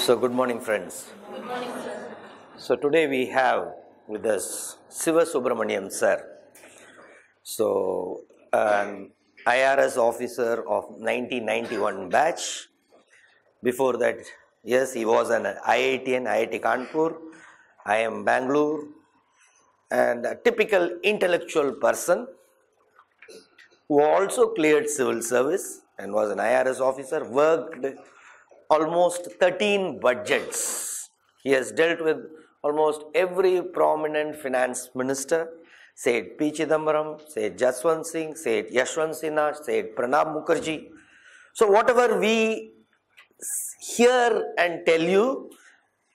So good morning, friends. Good morning, sir. So today we have with us Sivasubramanian sir. So an IRS officer of 1991 batch. Before that, yes, he was an IIT and IIT Kanpur, IIM Bangalore, and a typical intellectual person who also cleared civil service and was an IRS officer, worked almost 13 budgets. He has dealt with almost every prominent finance minister, said P. Chidambaram, said Jaswant Singh, said Yashwant Sinha, said Pranab Mukherjee. So whatever we hear and tell you,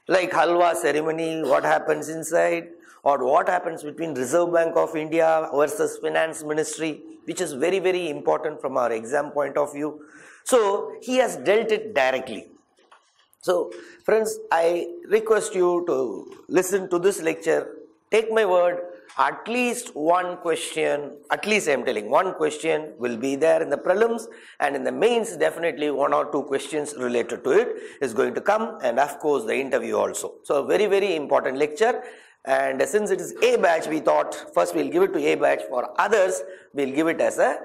like halwa ceremony, what happens inside, or what happens between Reserve Bank of India versus Finance Ministry, which is very, very important from our exam point of view. So he has dealt it directly. So friends, I request you to listen to this lecture. Take my word, at least one question, at least I am telling, one question will be there in the prelims, and in the mains definitely one or two questions related to it is going to come, and of course the interview also. So very, very important lecture. And since it is A batch, we thought first we'll give it to A batch. For others, we'll give it as a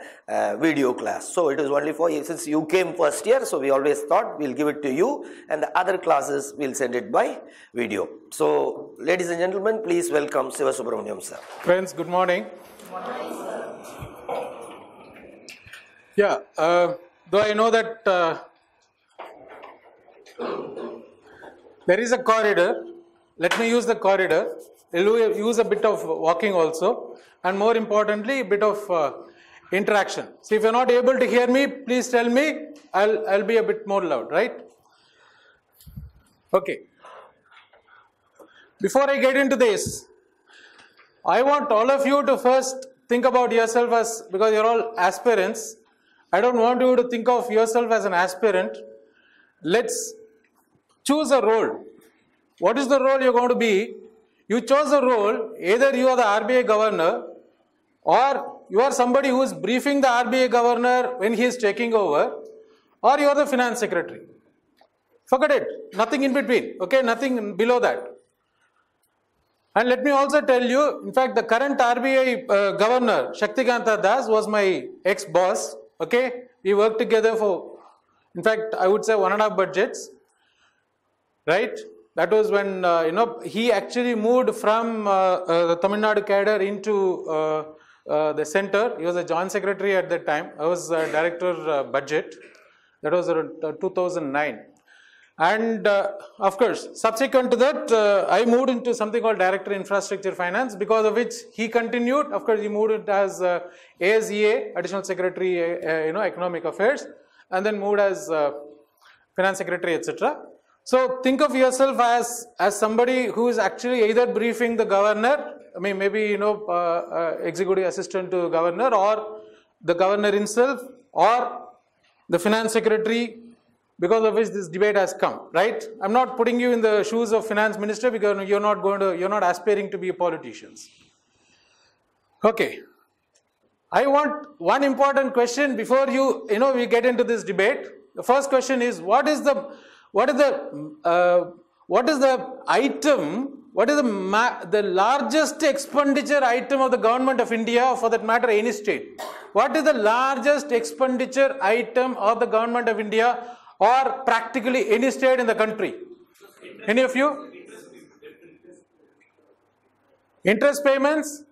video class. So it is only for you, since you came first year, so we always thought we'll give it to you, and the other classes we'll send it by video. So ladies and gentlemen, please welcome Sivasubramanian sir. Friends, good morning. Good morning, sir. Yeah, though I know that there is a corridor, let me use the corridor. We'll use a bit of walking also, and more importantly, a bit of interaction. So if you're not able to hear me, please tell me. I'll be a bit more loud, right? Okay. Before I get into this, I want all of you to first think about yourself as, because you're all aspirants, I don't want you to think of yourself as an aspirant. Let's choose a role. What is the role you're going to be? You chose a role, either you are the RBI governor or you are somebody who is briefing the RBI governor when he is taking over, or you are the finance secretary. Forget it, nothing in between, okay, nothing below that. And let me also tell you, in fact, the current RBI governor, Shaktikanta Das, was my ex-boss, okay. We worked together for, in fact, I would say 1.5 budgets, right. That was when, he actually moved from the Tamil Nadu cadre into the center. He was a joint secretary at that time. I was director budget. That was around 2009. And of course, subsequent to that, I moved into something called Director Infrastructure Finance, because of which he continued. Of course, he moved it as ASEA, Additional Secretary, Economic Affairs, and then moved as Finance Secretary, etc. So think of yourself as somebody who is actually either briefing the governor, I mean maybe executive assistant to governor, or the governor himself, or the finance secretary, because of which this debate has come, right? I'm not putting you in the shoes of finance minister, because you're not aspiring to be politicians. Okay. I want one important question before we get into this debate. The first question is, what is the largest expenditure item of the government of India, or for that matter any state? What is the largest expenditure item of the government of India, or practically any state in the country? Any of you? Interest payments?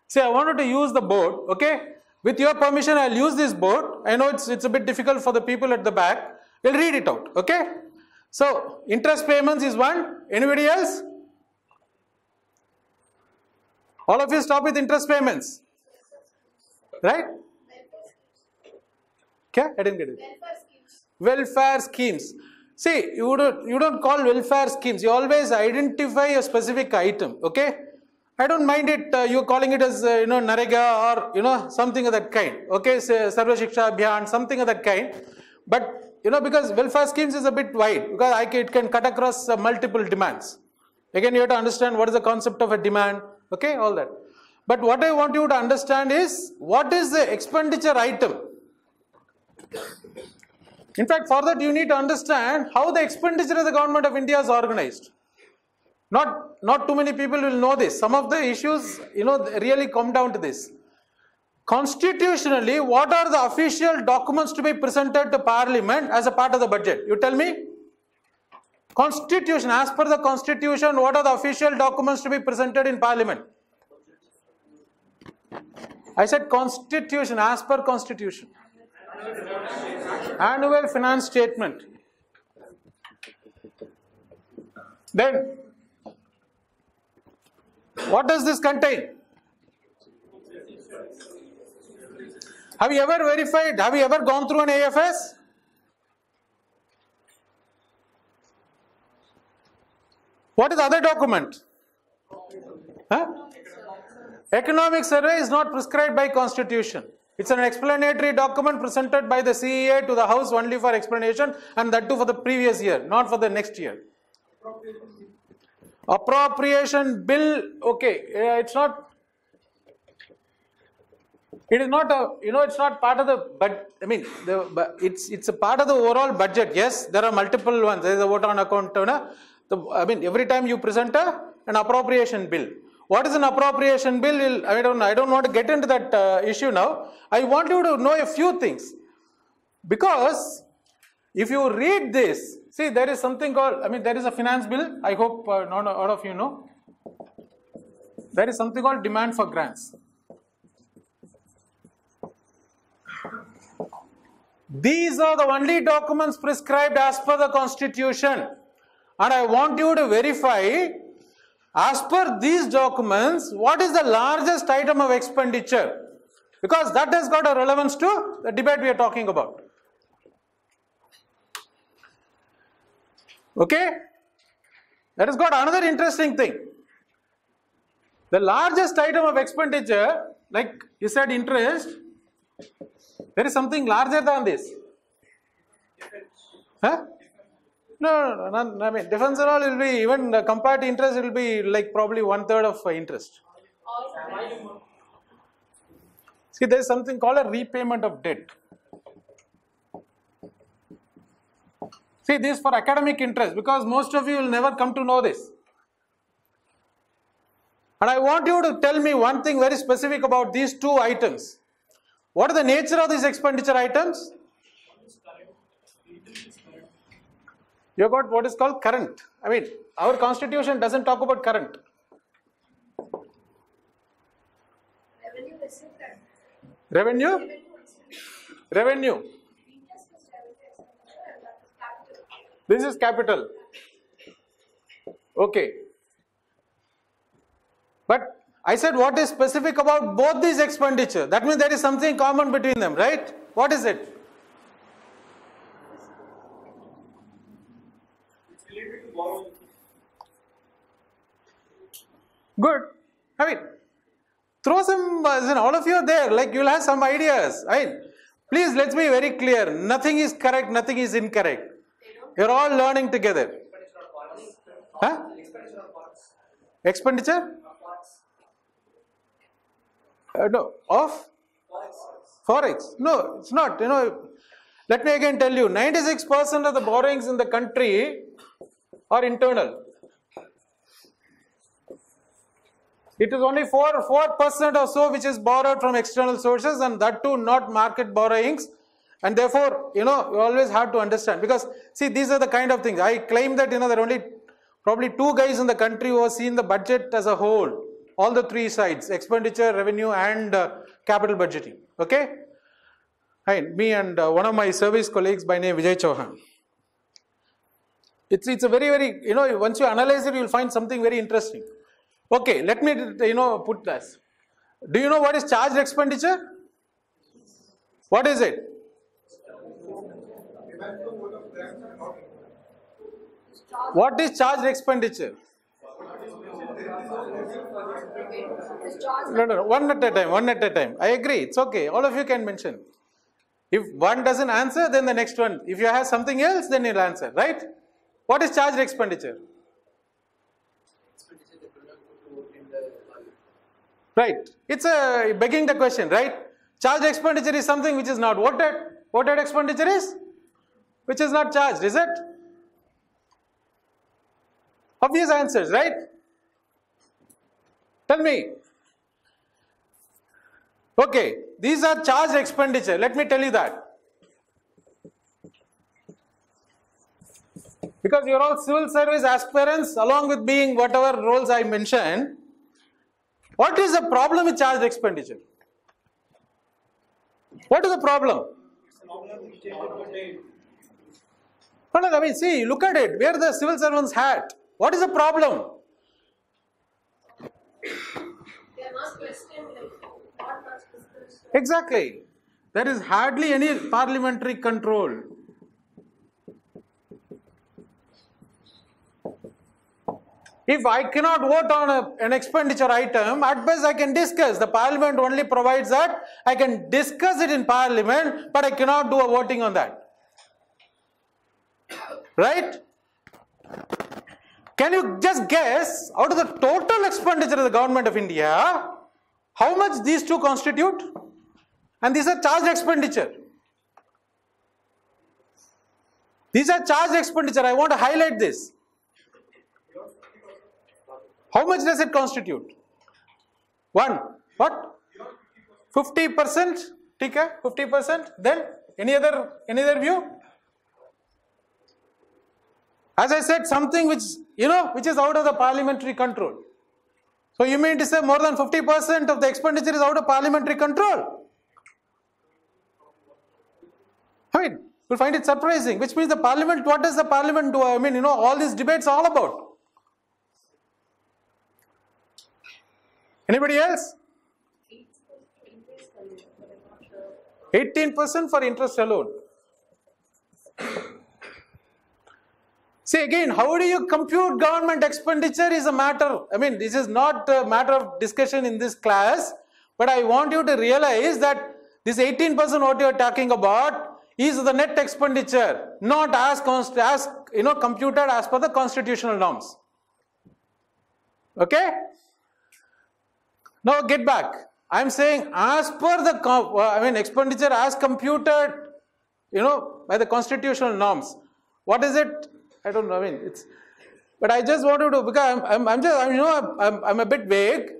See, I wanted to use the board, okay? With your permission, I'll use this board. I know it's a bit difficult for the people at the back. We'll read it out, okay? So, interest payments is one. Anybody else? All of you stop with interest payments. Right? Okay, I didn't get it. Welfare schemes. See, you don't call welfare schemes. You always identify a specific item, okay? I don't mind it, you're calling it as, Narega, or, something of that kind. Okay, say, Sarva Shiksha Abhiyan, something of that kind. But because welfare schemes is a bit wide, because it can cut across multiple demands. Again, you have to understand what is the concept of a demand, okay, all that. But what I want you to understand is, what is the expenditure item In fact, for that you need to understand how the expenditure of the government of India is organized. Not too many people will know this. Some of the issues, really come down to this. Constitutionally, what are the official documents to be presented to Parliament as a part of the budget? You tell me. Constitution, as per the Constitution, what are the official documents to be presented in Parliament? I said Constitution, as per Constitution. Annual finance statement. Then, what does this contain? Have you ever verified, have you ever gone through an AFS? What is the other document? Huh? Economic survey is not prescribed by Constitution. It's an explanatory document presented by the CEA to the House only for explanation, and that too for the previous year, not for the next year. Appropriation bill, okay, it's not. It is not a, it's not part of the, but I mean, it's a part of the overall budget. Yes, there are multiple ones. There is a vote on account. I mean, every time you present an appropriation bill. What is an appropriation bill? I don't want to get into that issue now. I want you to know a few things. Because if you read this, see, there is something called, there is a finance bill. I hope not all of you know. There is something called demand for grants. These are the only documents prescribed as per the Constitution. And I want you to verify, as per these documents, what is the largest item of expenditure? Because that has got a relevance to the debate we are talking about. Okay? That has got another interesting thing. The largest item of expenditure, like you said, interest, there is something larger than this. Huh? No. I mean, defense and all will be, even compared to interest, it will be like probably 1/3 of interest. See, there is something called a repayment of debt. See, this is for academic interest, because most of you will never come to know this. And I want you to tell me one thing very specific about these two items. What is the nature of these expenditure items? You got what is called current. I mean, our Constitution doesn't talk about current. Revenue? Revenue. This is capital. Okay. But I said what is specific about both these expenditure. That means there is something common between them, right? What is it? It's related to borrowing. Good. I mean, throw some, all of you are there, like you will have some ideas. I mean, please, let's be very clear. Nothing is correct, nothing is incorrect. You're all learning together. Huh? Expenditure? No, of? Forex. No, it's not. Let me again tell you, 96% of the borrowings in the country are internal. It is only 4% or so which is borrowed from external sources, and that too not market borrowings. And therefore, you always have to understand, because see, these are the kind of things. I claim that, there are only probably 2 guys in the country who have seen the budget as a whole. All the 3 sides, expenditure, revenue and capital budgeting. Okay? Me and one of my service colleagues by name Vijay Chauhan. It's a very, very, once you analyze it, you will find something very interesting. Okay, let me, put this. Do you know what is charged expenditure? What is it? What is charged expenditure? No, one at a time. I agree, it's okay. All of you can mention. If one doesn't answer, then the next one. If you have something else, then you'll answer, right? What is charged expenditure? Right. It's begging the question, right? Charged expenditure is something which is not. What that expenditure is? which is not charged, is it? Obvious answers, right? Tell me. Okay, these are charged expenditure. Let me tell you that. Because you're all civil service aspirants, along with being whatever roles I mentioned. What is the problem with charged expenditure? What is the problem? No, I mean, see, look at it. Wear the civil servant's hat. What is the problem? They are not questioned, like, not much discussion. Exactly. There is hardly any parliamentary control. If I cannot vote on an expenditure item, at best I can discuss. The parliament only provides that I can discuss it in parliament, but I cannot do a voting on that. Right? Can you just guess, out of the total expenditure of the government of India, how much these two constitute? And these are charged expenditure. These are charged expenditure. I want to highlight this. How much does it constitute? One. What? 50%? Okay, 50%. Then any other view? As I said, something which which is out of the parliamentary control. So you mean to say more than 50% of the expenditure is out of parliamentary control? I mean, you'll find it surprising. Which means the parliament. What does the parliament do? I mean, all these debates are all about. Anybody else? 18% for interest alone. See again, how do you compute government expenditure is a matter, I mean, this is not a matter of discussion in this class, but I want you to realize that this 18% what you are talking about is the net expenditure, not as computed as per the constitutional norms. Okay? Now get back. I am saying as per the expenditure as computed, by the constitutional norms. What is it? I don't know. I mean, but I just want you to, because I'm a bit vague,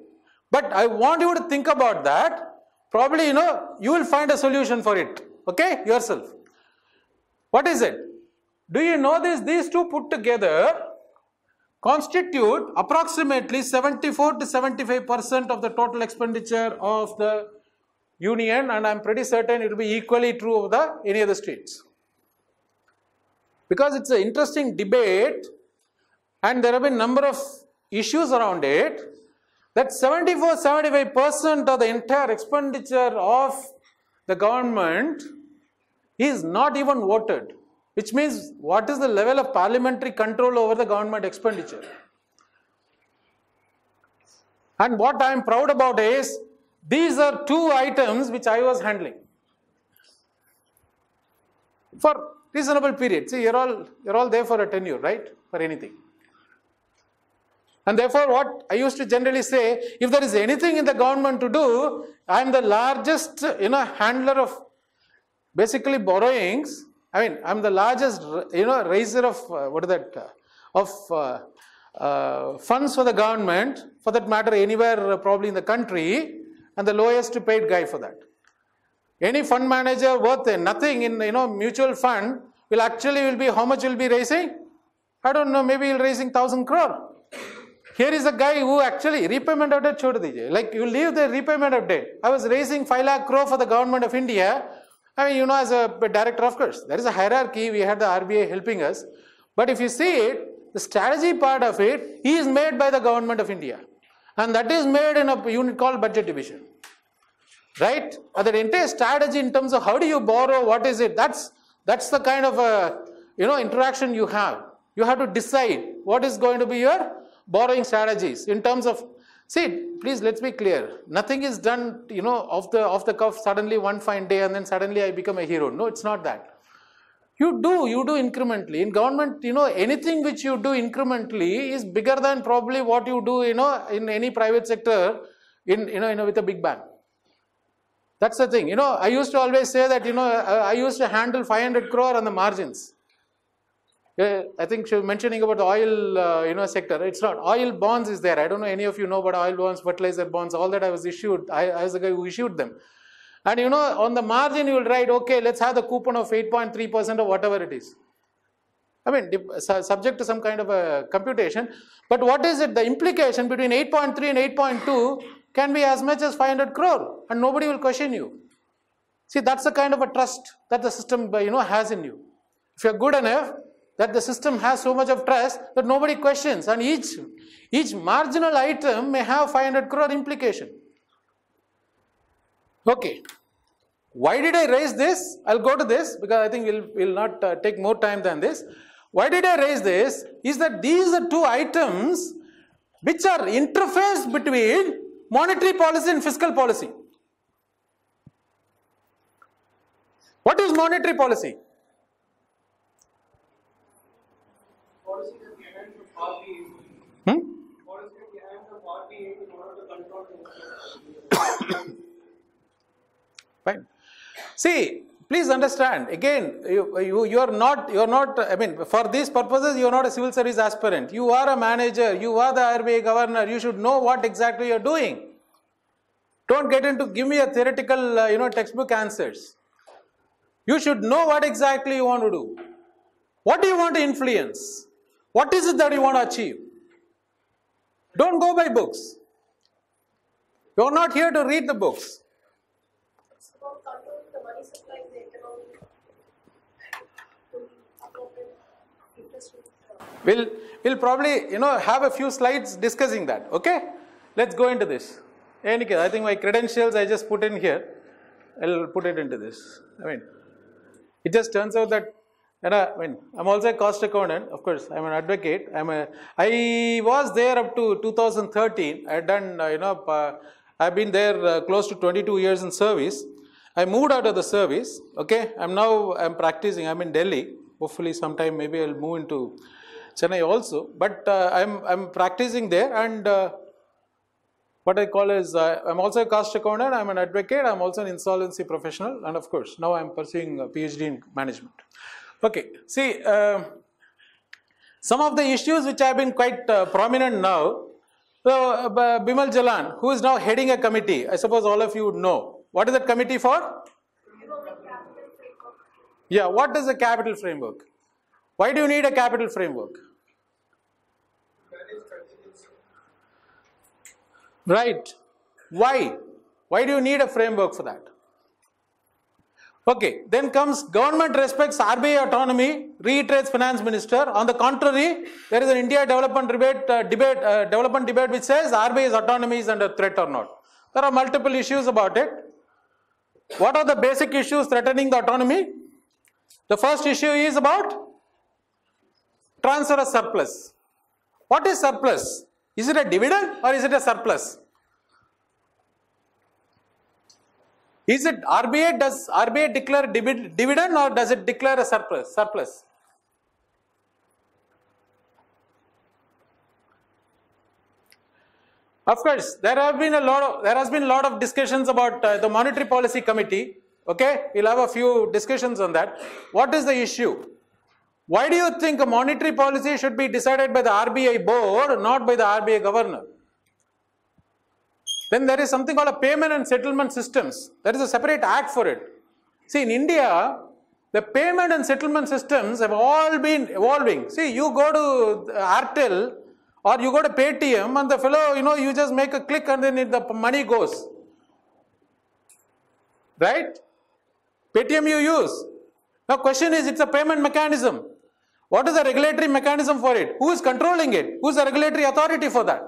but I want you to think about that. Probably, you will find a solution for it. Okay, yourself. What is it? Do you know this? These two put together constitute approximately 74 to 75% of the total expenditure of the union, and I'm pretty certain it will be equally true of any other states. Because it's an interesting debate and there have been a number of issues around it, that 74-75% of the entire expenditure of the government is not even voted. Which means, what is the level of parliamentary control over the government expenditure? And what I am proud about is, these are two items which I was handling for reasonable period. See, you're all there for a tenure, right? For anything. And therefore, what I used to generally say, if there is anything in the government to do, I am the largest, handler of basically borrowings. I mean, I'm the largest, raiser of, funds for the government, for that matter, anywhere probably in the country, and the lowest paid guy for that. Any fund manager worth nothing in, mutual fund will be, how much will be raising? I don't know, maybe he'll raising 1,000 crore. Here is a guy who actually, repayment of debt, chhod dijiye. Like, you leave the repayment of debt. I was raising 5 lakh crore for the government of India. I mean, as a director, of course, there is a hierarchy. We had the RBI helping us. But if you see it, the strategy part of it is made by the government of India. And that is made in a unit called budget division. Right? That entire strategy in terms of how do you borrow, what is it, that's the kind of, interaction you have. You have to decide what is going to be your borrowing strategies in terms of, see, please let's be clear. Nothing is done, off the cuff suddenly one fine day and then suddenly I become a hero. No, it's not that. You do incrementally. In government, anything which you do incrementally is bigger than probably what you do, in any private sector with a big bang. That's the thing. I used to always say that, I used to handle 500 crore on the margins. I think she was mentioning about the oil, sector. It's not. Oil bonds is there. I don't know any of you know about oil bonds, fertilizer bonds, all that I was issued. I was the guy who issued them. And on the margin you will write, okay, let's have the coupon of 8.3% or whatever it is. I mean, subject to some kind of a computation. But what is it? The implication between 8.3 and 8.2 can be as much as 500 crore and nobody will question you. See, that's the kind of a trust that the system, has in you. If you're good enough, that the system has so much of trust that nobody questions, and each marginal item may have 500 crore implication. Okay. Why did I raise this? I'll go to this because I think we'll not take more time than this. Why did I raise this? Is that these are two items which are interface between monetary policy and fiscal policy. What is monetary policy? Policy is behind the RBI. Policy is behind the RBI in order to control the Fine. See, please understand, again, you're not, I mean, for these purposes, you're not a civil service aspirant. You are a manager, you are the RBI governor, you should know what exactly you're doing. Don't get into, give me a theoretical, textbook answers. You should know what exactly you want to do. What do you want to influence? What is it that you want to achieve? Don't go by books. You're not here to read the books. It's about controlling the money supply in the economy. We'll probably, have a few slides discussing that. Okay? Let's go into this. Any case, I think my credentials I just put in here. I'll put it into this. I mean, it just turns out that, I'm also a cost accountant. Of course, I'm an advocate. I was there up to 2013. I had done, I've been there close to 22 years in service. I moved out of the service. Okay, I'm practicing. I'm in Delhi. Hopefully, sometime maybe I'll move into Chennai also. But I'm practicing there, and what I call is I'm also a cost accountant. I'm an advocate. I'm also an insolvency professional, and of course, now I'm pursuing a PhD in management. Okay, see, some of the issues which have been quite prominent now. So, Bimal Jalan, who is now heading a committee, I suppose all of you would know. What is that committee for? Yeah, what is the capital framework? Why do you need a capital framework? Right. Why? Why do you need a framework for that? Okay, then comes government respects RBI autonomy, reiterates finance minister. On the contrary, there is an India development debate which says RBI's autonomy is under threat or not. There are multiple issues about it. What are the basic issues threatening the autonomy? The first issue is about transfer of surplus. What is surplus? Is it a dividend or is it a surplus? Is it RBI, does RBI declare dividend or does it declare a surplus? Of course, there has been a lot of discussions about the Monetary Policy Committee. Okay, we'll have a few discussions on that. What is the issue? Why do you think a monetary policy should be decided by the RBI board, not by the RBI governor? Then there is something called a payment and settlement systems. There is a separate act for it. See, in India, the payment and settlement systems have all been evolving. See, you go to Airtel or you go to Paytm and the fellow, you just make a click and then the money goes. Right? Paytm you use. Now question is, it's a payment mechanism. What is the regulatory mechanism for it? Who is controlling it? Who is the regulatory authority for that?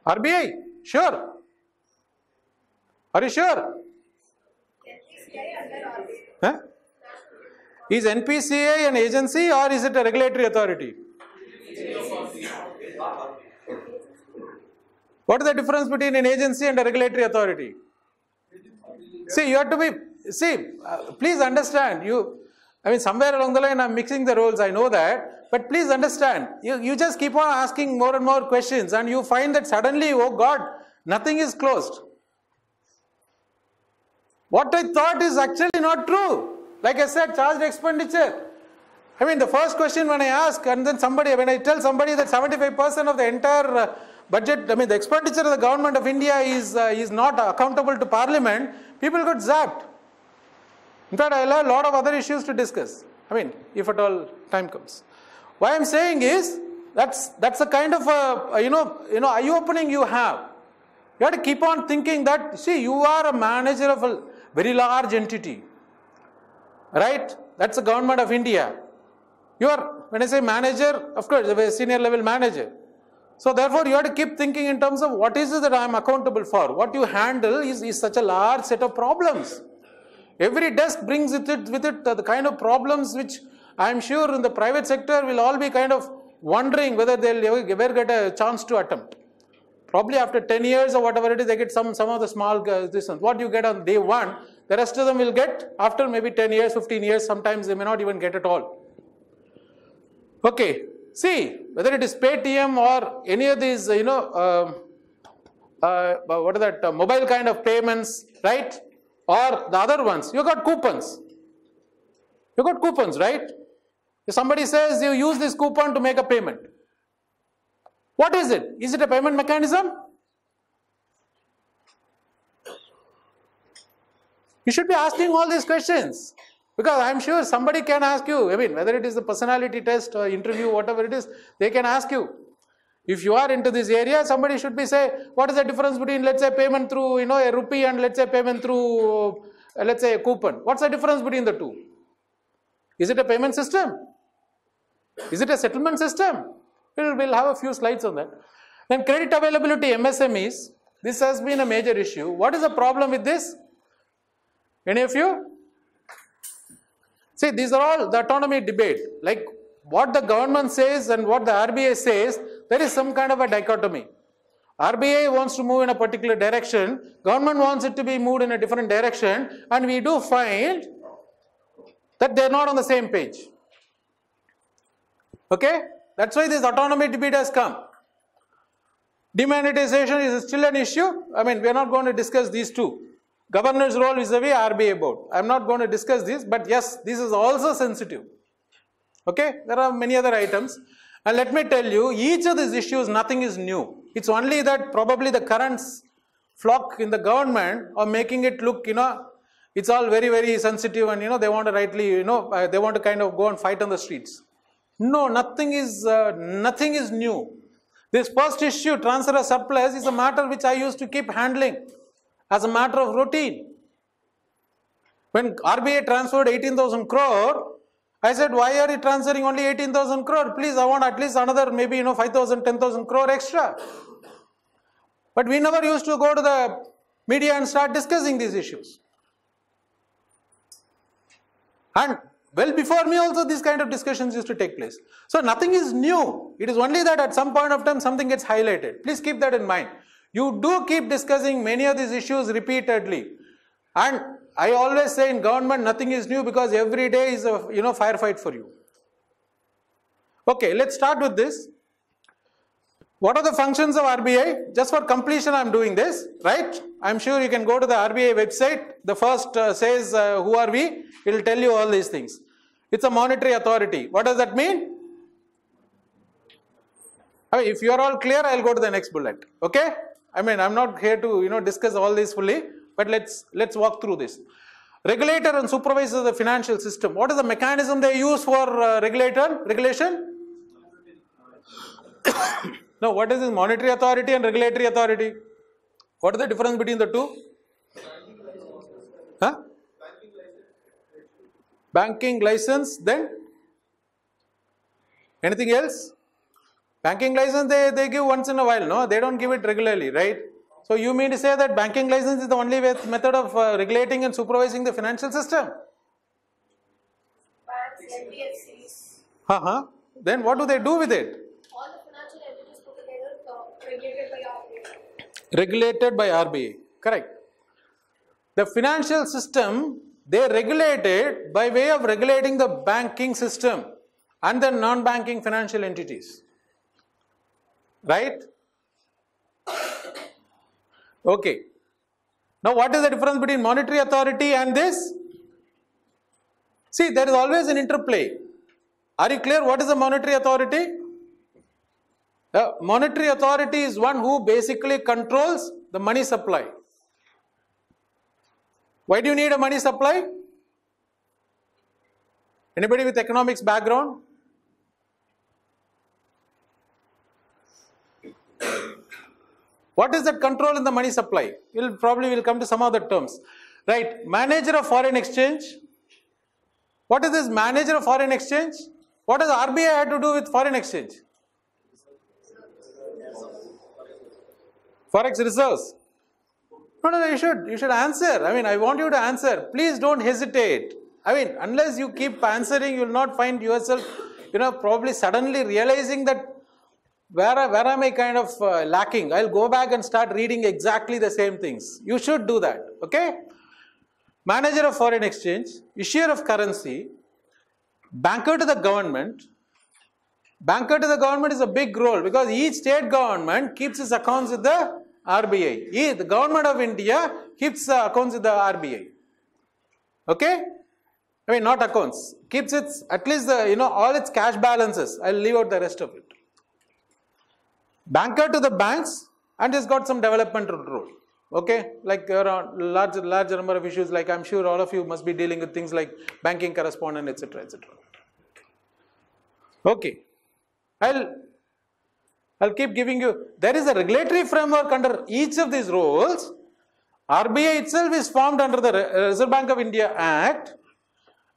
RBI? Sure. Are you sure? Huh? Is NPCA an agency or is it a regulatory authority? What is the difference between an agency and a regulatory authority? See, you have to be, please understand, somewhere along the line I'm mixing the roles, I know that. But please understand, you just keep on asking more and more questions and you find that suddenly, oh God, nothing is closed. What I thought is actually not true. Like I said, charged expenditure. I mean, the first question when I ask, and then when I tell somebody that 75% of the entire budget, I mean, the expenditure of the government of India is not accountable to Parliament, people got zapped. In fact, I'll have a lot of other issues to discuss. I mean, if at all time comes. What I'm saying is, that's the kind of eye-opening you have. You have to keep on thinking that, see, you are a manager of a very large entity, right? That's the government of India. You are, when I say manager, of course, a senior level manager. So therefore, you have to keep thinking in terms of what is it that I am accountable for. What you handle is such a large set of problems. Every desk brings with it the kind of problems which I am sure in the private sector will all be kind of wondering whether they'll ever get a chance to attempt. Probably after 10 years or whatever it is, they get some of the small distance. What you get on day one, the rest of them will get after maybe 10 years, 15 years, sometimes they may not even get at all. Okay, see, whether it is Paytm or any of these, mobile kind of payments, right? Or the other ones, you got coupons. You got coupons, right? If somebody says you use this coupon to make a payment. What is it? Is it a payment mechanism? You should be asking all these questions. Because I am sure somebody can ask you, I mean, whether it is a personality test or interview, whatever it is, they can ask you. If you are into this area, somebody should be say, what is the difference between, let's say, payment through, a rupee and let's say payment through, let's say, a coupon. What's the difference between the two? Is it a payment system? Is it a settlement system? We'll have a few slides on that. Then credit availability, MSMEs. This has been a major issue. What is the problem with this? Any of you? See, these are all the autonomy debate. Like what the government says and what the RBI says, there is some kind of a dichotomy. RBI wants to move in a particular direction, government wants it to be moved in a different direction, and we do find that they are not on the same page. Okay? That's why this autonomy debate has come. Demonetization is still an issue. I mean, we are not going to discuss these two. Governor's role vis-a-vis RBI board. I am not going to discuss this, but yes, this is also sensitive. Okay? There are many other items. And let me tell you, each of these issues, nothing is new. It's only that probably the current flock in the government are making it look, it's all very, very sensitive and, they want to rightly, they want to kind of go and fight on the streets. No, nothing is new. This first issue, transfer of surplus, is a matter which I used to keep handling as a matter of routine. When RBI transferred 18,000 crore, I said, why are you transferring only 18,000 crore? Please, I want at least another maybe 5,000, 10,000 crore extra. But we never used to go to the media and start discussing these issues. And well before me also these kind of discussions used to take place. So nothing is new. It is only that at some point of time something gets highlighted. Please keep that in mind. You do keep discussing many of these issues repeatedly. And I always say in government nothing is new because every day is a firefight for you. Okay, let's start with this. What are the functions of RBI? Just for completion I am doing this, right? I am sure you can go to the RBI website. The first says who are we? It will tell you all these things. It's a monetary authority. What does that mean? I mean, if you are all clear, I will go to the next bullet. Okay? I mean, I am not here to discuss all this fully, but let's walk through this. Regulator and supervisor of the financial system. What is the mechanism they use for regulation? No, what is this monetary authority and regulatory authority? What is the difference between the two? Huh? Banking license, then? Anything else? Banking license they give once in a while, no? They don't give it regularly, right? So you mean to say that banking license is the only method of regulating and supervising the financial system? Banks, NBFCs. Then what do they do with it? All the financial entities put together, regulated by RBI. Regulated by RBI, correct. The financial system, they regulate it by way of regulating the banking system and the non-banking financial entities. Right? Okay. Now what is the difference between monetary authority and this? See, there is always an interplay. Are you clear what is the monetary authority? The monetary authority is one who basically controls the money supply. Why do you need a money supply? Anybody with economics background? What is that control in the money supply? We'll probably come to some other terms. Right, manager of foreign exchange. What is this manager of foreign exchange? What does RBI have to do with foreign exchange? Forex reserves. No, you should answer. I mean, I want you to answer. Please don't hesitate. I mean, unless you keep answering, you will not find yourself, probably suddenly realizing that where am I kind of lacking? I'll go back and start reading exactly the same things. You should do that, okay? Manager of foreign exchange, issuer of currency, banker to the government. Banker to the government is a big role because each state government keeps its accounts with the RBI. The government of India keeps accounts with the RBI. Okay? I mean, not accounts. Keeps its, at least all its cash balances. I'll leave out the rest of it. Banker to the banks and has got some developmental role. Okay? Like large number of issues, like I'm sure all of you must be dealing with things like banking correspondent, etc., etc. Okay. I'll keep giving you, there is a regulatory framework under each of these roles. RBI itself is formed under the Reserve Bank of India Act,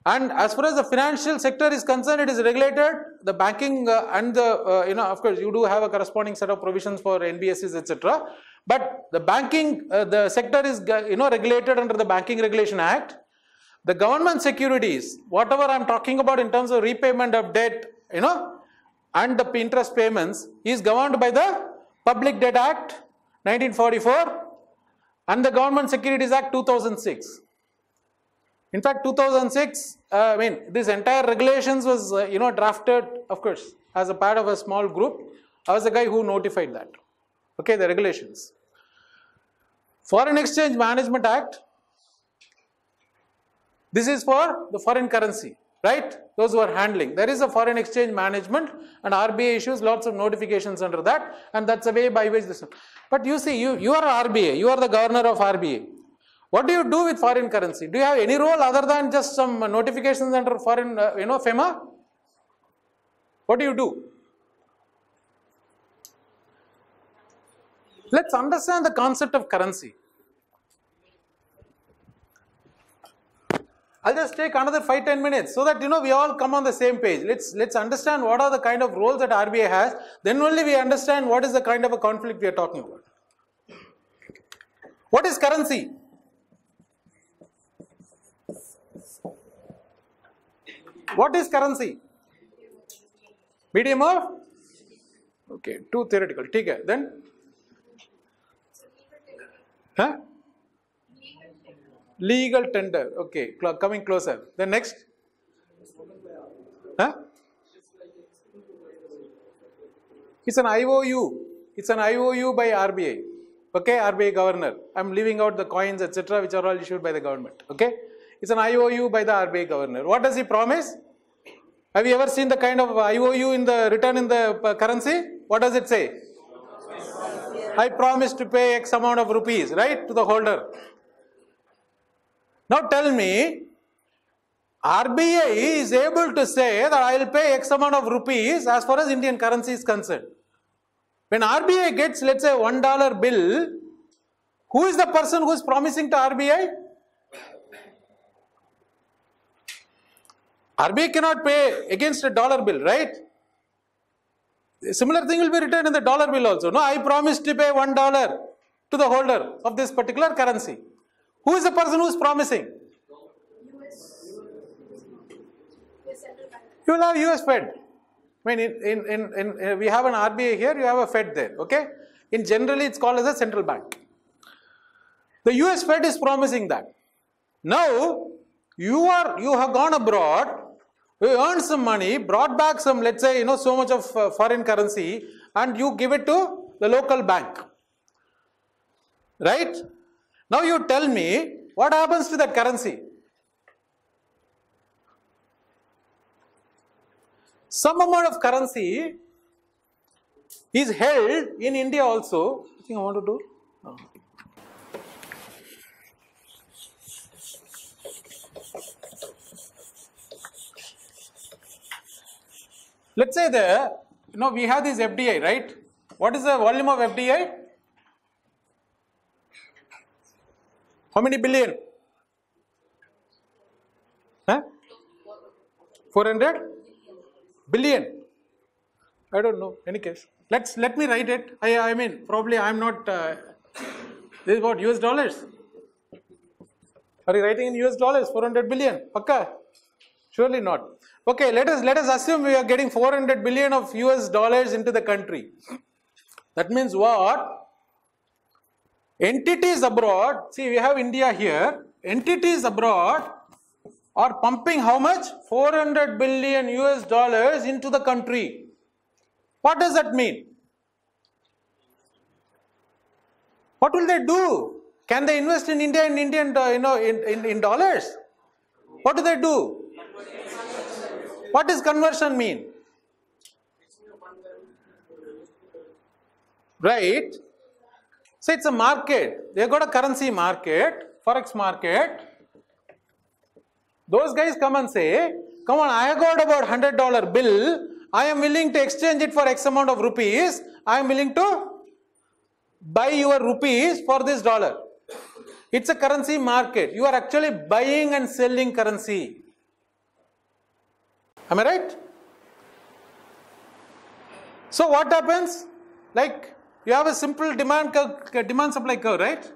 and as far as the financial sector is concerned, it is regulated, the banking and the, of course you do have a corresponding set of provisions for NBSCs, etc. But the banking, the sector is, regulated under the Banking Regulation Act. The government securities, whatever I'm talking about in terms of repayment of debt, and the interest payments is governed by the Public Debt Act 1944 and the Government Securities Act 2006. In fact, 2006, this entire regulations was, drafted, of course, as a part of a small group. I was the guy who notified that. Okay, the regulations. Foreign Exchange Management Act. This is for the foreign currency. Right? Those who are handling. There is a foreign exchange management and RBI issues lots of notifications under that, and that's the way by which this. But you see, you are RBI, you are the governor of RBI. What do you do with foreign currency? Do you have any role other than just some notifications under foreign, FEMA? What do you do? Let's understand the concept of currency. I'll just take another 5-10 minutes so that we all come on the same page. Let's understand what are the kind of roles that RBI has. Then only we understand what is the kind of a conflict we are talking about. What is currency? What is currency? Medium of? Okay, too theoretical. Take it. Then? Huh? Legal tender. Okay, coming closer. Then next? Huh? It's an IOU. It's an IOU by RBI. Okay, RBI governor. I'm leaving out the coins, etc., which are all issued by the government. Okay, it's an IOU by the RBI governor. What does he promise? Have you ever seen the kind of IOU in the written in the currency? What does it say? I promise to pay X amount of rupees, right, to the holder. Now tell me, RBI is able to say that I will pay X amount of rupees as far as Indian currency is concerned. When RBI gets, let's say, $1 bill, who is the person who is promising to RBI? RBI cannot pay against a dollar bill, right? A similar thing will be written in the dollar bill also. No, I promise to pay $1 to the holder of this particular currency. Who is the person who is promising? You will have US Fed. I mean, we have an RBI here, you have a Fed there, okay? In generally, it's called as a central bank. The US Fed is promising that. Now, you have gone abroad, you earned some money, brought back some, let's say, so much of foreign currency, and you give it to the local bank. Right? Now you tell me, what happens to that currency? Some amount of currency is held in India also. I think I want to do. No. Let's say we have this FDI, right? What is the volume of FDI? How many billion? Huh? 400 billion. I don't know. Any case, let me write it. I mean, probably I'm not. This is what, US dollars? Are you writing in US dollars? 400 billion. Pakka? Surely not. Okay, let us assume we are getting 400 billion of US dollars into the country. That means what? Entities abroad, see we have India here, entities abroad are pumping how much? 400 billion US dollars into the country. What does that mean? What will they do? Can they invest in India in Indian, in dollars? What do they do? What does conversion mean? Right? So it's a market. They got a currency market, forex market. Those guys come and say, come on, I got about $100 bill. I am willing to exchange it for X amount of rupees. I am willing to buy your rupees for this dollar. It's a currency market. You are actually buying and selling currency. Am I right? So what happens? Like you have a simple demand supply curve, right?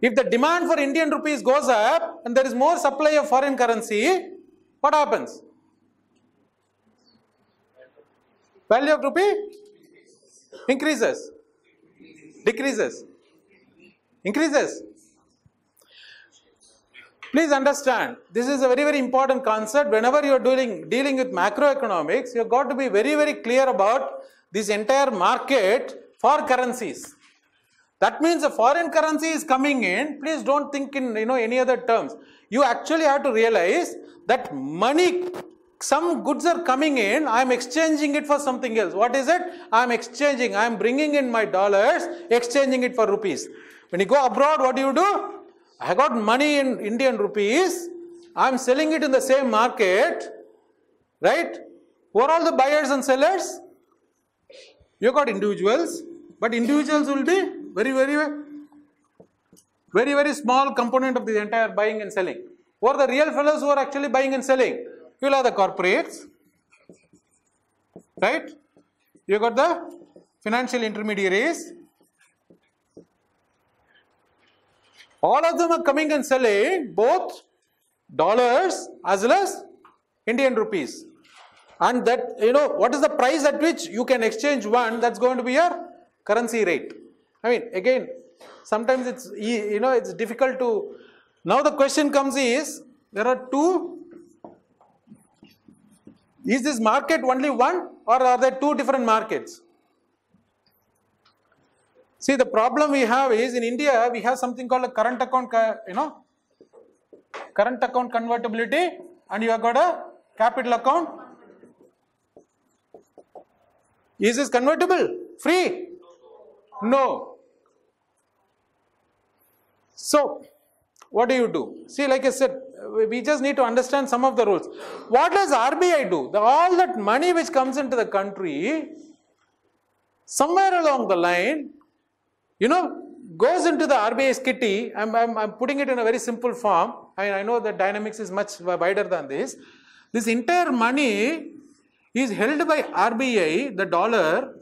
If the demand for Indian rupees goes up and there is more supply of foreign currency, what happens? Value of rupee increases, decreases, increases. Please understand, this is a very, very important concept. Whenever you are dealing with macroeconomics, you have got to be very, very clear about this entire market for currencies. That means a foreign currency is coming in. Please don't think in any other terms. You actually have to realize that money, some goods are coming in. I am exchanging it for something else. What is it? I am exchanging. I am bringing in my dollars, exchanging it for rupees. When you go abroad, what do? I got money in Indian rupees. I am selling it in the same market, right? Who are all the buyers and sellers? You got individuals, but individuals will be very, very small component of the entire buying and selling. Who are the real fellows who are actually buying and selling? You will have the corporates, right? You got the financial intermediaries. All of them are coming and selling both dollars as well as Indian rupees. And that, what is the price at which you can exchange one? That's going to be your currency rate. I mean, again, sometimes it's, it's difficult to. Now the question comes is, there are two. Is this market only one, or are there two different markets? See, the problem we have is in India, we have something called a current account, current account convertibility, and you have got a capital account. Is this convertible? Free? No. So, what do? See, like I said, we just need to understand some of the rules. What does RBI do? All that money which comes into the country, somewhere along the line, goes into the RBI's kitty. I'm putting it in a very simple form. I know the dynamics is much wider than this. This entire money is held by RBI, the dollar.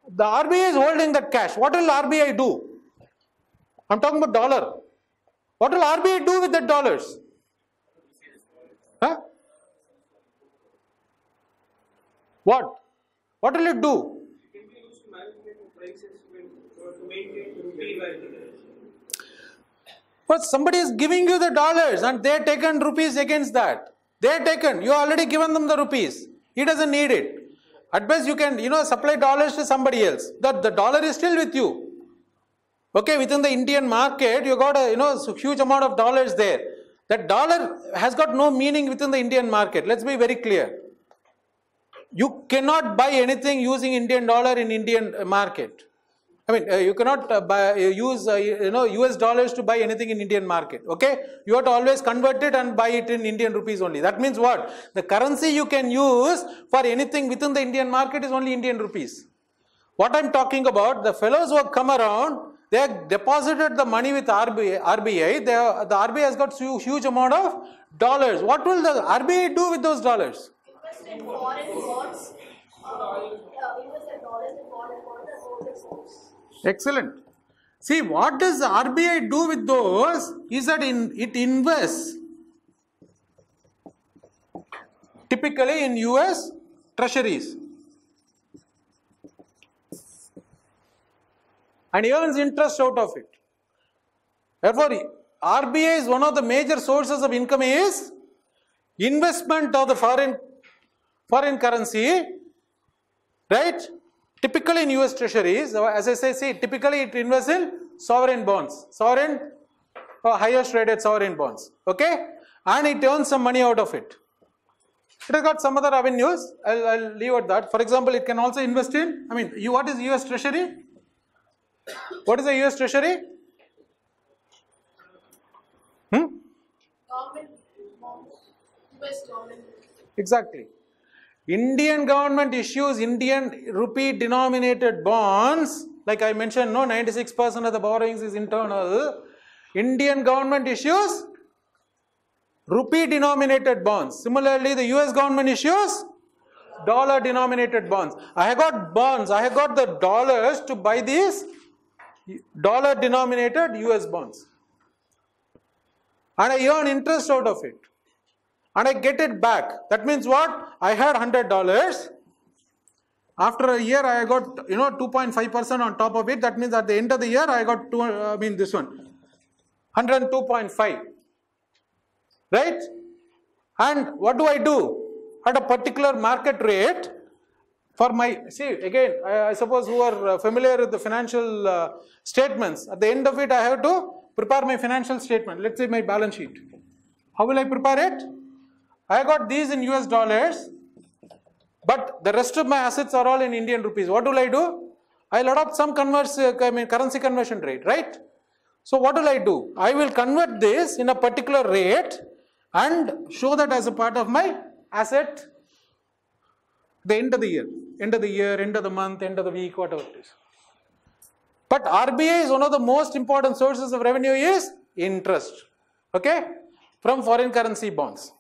The RBI is holding that cash. What will RBI do? I'm talking about dollar. What will RBI do with the dollars? Huh? What? What will it do? It can be used to manipulate prices to maintain rupee value. But somebody is giving you the dollars and they taken rupees against that. They taken. You already given them the rupees. He doesn't need it. At best you can, supply dollars to somebody else. The dollar is still with you. Okay, within the Indian market, you got a huge amount of dollars there. That dollar has got no meaning within the Indian market. Let's be very clear. You cannot buy anything using Indian dollar in Indian market. I mean, you cannot use US dollars to buy anything in Indian market. Okay, you have to always convert it and buy it in Indian rupees only. That means what? The currency you can use for anything within the Indian market is only Indian rupees. What I'm talking about, the fellows who have come around, they have deposited the money with RBI. The RBI has got huge amount of dollars. What will the RBI do with those dollars? Invest in foreign bonds. Invest in dollars in foreign bonds. Excellent. See, what does the RBI do with those is that it invests typically in US treasuries and earns interest out of it. Therefore, RBI is one of the major sources of income is investment of the foreign currency, right? Typically in US treasuries, as I say, see, typically it invests in sovereign bonds, sovereign or highest rated sovereign bonds, okay? And it earns some money out of it. It has got some other avenues, I'll leave at that. For example, it can also invest in, I mean, what is US treasury? What is the US treasury? Government bonds. US government. Exactly. Indian government issues Indian rupee denominated bonds. Like I mentioned, no, 96% of the borrowings is internal. Indian government issues rupee denominated bonds. Similarly, the US government issues dollar denominated bonds. I have got bonds, I have got the dollars to buy these dollar denominated US bonds. And I earn interest out of it. And I get it back. That means what? I had $100. After a year, I got 2.5% on top of it. That means at the end of the year, I got this one 102.5. Right? And what do I do? At a particular market rate, for my, see again, I suppose who are familiar with the financial statements, at the end of it, I have to prepare my financial statement. Let's say my balance sheet. How will I prepare it? I got these in US dollars, but the rest of my assets are all in Indian rupees. What will I do? I'll adopt some currency conversion rate, right? So what will I do? I will convert this in a particular rate and show that as a part of my asset the end of the year, end of the month, end of the week, whatever it is. But RBI is one of the most important sources of revenue is interest, okay, from foreign currency bonds.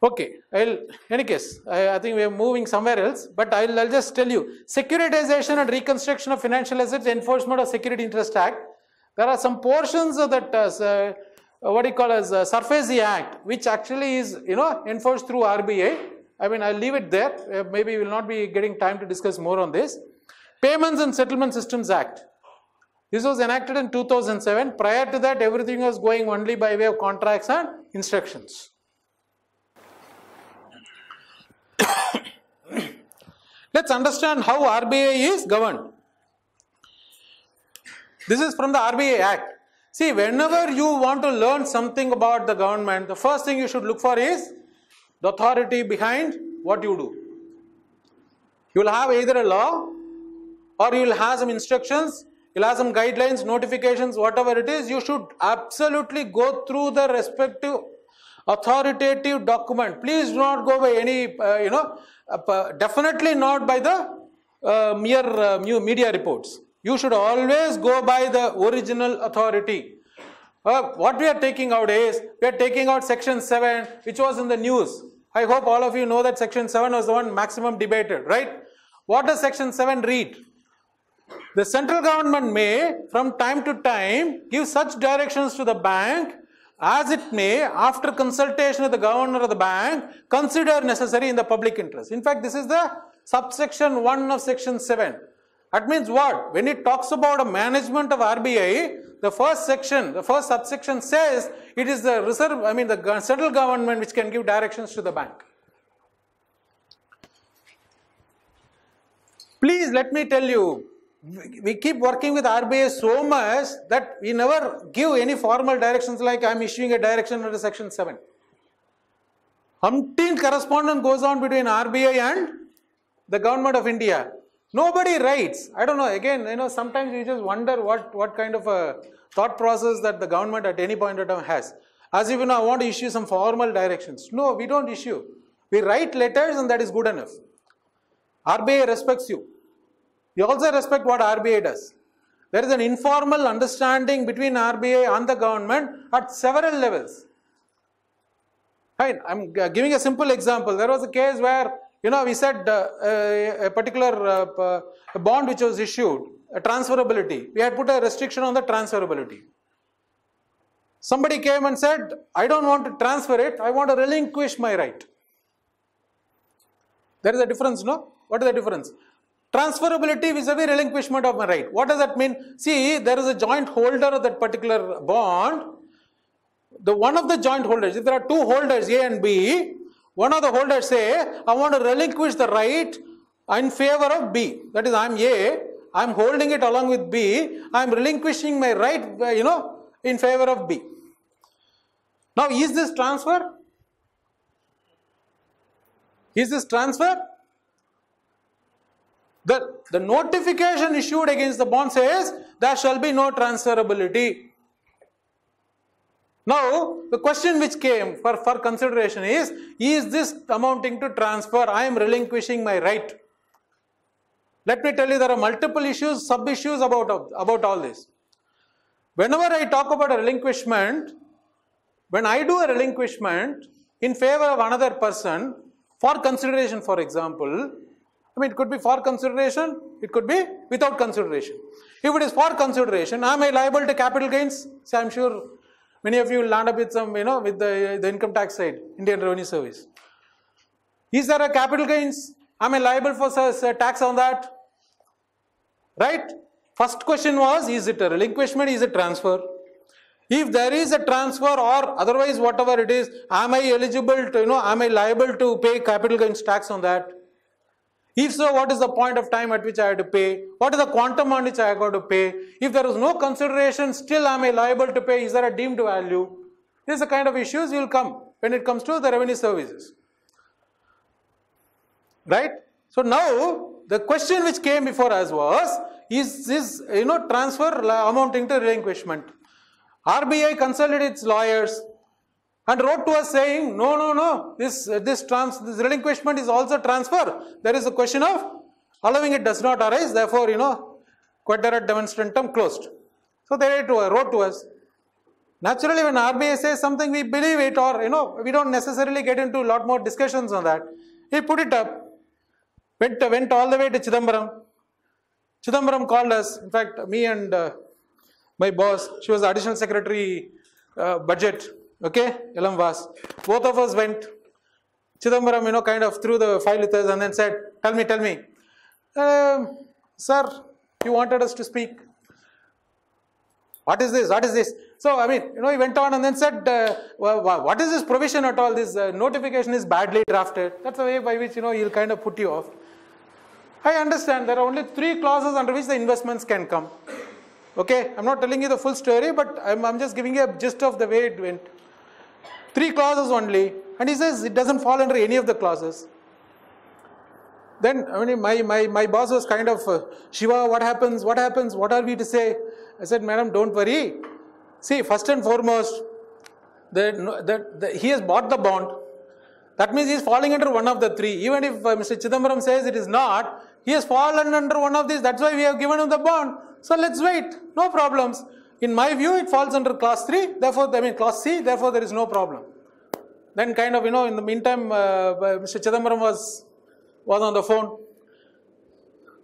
Okay, any case, I think we are moving somewhere else, but I'll just tell you, securitization and reconstruction of financial assets, enforcement of Security Interest Act. There are some portions of that, what you call as SARFAESI Act, which actually is, enforced through RBI. I mean, I'll leave it there. Maybe we will not be getting time to discuss more on this. Payments and Settlement Systems Act. This was enacted in 2007. Prior to that, everything was going only by way of contracts and instructions. Let's understand how RBI is governed. This is from the RBI Act. See, whenever you want to learn something about the government, the first thing you should look for is the authority behind what you do. You will have either a law or you will have some instructions, you will have some guidelines, notifications, whatever it is. You should absolutely go through the respective authoritative document. Please do not go by any, definitely not by the mere media reports. You should always go by the original authority. What we are taking out is, we are taking out section 7, which was in the news. I hope all of you know that section 7 was the one maximum debated, right? What does section 7 read? The central government may, from time to time, give such directions to the bank as it may, after consultation with the governor of the bank, consider necessary in the public interest. In fact, this is the subsection 1 of section 7. That means what? When it talks about a management of RBI, the first subsection says it is the the central government which can give directions to the bank. Please let me tell you, we keep working with RBI so much that we never give any formal directions like I am issuing a direction under section 7. Umpteen correspondence goes on between RBI and the government of India. Nobody writes. I don't know, again, sometimes you just wonder what kind of a thought process that the government at any point of time has. As if, I want to issue some formal directions. No, we don't issue. We write letters and that is good enough. RBI respects you. You also respect what RBI does. There is an informal understanding between RBI and the government at several levels. Right. I'm giving a simple example. There was a case where, we said a particular bond which was issued, a transferability. We had put a restriction on the transferability. Somebody came and said, I don't want to transfer it, I want to relinquish my right. There is a difference, no? What is the difference? Transferability vis-a-vis relinquishment of my right. What does that mean? See, there is a joint holder of that particular bond. The one of the joint holders, if there are two holders A and B, one of the holders say, I want to relinquish the right in favor of B. That is, I am A, I am holding it along with B, I am relinquishing my right, in favor of B. Now, is this transfer? Is this transfer? The notification issued against the bond says there shall be no transferability. Now, the question which came for consideration is this amounting to transfer? I am relinquishing my right. Let me tell you, there are multiple issues, sub-issues about all this. Whenever I talk about a relinquishment, when I do a relinquishment in favor of another person for consideration, for example, it could be for consideration, it could be without consideration. If it is for consideration, am I liable to capital gains? So I am sure many of you will land up with some, with the income tax side, Indian Revenue Service. Is there a capital gains? Am I liable for tax on that? Right? First question was, is it a relinquishment, is it transfer? If there is a transfer or otherwise whatever it is, am I eligible to, am I liable to pay capital gains tax on that? If so, what is the point of time at which I have to pay? What is the quantum on which I have got to pay? If there is no consideration, still am I liable to pay? Is there a deemed value? These are the kind of issues will come when it comes to the revenue services. Right? So now, the question which came before us was, is this, transfer amounting to relinquishment? RBI consulted its lawyers and wrote to us saying, no, this relinquishment is also transfer. There is a question of allowing it does not arise, therefore, quadrant demonstratum closed. So they wrote to us. Naturally, when RBI says something, we believe it, or, we don't necessarily get into a lot more discussions on that. He put it up, went all the way to Chidambaram. Chidambaram called us, in fact, me and my boss, she was additional secretary, budget. Okay, Elam Vas. Both of us went. Chidambaram, kind of threw the file with us and then said, tell me. Sir, you wanted us to speak. What is this? So, he went on and then said, what is this provision at all? This notification is badly drafted. That's the way by which, he'll kind of put you off. I understand there are only 3 clauses under which the investments can come. Okay, I'm not telling you the full story, but I'm just giving you a gist of the way it went. 3 clauses only, and he says it doesn't fall under any of the clauses. Then my boss was kind of, Shiva, what happens, what are we to say? I said, madam, don't worry. See, first and foremost, he has bought the bond. That means he is falling under one of the 3. Even if Mr. Chidambaram says it is not, he has fallen under one of these. That's why we have given him the bond. So let's wait. No problems. In my view, it falls under clause 3. Therefore, clause C. Therefore, there is no problem. Then kind of, in the meantime, Mr. Chidambaram was on the phone.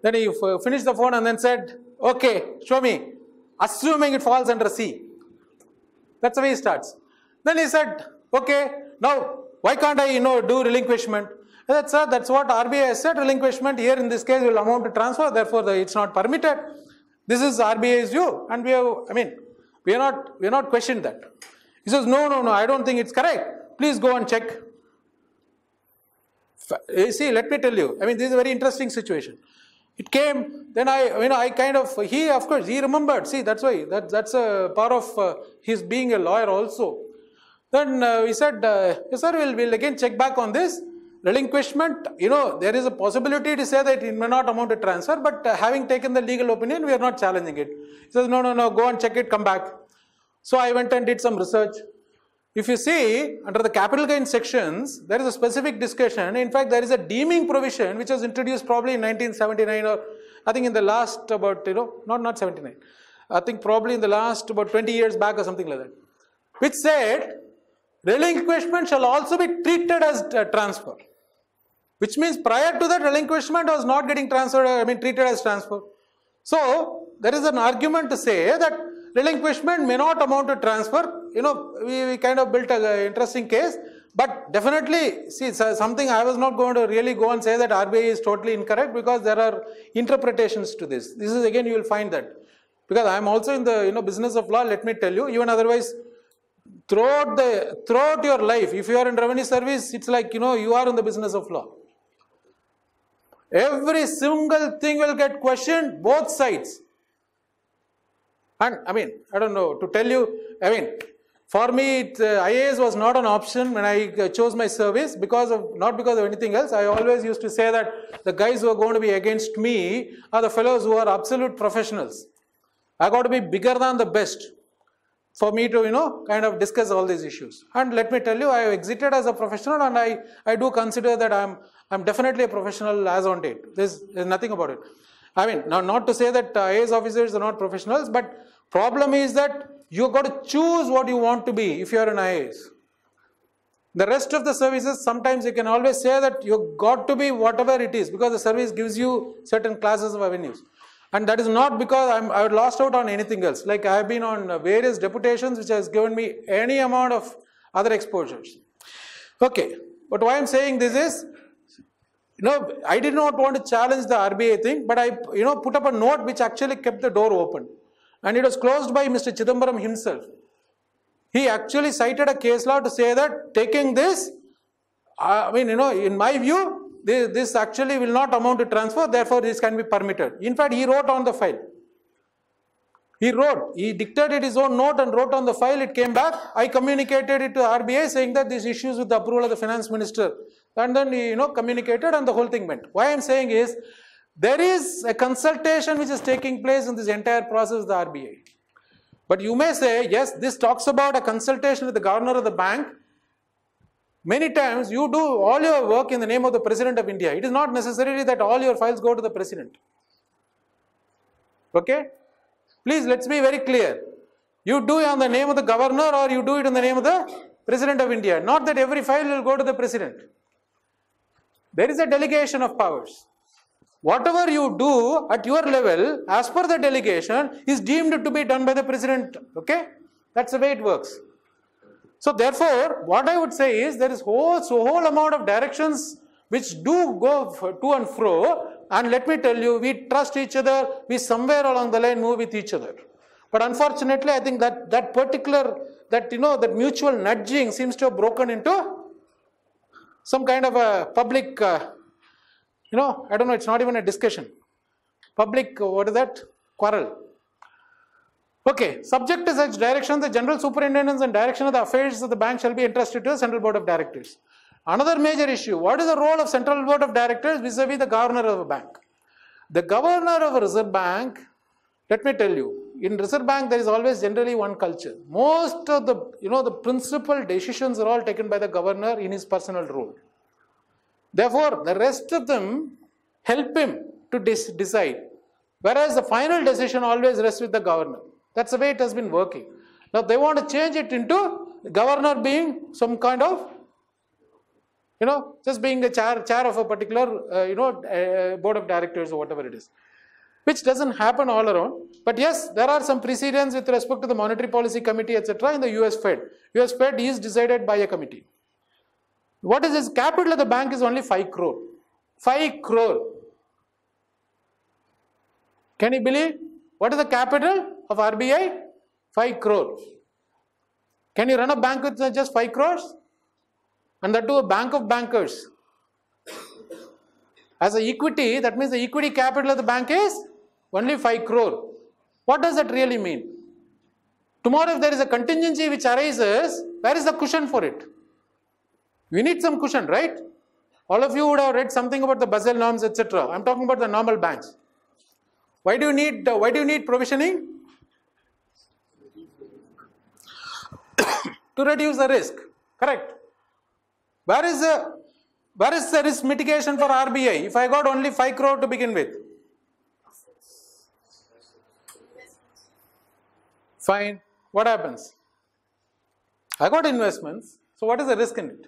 Then he finished the phone and then said, okay, show me. Assuming it falls under C. That's the way he starts. Then he said, okay, now, why can't I, do relinquishment? That's what RBI has said, relinquishment here in this case will amount to transfer, therefore it's not permitted. This is RBI's view, and we are not questioned that. He says, no, I don't think it's correct. Please go and check. You see, let me tell you, this is a very interesting situation. It came, then I kind of, of course, he remembered. See, that's why, that's a part of his being a lawyer also. Then he said, yes sir, we'll again check back on this. Relinquishment, there is a possibility to say that it may not amount to transfer, but having taken the legal opinion, we are not challenging it. He says, no, go and check it, come back. So I went and did some research. If you see, under the capital gain sections, there is a specific discussion. In fact, there is a deeming provision which was introduced probably in 1979, or I think in the last about, not 79. I think probably in the last about 20 years back or something like that, which said, relinquishment shall also be treated as transfer. Which means prior to that, relinquishment was not getting transferred, treated as transfer. So, there is an argument to say that relinquishment may not amount to transfer. We kind of built an interesting case, but definitely, see, something I was not going to really go and say that RBI is totally incorrect, because there are interpretations to this. This is again, you will find that. Because I am also in the business of law, let me tell you, even otherwise, throughout your life, if you are in revenue service, it's like, you are in the business of law. Every single thing will get questioned, both sides. And I don't know, to tell you, for me, IAS was not an option when I chose my service, not because of anything else. I always used to say that the guys who are going to be against me are the fellows who are absolute professionals. I got to be bigger than the best for me to, kind of discuss all these issues. And let me tell you, I have exited as a professional, and I do consider that I'm definitely a professional as on date. There's nothing about it. Now not to say that IAS officers are not professionals, but problem is that you've got to choose what you want to be if you are an IAS. The rest of the services, sometimes you can always say that you've got to be whatever it is, because the service gives you certain classes of avenues. And that is not because I lost out on anything else. Like I have been on various deputations which has given me any amount of other exposures. Okay, but why I'm saying this is, I did not want to challenge the RBI thing, but I, put up a note which actually kept the door open. And it was closed by Mr. Chidambaram himself. He actually cited a case law to say that taking this, in my view, this actually will not amount to transfer, therefore this can be permitted. In fact, he wrote on the file. He dictated his own note and wrote on the file, it came back. I communicated it to RBI saying that these issues with the approval of the finance minister. And then he, communicated and the whole thing went. Why I am saying is, there is a consultation which is taking place in this entire process of the RBI. But you may say, yes, this talks about a consultation with the governor of the bank. Many times you do all your work in the name of the President of India. It is not necessarily that all your files go to the President. Okay? Please, let's be very clear. You do it on the name of the governor or you do it in the name of the President of India. Not that every file will go to the President. There is a delegation of powers. Whatever you do at your level, as per the delegation, is deemed to be done by the President. Okay? That's the way it works. So therefore, what I would say is, there is whole amount of directions which do go to and fro, and let me tell you, we trust each other, we somewhere along the line move with each other. But unfortunately, I think that particular, that mutual nudging seems to have broken into some kind of a public, I don't know, it's not even a discussion. Public, what is that? Quarrel. Okay, subject to such directions, the general superintendence and direction of the affairs of the bank shall be entrusted to the Central Board of Directors. Another major issue, what is the role of Central Board of Directors vis-a-vis the governor of a bank? The governor of a Reserve Bank, let me tell you, in Reserve Bank there is always generally one culture. Most of the, the principal decisions are all taken by the governor in his personal role. Therefore, the rest of them help him to decide, whereas the final decision always rests with the governor. That's the way it has been working. Now they want to change it into the governor being some kind of, just being the chair of a particular, board of directors or whatever it is. Which doesn't happen all around. But yes, there are some precedents with respect to the Monetary Policy Committee, etc. in the US Fed. US Fed is decided by a committee. What is this? Capital of the bank is only 5 crore. 5 crore. Can you believe? What is the capital of RBI? 5 crore. Can you run a bank with just 5 crores? And that too a bank of bankers. As a equity, that means the equity capital of the bank is only 5 crore. What does that really mean? Tomorrow if there is a contingency which arises, where is the cushion for it? We need some cushion, right? All of you would have read something about the Basel norms, etc. I'm talking about the normal banks. Why do you need provisioning? To reduce the risk. Correct. Where is the risk mitigation for RBI if I got only 5 crore to begin with? Fine. What happens? I got investments. So what is the risk in it?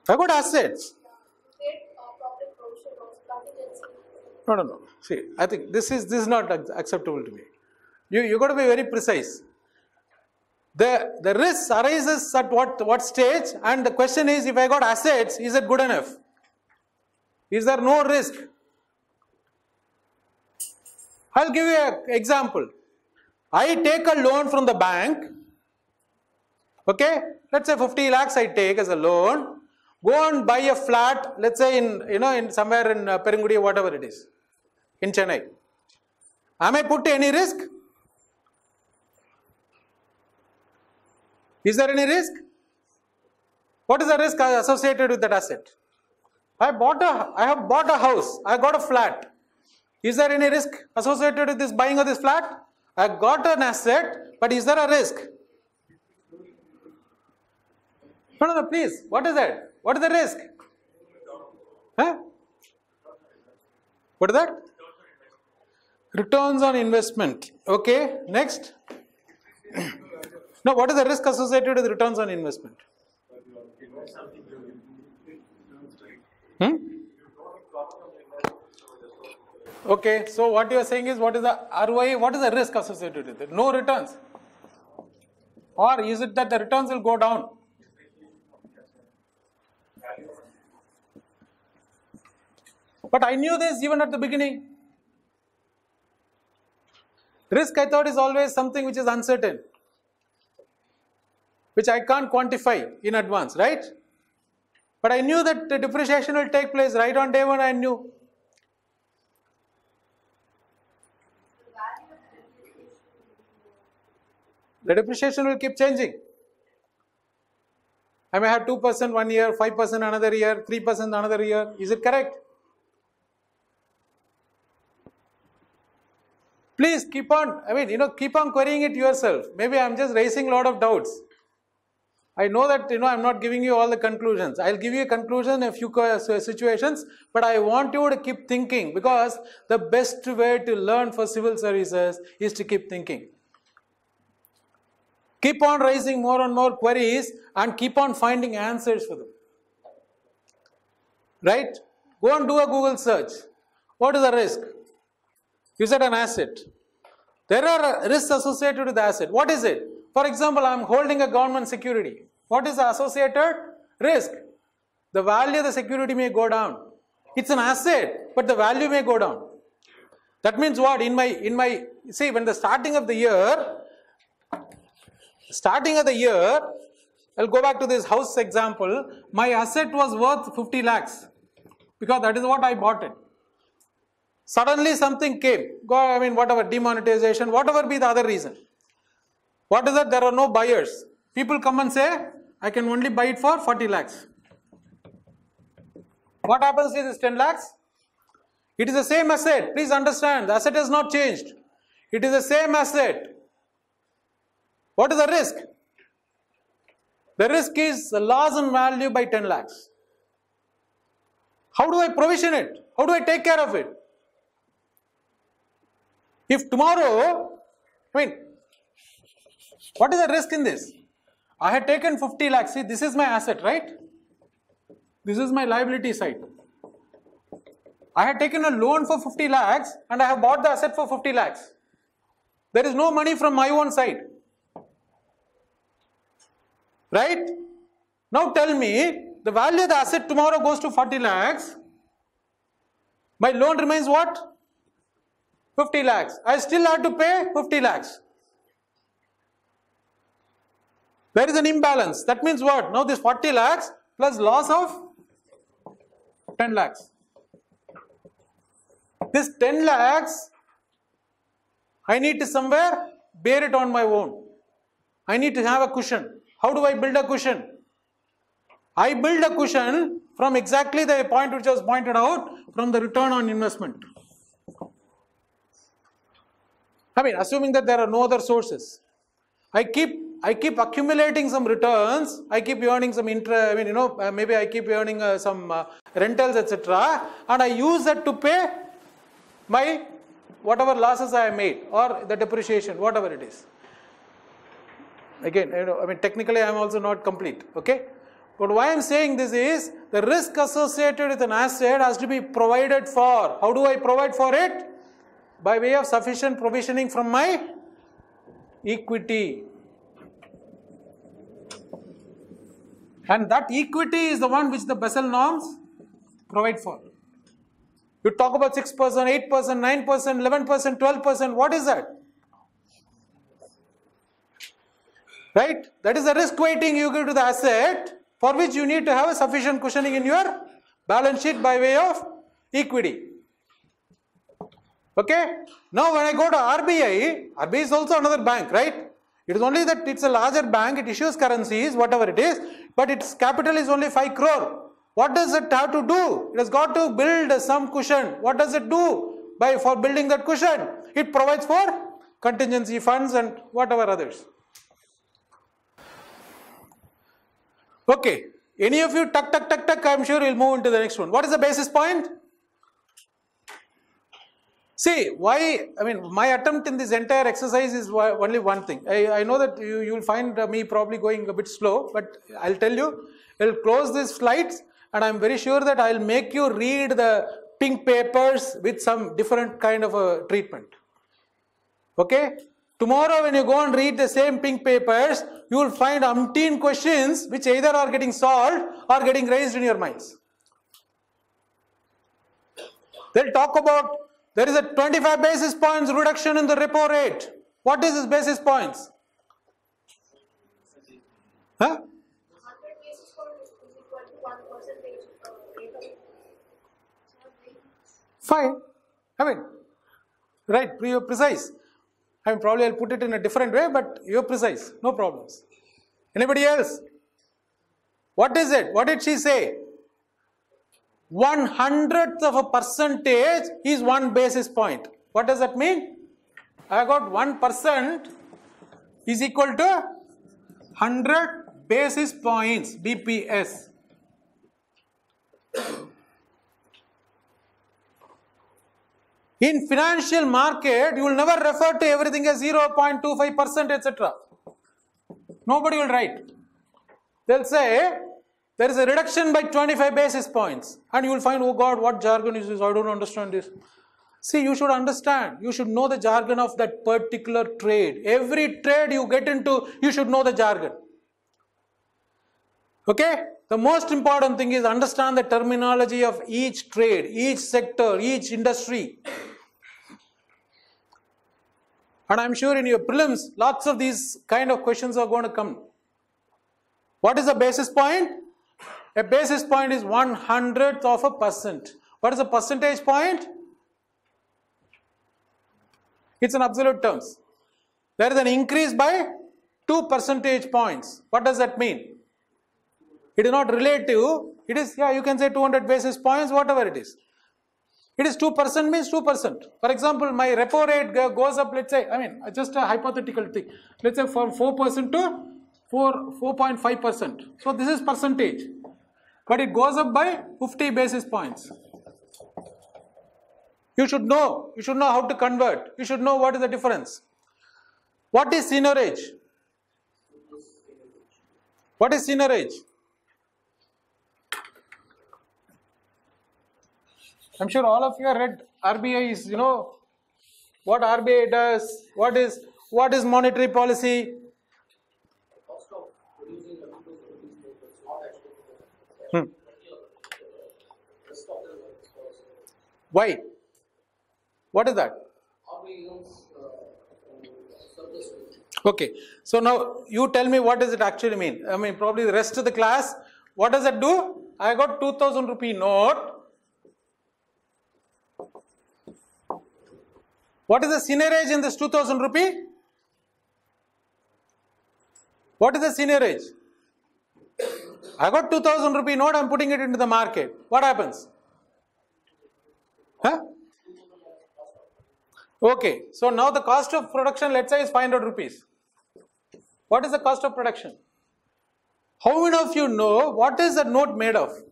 I got assets. No. See, I think this is not acceptable to me. You got to be very precise. The risk arises at what stage, and the question is, if I got assets, is it good enough? Is there no risk? I'll give you an example. I take a loan from the bank. Okay, let's say 50 lakhs I take as a loan. Go and buy a flat, let's say in somewhere in Perungudi, whatever it is, in Chennai. Am I put to any risk? Is there any risk? What is the risk associated with that asset? I have bought a house. I got a flat. Is there any risk associated with this buying of this flat? I got an asset, but is there a risk? No, please. What is that? What is the risk? Huh? What is that? Returns on investment. Okay, next. Now, what is the risk associated with returns on investment? Okay, so what you are saying is, what is the ROI? What is the risk associated with it? No returns. Or is it that the returns will go down? But I knew this even at the beginning. Risk, I thought, is always something which is uncertain, which I can't quantify in advance, right? But I knew that the depreciation will take place right on day one. I knew. The depreciation will keep changing. I may have 2% one year, 5% another year, 3% another year. Is it correct? Please keep on, keep on querying it yourself. Maybe I'm just raising a lot of doubts. I know that, I'm not giving you all the conclusions. I'll give you a conclusion in a few situations, but I want you to keep thinking, because the best way to learn for civil services is to keep thinking. Keep on raising more and more queries and keep on finding answers for them. Right? Go and do a Google search. What is the risk? You said an asset. There are risks associated with the asset. What is it? For example, I am holding a government security. What is the associated risk? The value of the security may go down. It's an asset, but the value may go down. That means what? See, when the starting of the year, I'll go back to this house example. My asset was worth 50 lakhs because that is what I bought it. Suddenly something came, whatever, demonetization, whatever be the other reason. What is that? There are no buyers. People come and say, I can only buy it for 40 lakhs. What happens to this 10 lakhs? It is the same asset. Please understand, the asset has not changed. It is the same asset. What is the risk? The risk is the loss in value by 10 lakhs. How do I provision it? How do I take care of it? If tomorrow, what is the risk in this? I had taken 50 lakhs. See, this is my asset, right? This is my liability side. I had taken a loan for 50 lakhs and I have bought the asset for 50 lakhs. There is no money from my own side. Right? Now tell me, the value of the asset tomorrow goes to 40 lakhs. My loan remains what? 50 lakhs. I still have to pay 50 lakhs. There is an imbalance. That means what? Now this 40 lakhs plus loss of 10 lakhs. This 10 lakhs, I need to somewhere bear it on my own. I need to have a cushion. How do I build a cushion? I build a cushion from exactly the point which was pointed out, from the return on investment. I mean, assuming that there are no other sources. I keep accumulating some returns, I keep earning some interest, I mean, maybe I keep earning some rentals, etc. And I use that to pay my whatever losses I have made, or the depreciation, whatever it is. Again, I mean, technically I am also not complete, okay? But why I am saying this is, the risk associated with an asset has to be provided for. How do I provide for it? By way of sufficient provisioning from my equity. And that equity is the one which the Basel norms provide for. You talk about 6%, 8%, 9%, 11%, 12%, what is that? Right? That is the risk weighting you give to the asset, for which you need to have a sufficient cushioning in your balance sheet by way of equity. Okay? Now when I go to RBI is also another bank, right? It is only that it's a larger bank, it issues currencies, whatever it is, but its capital is only 5 crore. What does it have to do? It has got to build some cushion. What does it do for building that cushion? It provides for contingency funds and whatever others. Okay, any of you tuck, I am sure you'll move into the next one. What is the basis point? See, why, I mean, my attempt in this entire exercise is only one thing. I know that you will find me probably going a bit slow, but I'll tell you, I'll close these slides and I'm very sure that I'll make you read the pink papers with some different kind of a treatment. Okay? Tomorrow when you go and read the same pink papers, you will find umpteen questions which either are getting solved or getting raised in your minds. They'll talk about, there is a 25 basis points reduction in the repo rate. What is this basis points? Huh? 100 basis points is equal to 1% rate of Fine. I mean, right, you're precise. I mean, probably I'll put it in a different way, but you're precise. No problems. Anybody else? What is it? What did she say? 1/100th of a percentage is 1 basis point. What does that mean? I got 1% is equal to 100 basis points, BPS. In financial market, you will never refer to everything as 0.25%, etc. Nobody will write. They'll say, there is a reduction by 25 basis points. And you will find, oh God, what jargon is this? I don't understand this. See, you should understand. You should know the jargon of that particular trade. Every trade you get into, you should know the jargon. Okay? The most important thing is understand the terminology of each trade, each sector, each industry. And I'm sure in your prelims, lots of these kind of questions are going to come. What is a basis point? A basis point is 1/100th of a percent. What is a percentage point? It's in absolute terms. There is an increase by 2 percentage points. What does that mean? It is not relative. It is, yeah, you can say 200 basis points, whatever it is. It is 2% means 2%. For example, my repo rate goes up, let's say, I mean, just a hypothetical thing. Let's say from 4% to 4.5%. So this is percentage. But it goes up by 50 basis points. You should know how to convert. You should know what is the difference. What is seigniorage? What is seigniorage? I'm sure all of you have read RBI is, you know, what RBI does, what is monetary policy. Why? What is that? Okay, so now you tell me what does it actually mean. I mean, probably the rest of the class, what does it do? I got 2000 rupee note. What is the seniorage in this 2000 rupee? What is the seniorage? I got 2000 rupee note, I am putting it into the market. What happens? Huh? Okay, so now the cost of production, let's say, is 500 rupees. What is the cost of production? How many of you know what is that note made of?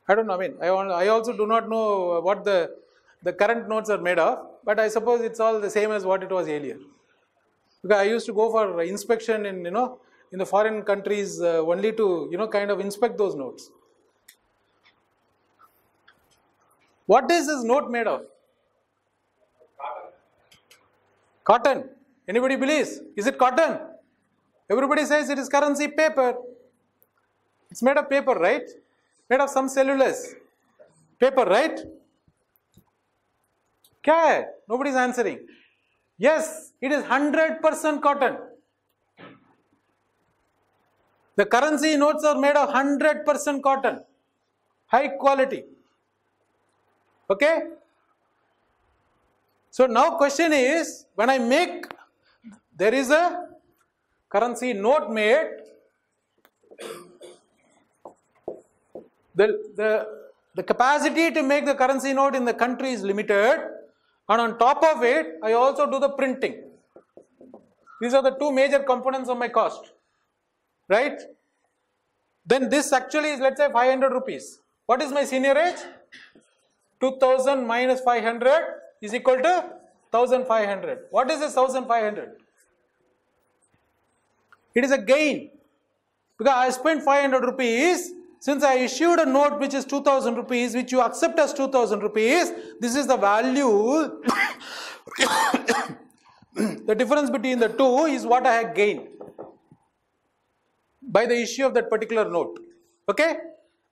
I don't know, I mean, I also do not know what the current notes are made of, but I suppose it's all the same as what it was earlier. Because I used to go for inspection in, in the foreign countries only to, kind of inspect those notes. What is this note made of? Cotton. Anybody believes? Is it cotton? Everybody says it is currency paper. It's made of paper, right? Made of some cellulose. Paper, right? Okay. Nobody is answering. Yes, it is 100% cotton. The currency notes are made of 100% cotton. High quality. Okay? So now question is, when I make, there is a currency note made, the capacity to make the currency note in the country is limited, and on top of it, I also do the printing. These are the two major components of my cost, right? Then this actually is, let's say, 500 rupees. What is my seniorage? 2000 minus 500 is equal to 1500. What is this 1500? It is a gain, because I spent 500 rupees. Since I issued a note which is 2000 rupees, which you accept as 2000 rupees, this is the value. The difference between the two is what I have gained by the issue of that particular note. Okay?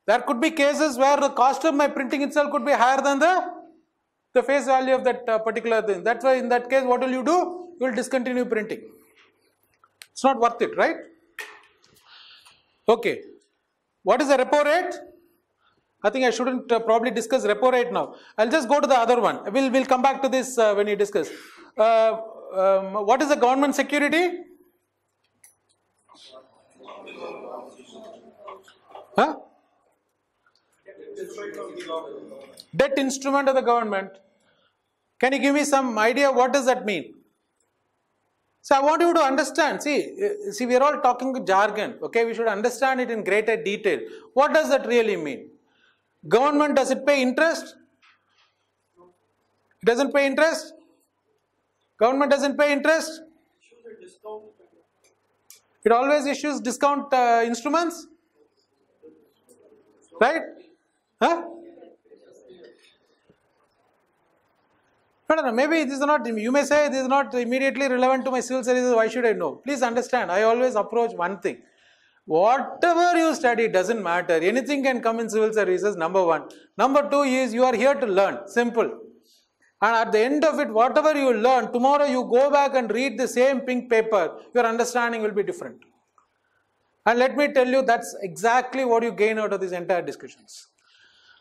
There could be cases where the cost of my printing itself could be higher than the face value of that particular thing. That's why in that case, what will you do? You will discontinue printing. It's not worth it, right? Okay. What is the repo rate? I think I shouldn't probably discuss repo rate now. I'll just go to the other one. We'll come back to this when you discuss. What is the government security? Huh? Debt instrument of the government. Can you give me some idea what does that mean? So I want you to understand, see we are all talking jargon, okay, we should understand it in greater detail. What does that really mean? Government, does it pay interest? It doesn't pay interest? Government doesn't pay interest? It always issues discount instruments? Right? Huh? No, maybe this is not, you may say this is not immediately relevant to my civil services, why should I know? Please understand, I always approach one thing. Whatever you study doesn't matter, anything can come in civil services, number one. Number two is you are here to learn, simple. And at the end of it, whatever you learn, tomorrow you go back and read the same pink paper, your understanding will be different. And let me tell you, that's exactly what you gain out of these entire discussions.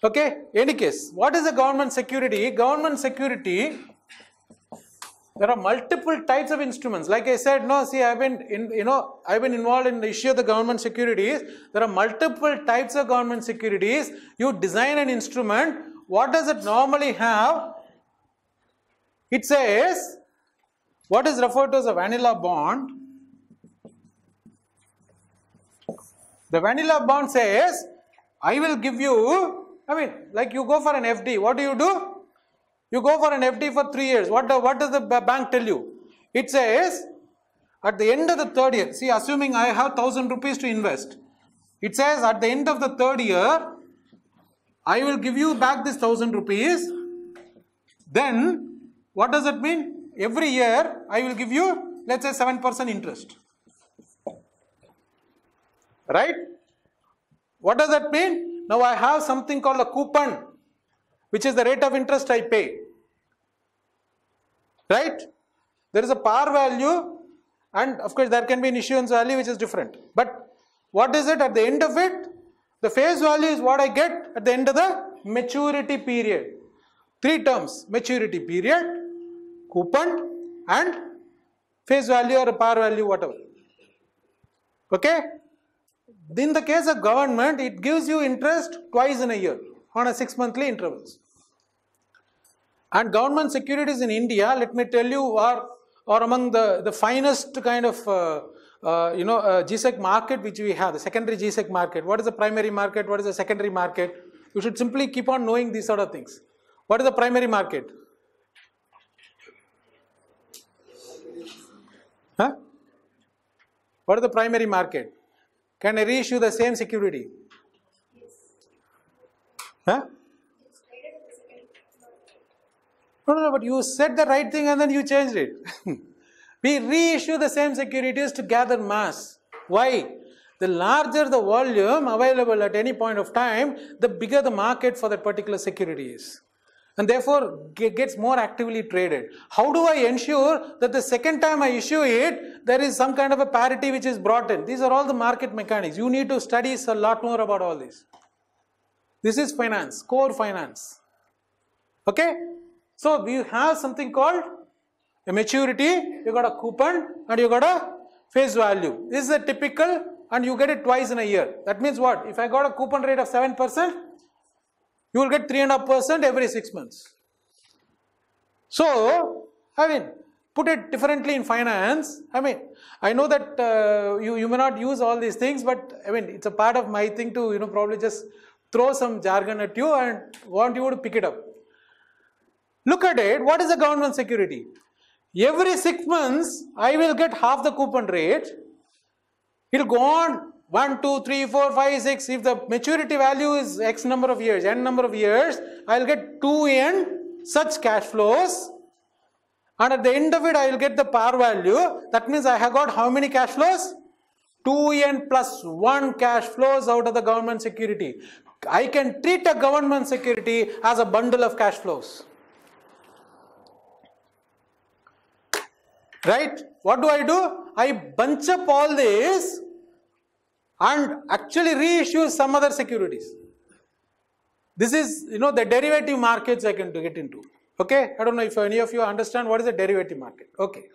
Okay, any case, what is the government security? Government security, there are multiple types of instruments. Like I said, no, see, I've been involved in the issue of the government securities. There are multiple types of government securities. You design an instrument. What does it normally have? It says, what is referred to as a vanilla bond? The vanilla bond says, I will give you, like you go for an FD, what do? You go for an FD for 3 years. What does the bank tell you? It says, at the end of the third year, see, assuming I have 1000 rupees to invest, it says at the end of the third year, I will give you back this 1000 rupees. Then, what does it mean? Every year, I will give you, let's say 7% interest. Right? What does that mean? Now I have something called a coupon, which is the rate of interest I pay. Right? There is a par value, and of course there can be an issuance value which is different. But what is it at the end of it? The face value is what I get at the end of the maturity period. Three terms: maturity period, coupon, and face value or par value, whatever. Okay? In the case of government, it gives you interest twice in a year on a 6-monthly intervals. And government securities in India, let me tell you, are among the finest kind of GSEC market which we have, the secondary GSEC market. What is the primary market? What is the secondary market? You should simply keep on knowing these sort of things. What is the primary market? Huh? What is the primary market? Can I reissue the same security? Huh? No, but you said the right thing and then you changed it. We reissue the same securities to gather mass. Why? The larger the volume available at any point of time, the bigger the market for that particular security is. And therefore gets more actively traded. How do I ensure that the second time I issue it, there is some kind of a parity which is brought in? These are all the market mechanics. You need to study a lot more about all this. This is finance, core finance. Okay? So we have something called a maturity, you got a coupon, and you got a face value. This is a typical, and you get it twice in a year. That means what? If I got a coupon rate of 7%, you will get 3.5% every 6 months. So, I mean, put it differently in finance. I mean, I know that you may not use all these things, but I mean, it's a part of my thing to, probably just throw some jargon at you and want you to pick it up. Look at it. What is a government security? Every 6 months, I will get half the coupon rate. It will go on 1, 2, 3, 4, 5, 6. If the maturity value is X number of years, N number of years, I will get 2N such cash flows. And at the end of it, I will get the par value. That means I have got how many cash flows? 2N plus 1 cash flows out of the government security. I can treat a government security as a bundle of cash flows. Right? What do? I bunch up all this and actually reissue some other securities. This is, the derivative markets I can get into. Okay? I don't know if any of you understand what is a derivative market. Okay.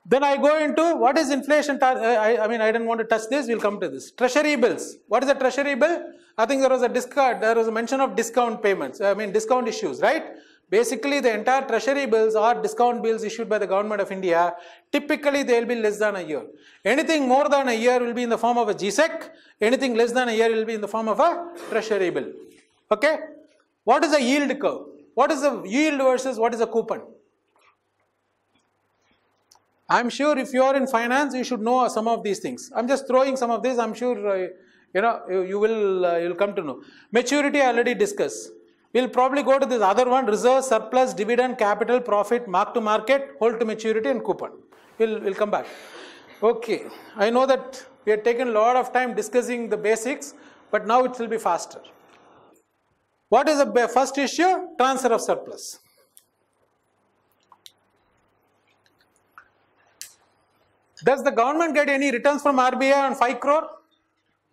Then I go into what is inflation. I didn't want to touch this. We'll come to this. Treasury bills. What is a treasury bill? I think there was a mention of discount payments. Discount issues, right? Basically, the entire treasury bills are discount bills issued by the government of India. Typically, they will be less than a year. Anything more than a year will be in the form of a GSEC. Anything less than a year will be in the form of a treasury bill. Okay? What is a yield curve? What is a yield versus what is a coupon? I'm sure if you are in finance, you should know some of these things. I'm just throwing some of this. I'm sure you'll come to know. Maturity I already discussed. We'll probably go to this other one: reserve, surplus, dividend, capital, profit, mark to market, hold to maturity, and coupon. We'll come back. Okay, I know that we have taken a lot of time discussing the basics, but now it will be faster. What is the first issue? Transfer of surplus. Does the government get any returns from RBI on 5 crore?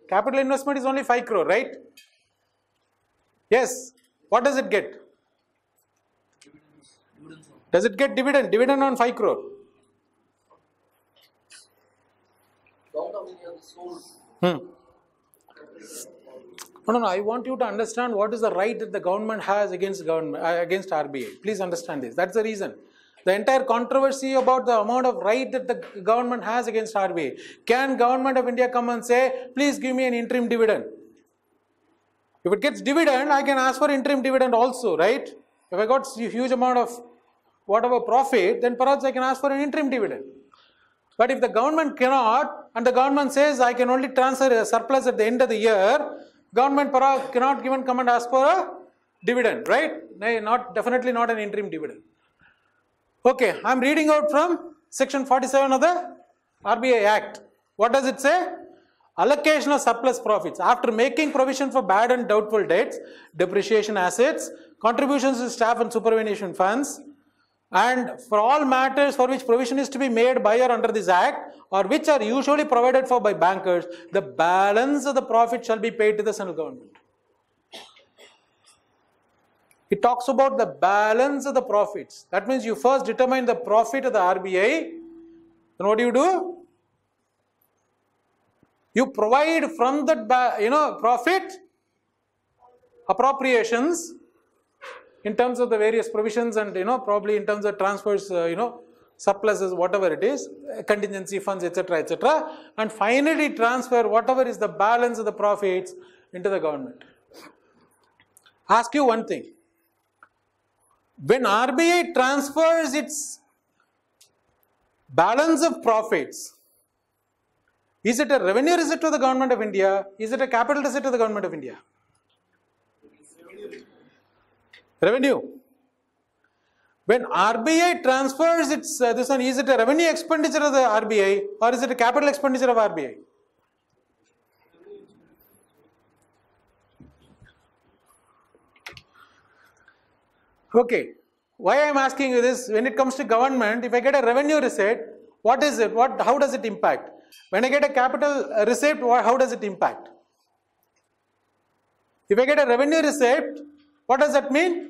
Capital investment is only 5 crore, right? Yes. What does it get? Does it get dividend? Dividend on 5 crore. No, I want you to understand what is the right that the government has against RBI. Please understand this. That's the reason. The entire controversy about the amount of right that the government has against RBI. Can government of India come and say, please give me an interim dividend? If it gets dividend, I can ask for interim dividend also, right? If I got a huge amount of whatever profit, then perhaps I can ask for an interim dividend. But if the government cannot, and the government says I can only transfer a surplus at the end of the year, government cannot even come and ask for a dividend, right? Definitely not an interim dividend. Okay, I am reading out from section 47 of the RBI Act. What does it say? Allocation of surplus profits. After making provision for bad and doubtful debts, depreciation assets, contributions to staff and superannuation funds, and for all matters for which provision is to be made by or under this Act, or which are usually provided for by bankers, the balance of the profit shall be paid to the central government. It talks about the balance of the profits. That means you first determine the profit of the RBI. Then what do? You provide from that profit appropriations in terms of the various provisions and probably in terms of transfers, surpluses, whatever it is, contingency funds, etc., etc., and finally transfer whatever is the balance of the profits into the government. Ask you one thing. When RBI transfers its balance of profits, is it a revenue receipt to the government of India? Is it a capital receipt to the government of India? Revenue. When RBI transfers its this one, is it a revenue expenditure of the RBI or is it a capital expenditure of RBI? Okay. Why I am asking you this? When it comes to government, if I get a revenue receipt, what is it? How does it impact? When I get a capital receipt, how does it impact? If I get a revenue receipt, what does that mean?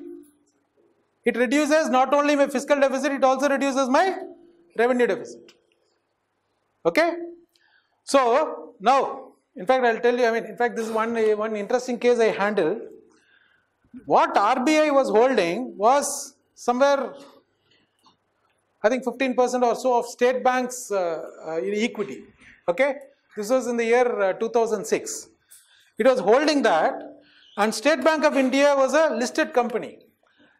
It reduces not only my fiscal deficit, it also reduces my revenue deficit. Okay? So, now, in fact, I will tell you, in fact, this is one interesting case I handled. What RBI was holding was somewhere, I think 15% or so of state banks equity. Okay? This was in the year 2006. It was holding that, and State Bank of India was a listed company.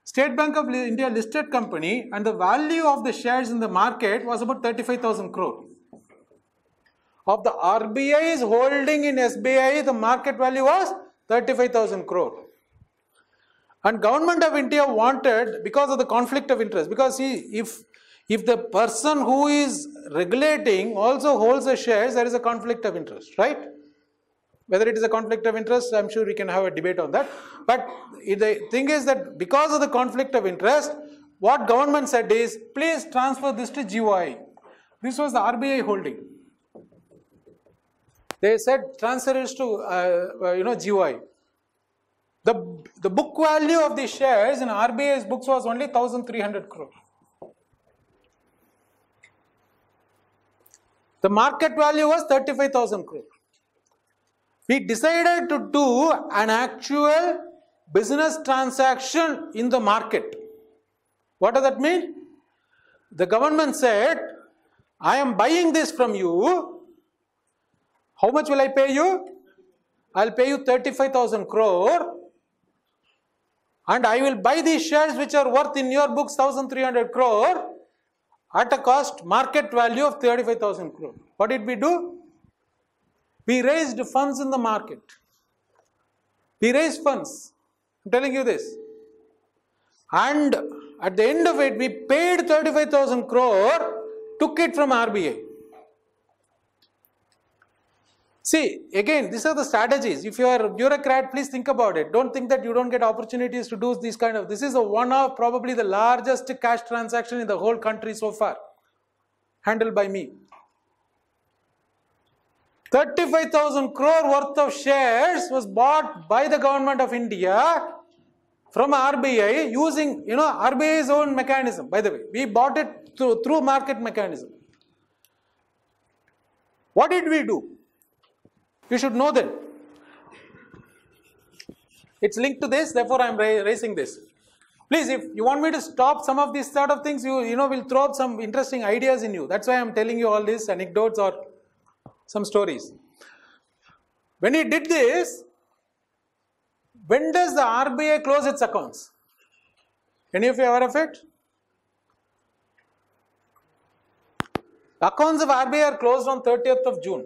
State Bank of India listed company, and the value of the shares in the market was about 35,000 crore. Of the RBI's holding in SBI, the market value was 35,000 crore. And Government of India wanted, because of the conflict of interest, because see, if the person who is regulating also holds the shares, there is a conflict of interest, right? Whether it is a conflict of interest, I am sure we can have a debate on that. But the thing is that because of the conflict of interest, what government said is, please transfer this to GOI. This was the RBI holding. They said transfer is to GOI. The book value of the shares in RBI's books was only 1,300 crore. The market value was 35,000 crore. We decided to do an actual business transaction in the market. What does that mean? The government said, I am buying this from you. How much will I pay you? I will pay you 35,000 crore. And I will buy these shares which are worth in your books 1,300 crore at a cost market value of 35,000 crore. What did we do? We raised funds in the market. We raised funds. I'm telling you this. And at the end of it, we paid 35,000 crore, took it from RBI. See, again, these are the strategies. If you are a bureaucrat, please think about it. Don't think that you don't get opportunities to do these kind of, this is one of probably the largest cash transaction in the whole country so far, handled by me. 35,000 crore worth of shares was bought by the Government of India from RBI using, RBI's own mechanism. By the way, we bought it through market mechanism. What did we do? You should know that. It's linked to this, therefore I am raising this. Please, if you want me to stop some of these sort of things, will throw up some interesting ideas in you. That's why I am telling you all these anecdotes or some stories. When he did this, when does the RBI close its accounts? Any of you aware of it? The accounts of RBI are closed on 30th of June.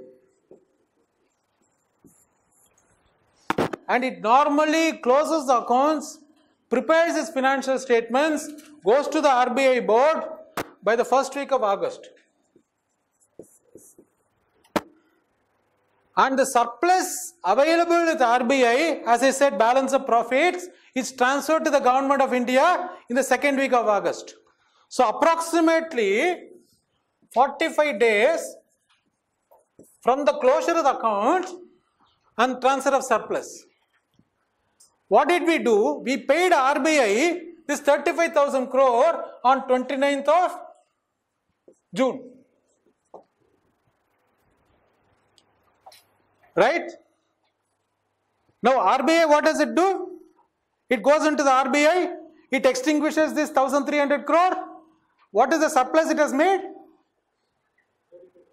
And it normally closes the accounts, prepares its financial statements, goes to the RBI board by the first week of August. And the surplus available with RBI, as I said, balance of profits, is transferred to the Government of India in the second week of August. So approximately 45 days from the closure of the account and transfer of surplus. What did we do? We paid RBI this 35,000 crore on 29th of June. Right? Now RBI, what does it do? It goes into the RBI, it extinguishes this 1,300 crore. What is the surplus it has made?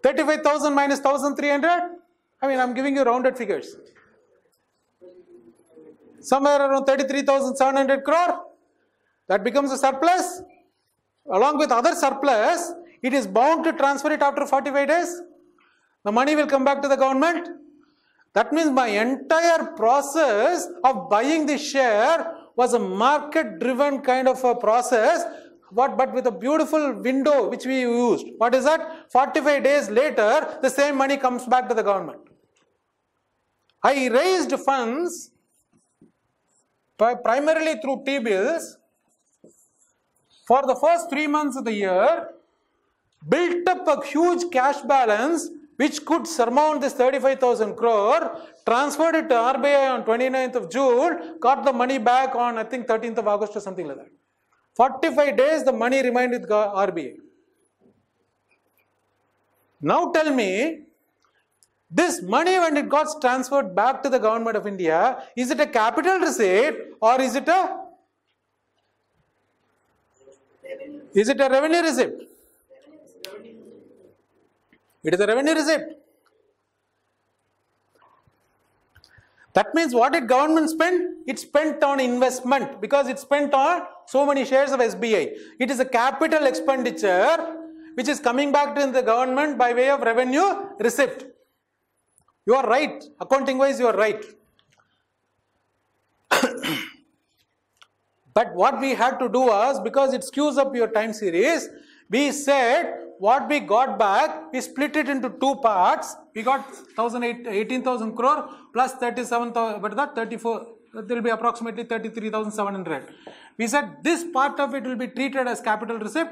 35,000 minus 1,300. I mean, I'm giving you rounded figures. Somewhere around 33,700 crore. That becomes a surplus. Along with other surplus, it is bound to transfer it after 45 days. The money will come back to the government. That means my entire process of buying the share was a market-driven kind of a process, but with a beautiful window which we used. What is that? 45 days later, the same money comes back to the government. I raised funds primarily through T-bills for the first 3 months of the year, built up a huge cash balance which could surmount this 35,000 crore, transferred it to RBI on 29th of June, got the money back on I think 13th of August or something like that. 45 days the money remained with RBI. Now tell me, this money when it got transferred back to the government of India, is it a capital receipt or is it a revenue receipt? It is a revenue receipt. That means what did government spend? It spent on investment because it spent on so many shares of SBI. It is a capital expenditure which is coming back to the government by way of revenue receipt. You are right. Accounting wise you are right. But what we had to do was, because it skews up your time series, we said what we got back, we split it into two parts. We got 18,000 crore plus 37,000, but that 34, there will be approximately 33,700. We said this part of it will be treated as capital receipt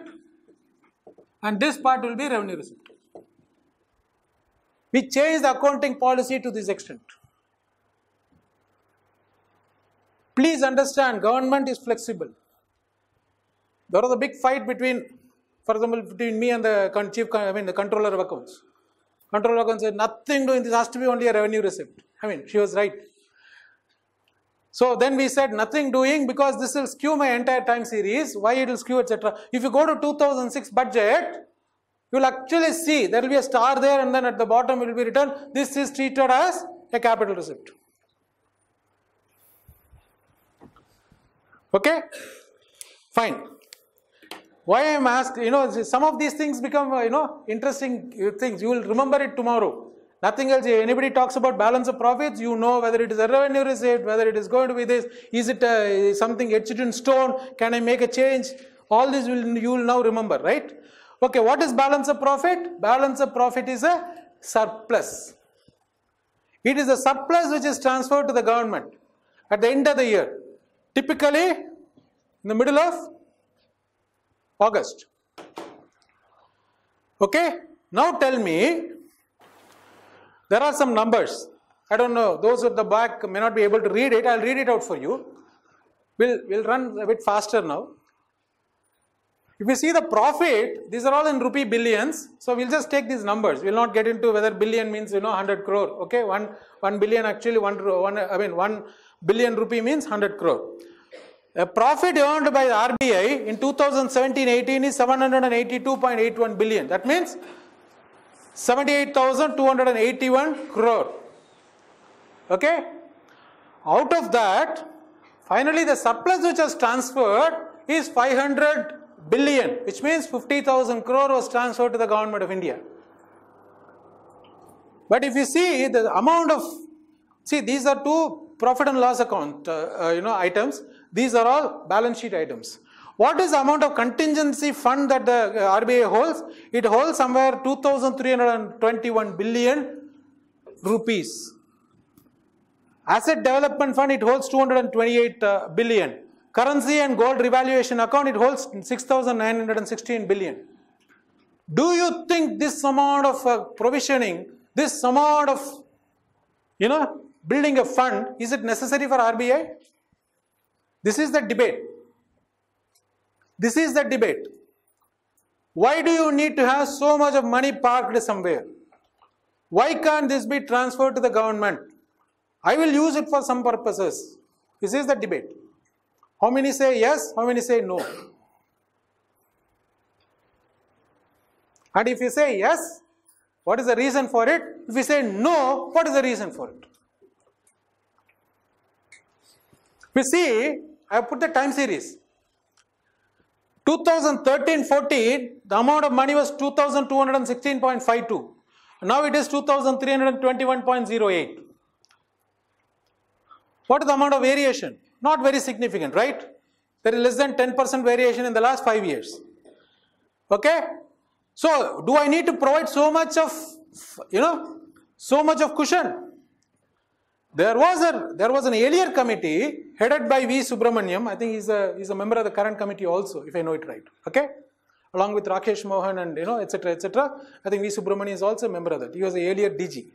and this part will be revenue receipt. We changed the accounting policy to this extent. Please understand, government is flexible. There was a big fight between, for example, between me and the the controller of accounts. Controller of accounts said, nothing doing, this has to be only a revenue receipt. I mean, she was right. So then we said, nothing doing because this will skew my entire time series, why it will skew, etc. If you go to 2006 budget, you will actually see there will be a star there and then at the bottom it will be written, this is treated as a capital receipt. Okay? Fine. Why I am asked, some of these things become, interesting things. You will remember it tomorrow. Nothing else. If anybody talks about balance of profits, you know whether it is a revenue receipt, whether it is going to be this, is it something etched in stone, can I make a change? All this you will now remember, right? Okay, what is balance of profit? Balance of profit is a surplus. It is a surplus which is transferred to the government at the end of the year. Typically, in the middle of August. Okay, now tell me, there are some numbers. I don't know, those at the back may not be able to read it. I'll read it out for you. We'll run a bit faster now. If you see the profit, these are all in rupee billions. So we'll just take these numbers. We'll not get into whether billion means 100 crore. Okay, 1 billion actually 1 billion rupee means 100 crore. A profit earned by the RBI in 2017-18 is 782.81 billion. That means 78,281 crore. Okay. Out of that, finally the surplus which was transferred is 500 billion, which means 50,000 crore was transferred to the government of India. But if you see the amount of, these are two profit and loss account items. These are all balance sheet items. What is the amount of contingency fund that the RBI holds? It holds somewhere 2,321 billion rupees. Asset development fund, it holds 228 billion. Currency and gold revaluation account, it holds 6,916 billion. Do you think this amount of provisioning, this amount of, building a fund, is it necessary for RBI? This is the debate. This is the debate. Why do you need to have so much of money parked somewhere? Why can't this be transferred to the government? I will use it for some purposes. This is the debate. How many say yes? How many say no? And if you say yes, what is the reason for it? If you say no, what is the reason for it? We see, I have put the time series. 2013-14, the amount of money was 2,216.52. Now it is 2,321.08. What is the amount of variation? Not very significant, right? There is less than 10% variation in the last 5 years. Okay? So, do I need to provide so much of, so much of cushion? There was an earlier committee headed by V. Subramanian. I think he's a member of the current committee also, if I know it right. Okay? Along with Rakesh Mohan and etc. etc. I think V. Subramanian is also a member of that. He was the earlier DG,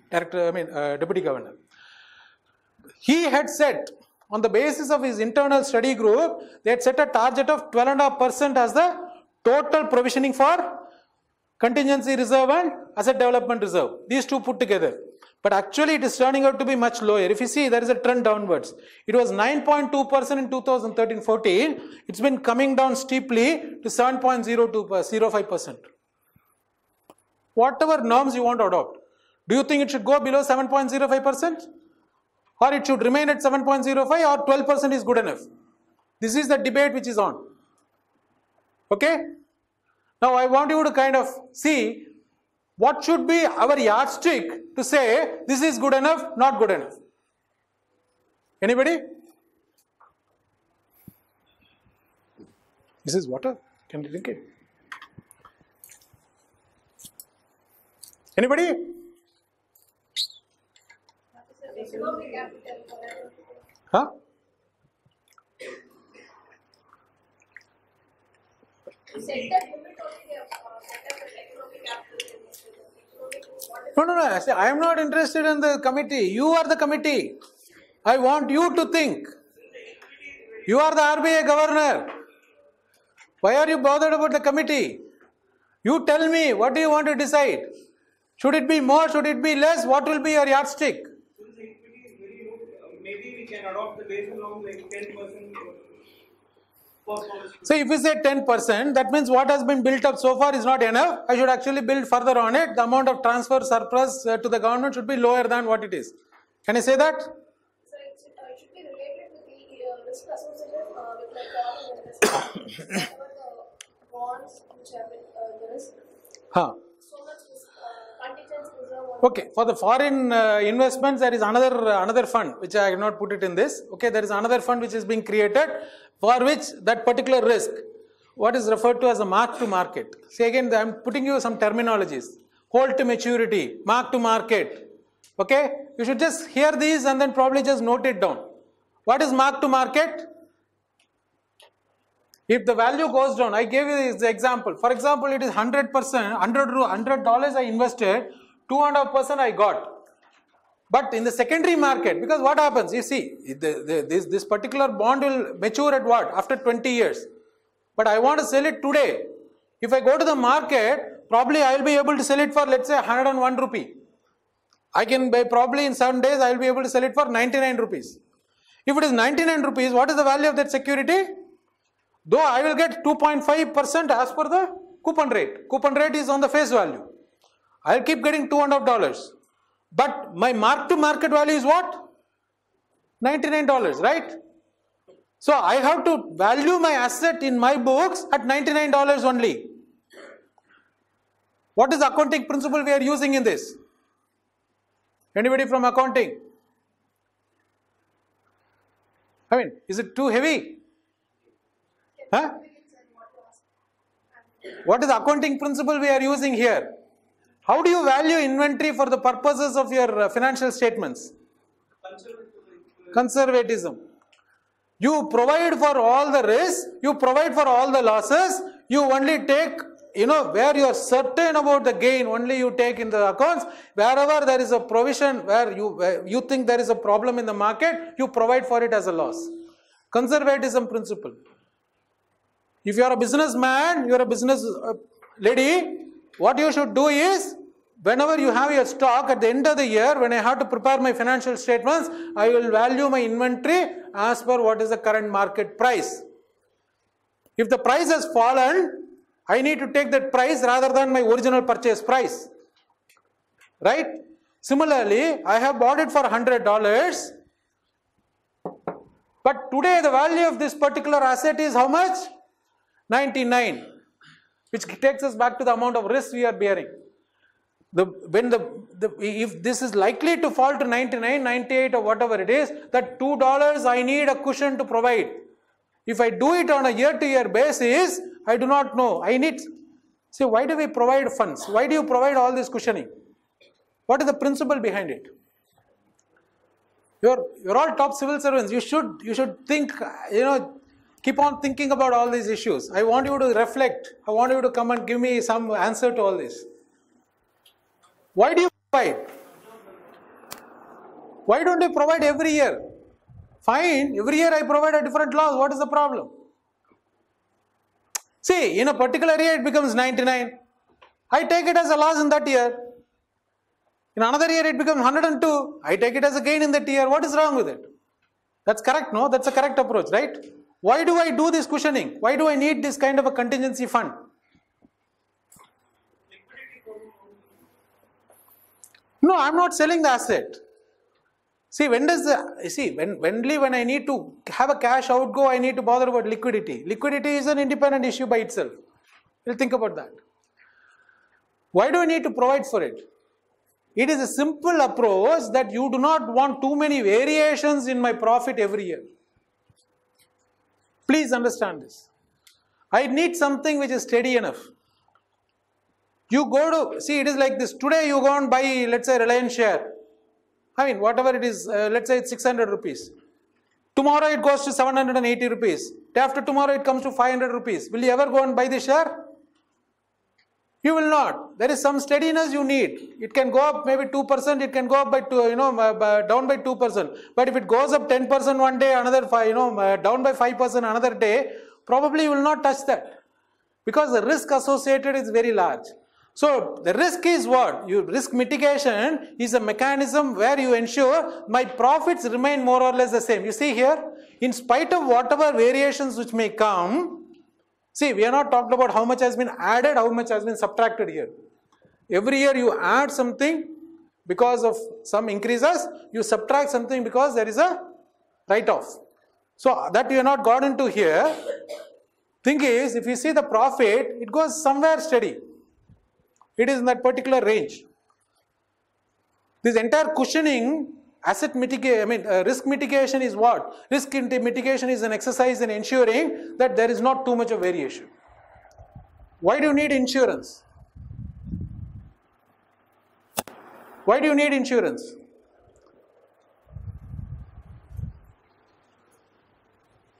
Deputy Governor. He had set, on the basis of his internal study group, they had set a target of 12.5% as the total provisioning for contingency reserve and asset development reserve. These two put together. But actually it is turning out to be much lower. If you see, there is a trend downwards. It was 9.2% in 2013-14. It's been coming down steeply to 7.05%. Whatever norms you want to adopt. Do you think it should go below 7.05%? Or it should remain at 7.05 or 12% is good enough? This is the debate which is on. Okay? Now I want you to kind of see what should be our yardstick to say this is good enough, not good enough. Anybody? This is water. Can you drink it? Anybody? Huh? No. I am not interested in the committee. You are the committee. I want you to think. You are the RBI governor. Why are you bothered about the committee? You tell me, what do you want to decide? Should it be more? Should it be less? What will be your yardstick? Since the equity is very low, maybe we can adopt the base along like 10%. So if you say 10%, that means what has been built up so far is not enough. I should actually build further on it. The amount of transfer surplus to the government should be lower than what it is. Can I say that? So it should be related to the risk associated with like foreign investment. The bonds which have been the risk. Huh. So much risk, contingent reserve. Okay, for the foreign investments, there is another fund which I have not put it in this. Okay, there is another fund which is being created for which that particular risk, what is referred to as a mark to market. See again, I am putting you some terminologies. Hold to maturity, mark to market. Okay, you should just hear these and then probably just note it down. What is mark to market? If the value goes down, I gave you this example. For example, it is 100%, $100 I invested, 2.5% I got. But in the secondary market, because what happens, you see, this particular bond will mature at what? After 20 years. But I want to sell it today. If I go to the market, probably I will be able to sell it for, let's say, 101 rupee. I can buy, probably in 7 days, I will be able to sell it for 99 rupees. If it is 99 rupees, what is the value of that security? Though I will get 2.5% as per the coupon rate. Coupon rate is on the face value. I will keep getting $2.5. But my mark to market value is what? $99, right? So I have to value my asset in my books at $99 only. What is the accounting principle we are using in this? Anybody from accounting? I mean, is it too heavy? Huh? What is the accounting principle we are using here? How do you value inventory for the purposes of your financial statements? Conservatism. You provide for all the risks, you provide for all the losses, you only take, where you are certain about the gain, only you take in the accounts. Wherever there is a provision, where you think there is a problem in the market, you provide for it as a loss. Conservatism principle. If you are a businessman, you are a business lady, what you should do is, whenever you have your stock at the end of the year, when I have to prepare my financial statements, I will value my inventory as per what is the current market price. If the price has fallen, I need to take that price rather than my original purchase price. Right? Similarly, I have bought it for $100, but today the value of this particular asset is how much? 99, which takes us back to the amount of risk we are bearing. If this is likely to fall to 99, 98 or whatever it is, that $2 I need a cushion to provide. If I do it on a year-to-year basis, I do not know. See, why do we provide funds? Why do you provide all this cushioning? What is the principle behind it? You're all top civil servants. You should think, keep on thinking about all these issues. I want you to reflect. I want you to come and give me some answer to all this. Why do you provide? Why don't you provide every year? Fine, every year I provide a different loss. What is the problem? See, in a particular year it becomes 99. I take it as a loss in that year. In another year it becomes 102. I take it as a gain in that year. What is wrong with it? That's correct, no? That's a correct approach, right? Why do I do this cushioning? Why do I need this kind of a contingency fund? No, I'm not selling the asset. See, when I need to have a cash outgo, I need to bother about liquidity. Liquidity is an independent issue by itself. We'll think about that. Why do I need to provide for it? It is a simple approach that you do not want too many variations in my profit every year. Please understand this. I need something which is steady enough. You go to, see, it is like this. Today you go and buy, let's say, Reliance share. I mean, whatever it is, let's say it's 600 rupees. Tomorrow it goes to 780 rupees. Day after tomorrow it comes to 500 rupees. Will you ever go and buy the share? You will not. There is some steadiness you need. It can go up maybe 2%, it can go up by 2, down by 2%. But if it goes up 10% one day, another 5, down by 5% another day, probably you will not touch that. Because the risk associated is very large. So the risk is what? Risk mitigation is a mechanism where you ensure my profits remain more or less the same. You see here, in spite of whatever variations which may come, see, we are not talking about how much has been added, how much has been subtracted here. Every year you add something because of some increases, you subtract something because there is a write-off. So that we are not got into here. Thing is, if you see the profit, it goes somewhere steady. It is in that particular range. This entire cushioning, risk mitigation is what? Risk mitigation is an exercise in ensuring that there is not too much of variation. Why do you need insurance? Why do you need insurance?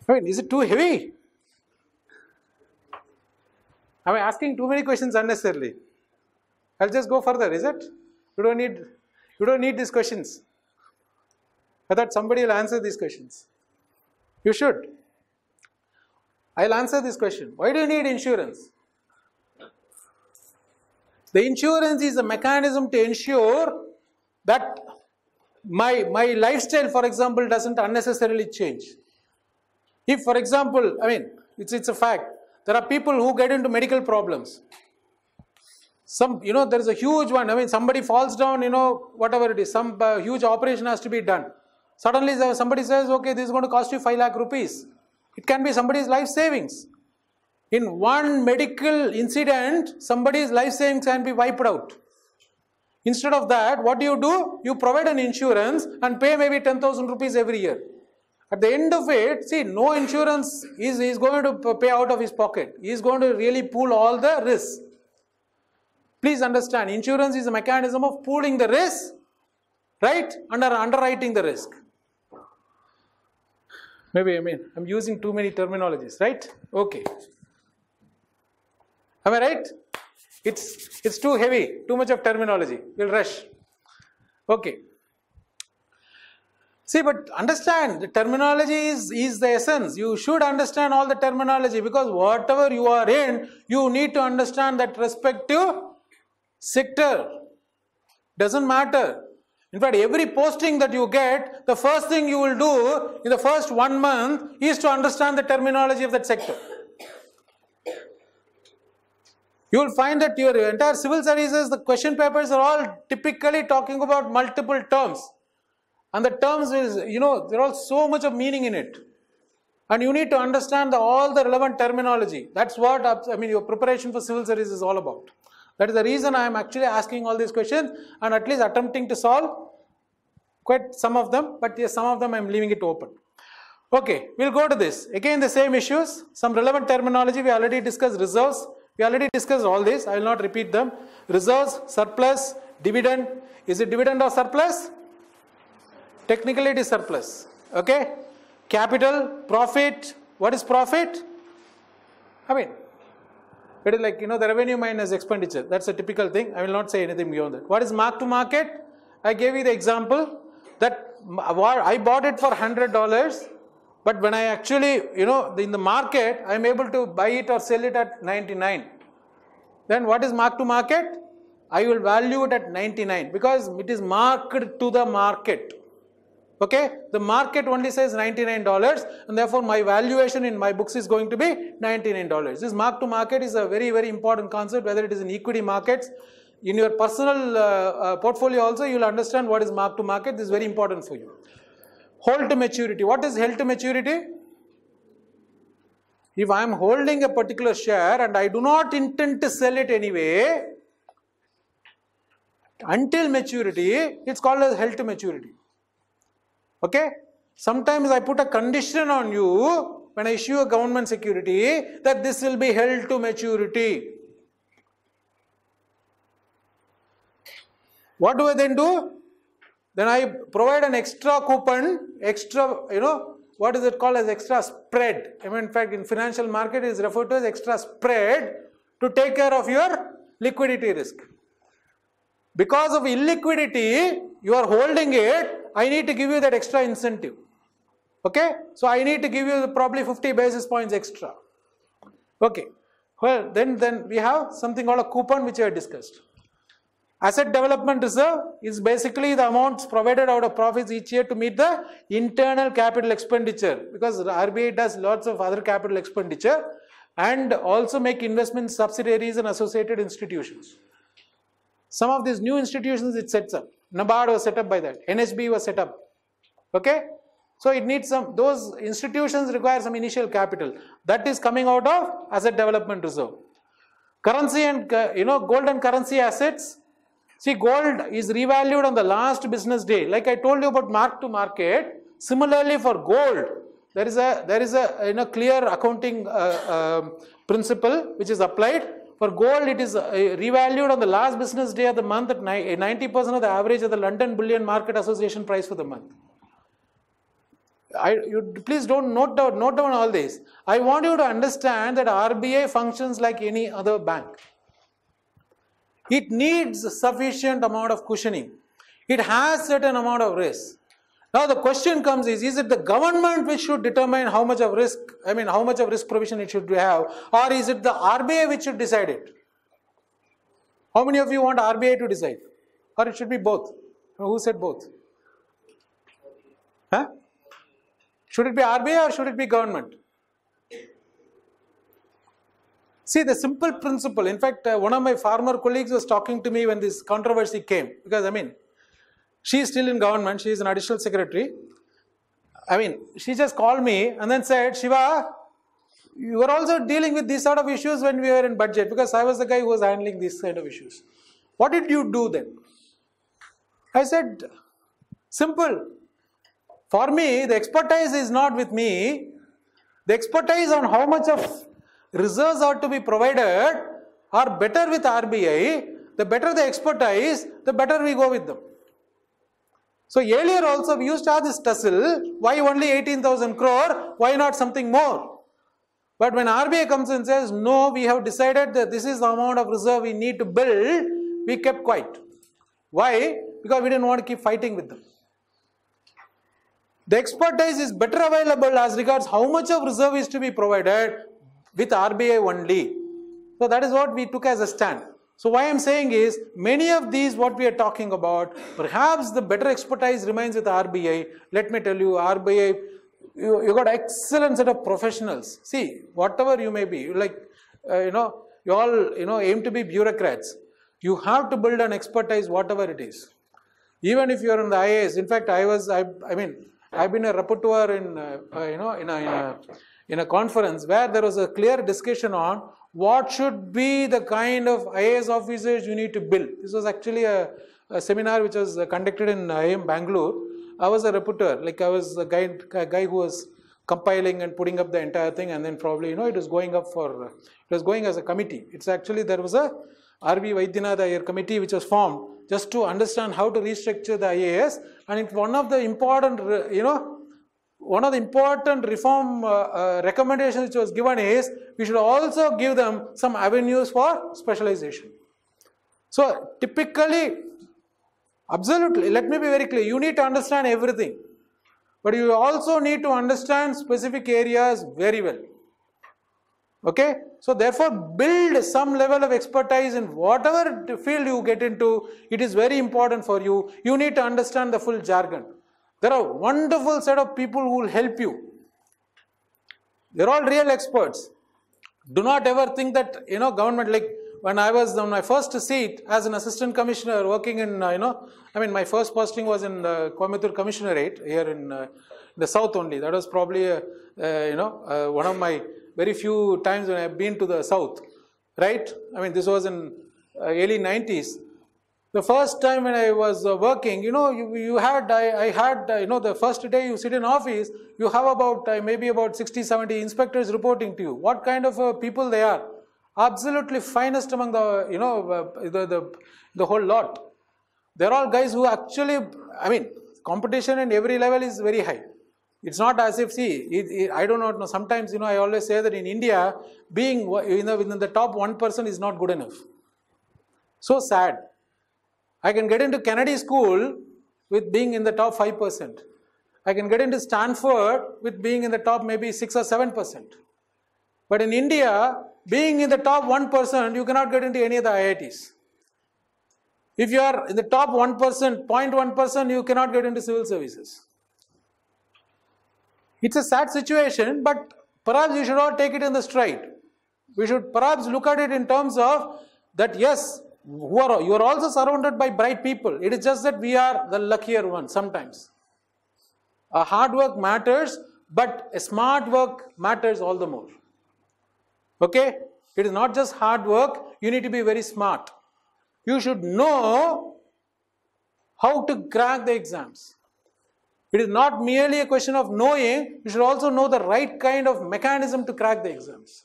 Is it too heavy? Am I asking too many questions unnecessarily? I'll just go further, is it? You don't need these questions. I thought somebody will answer these questions. You should. I'll answer this question. Why do you need insurance? The insurance is a mechanism to ensure that my lifestyle, for example, doesn't unnecessarily change. If, for example, it's a fact, there are people who get into medical problems. There is a huge one. Somebody falls down, whatever it is, some huge operation has to be done. Suddenly somebody says, okay, this is going to cost you 5 lakh rupees. It can be somebody's life savings. In one medical incident, somebody's life savings can be wiped out. Instead of that, what do? You provide an insurance and pay maybe 10,000 rupees every year. At the end of it, see, no insurance is going to pay out of his pocket. He is going to really pool all the risks. Please understand, insurance is a mechanism of pooling the risk, right? Underwriting the risk. Maybe, I'm using too many terminologies, right? Okay. Am I right? It's too heavy, too much of terminology. We'll rush. Okay. See, but understand, the terminology is the essence. You should understand all the terminology, because whatever you are in, you need to understand that respective sector. Doesn't matter. In fact, every posting that you get, the first thing you will do in the first 1 month is to understand the terminology of that sector. You will find that your entire civil services, the question papers are all typically talking about multiple terms. And the terms is, there are so much of meaning in it. And you need to understand all the relevant terminology. That's what, your preparation for civil service is all about. That is the reason I am actually asking all these questions and at least attempting to solve quite some of them. But yes, some of them I am leaving it open. Okay, we'll go to this. Again, the same issues. Some relevant terminology. We already discussed reserves. We already discussed all this. I will not repeat them. Reserves, surplus, dividend. Is it dividend or surplus? Technically it is surplus. Okay. Capital, profit. What is profit? It is like, the revenue minus expenditure. That's a typical thing. I will not say anything beyond that. What is mark to market? I gave you the example that I bought it for $100, but when I actually, in the market, I am able to buy it or sell it at 99. Then what is mark to market? I will value it at 99 because it is marked to the market. Okay, the market only says $99 and therefore my valuation in my books is going to be $99. This mark to market is a very, very important concept, whether it is in equity markets. In your personal portfolio also you will understand what is mark to market. This is very important for you. Hold to maturity. What is held to maturity? If I am holding a particular share and I do not intend to sell it anyway until maturity, it's called as held to maturity. Okay, sometimes I put a condition on you when I issue a government security that this will be held to maturity. What do I then do? Then I provide an extra coupon, what is it called as extra spread? In fact, in financial market it is referred to as extra spread to take care of your liquidity risk. Because of illiquidity, you are holding it, I need to give you that extra incentive. Okay, so I need to give you probably 50 basis points extra. Okay, well then we have something called a coupon which I have discussed. Asset development reserve is basically the amounts provided out of profits each year to meet the internal capital expenditure, because the RBI does lots of other capital expenditure and also make investments in subsidiaries and associated institutions. Some of these new institutions it sets up. NABARD was set up by that. NHB was set up. Okay? So it needs those institutions require some initial capital. That is coming out of asset development reserve. Currency and, gold and currency assets. See, gold is revalued on the last business day. Like I told you about mark to market. Similarly for gold, there is a clear accounting principle which is applied. For gold, it is revalued on the last business day of the month at 90% of the average of the London Bullion Market Association price for the month. Please don't note down all this. I want you to understand that RBI functions like any other bank. It needs a sufficient amount of cushioning. It has certain amount of risk. Now the question comes is it the government which should determine how much of risk, how much of risk provision it should have, or is it the RBI which should decide it? How many of you want RBI to decide? Or it should be both? Who said both? Huh? Should it be RBI or should it be government? See, the simple principle, in fact, one of my former colleagues was talking to me when this controversy came, because she is still in government, she is an additional secretary. She just called me and then said, Shiva, you were also dealing with these sort of issues when we were in budget, because I was the guy who was handling these kind of issues. What did you do then? I said, simple. For me, the expertise is not with me. The expertise on how much of reserves are to be provided are better with RBI. The better the expertise, the better we go with them. So earlier also we used to have this tussle, why only 18,000 crore, why not something more? But when RBI comes and says, no, we have decided that this is the amount of reserve we need to build, we kept quiet. Why? Because we didn't want to keep fighting with them. The expertise is better available as regards how much of reserve is to be provided with RBI only. So that is what we took as a stand. So why I am saying is, many of these what we are talking about, perhaps the better expertise remains with RBI. Let me tell you, RBI, you got excellent set of professionals. See, whatever you may be, like, you all, aim to be bureaucrats. You have to build an expertise, whatever it is. Even if you are in the IAS, in fact, I've been a rapporteur in a conference where there was a clear discussion on what should be the kind of IAS officers you need to build. This was actually a seminar which was conducted in IIM Bangalore. I was a rapporteur, like I was a guy who was compiling and putting up the entire thing, and then probably, it was going up for, it was going as a committee. It's actually, there was a R.V. Vaidyanatha Iyer committee which was formed just to understand how to restructure the IAS, and it's one of the important, reform recommendations which was given is, we should also give them some avenues for specialization. So typically, absolutely, let me be very clear, you need to understand everything, but you also need to understand specific areas very well. Okay, so therefore build some level of expertise in whatever field you get into. It is very important for you. You need to understand the full jargon. There are a wonderful set of people who will help you. They're all real experts. Do not ever think that, government, like when I was on my first seat as an assistant commissioner working in, my first posting was in Coimbatore Commissionerate here in the south only. That was probably, one of my very few times when I've been to the south, right? This was in early 90s. The first time when I was working, I had, the first day you sit in office, you have about, maybe about 60, 70 inspectors reporting to you. What kind of people they are? Absolutely finest among the, the whole lot. They're all guys who actually, competition in every level is very high. It's not as if, I do not know, sometimes, I always say that in India, being within the top 1% is not good enough. So sad. I can get into Kennedy School with being in the top 5%. I can get into Stanford with being in the top maybe 6 or 7%. But in India, being in the top 1%, you cannot get into any of the IITs. If you are in the top 1%, 0.1%, you cannot get into civil services. It's a sad situation, but perhaps you should all take it in the stride. We should perhaps look at it in terms of that, yes, you are also surrounded by bright people. It is just that we are the luckier ones sometimes. Hard work matters, but smart work matters all the more. Okay? It is not just hard work, you need to be very smart. You should know how to crack the exams. It is not merely a question of knowing, you should also know the right kind of mechanism to crack the exams.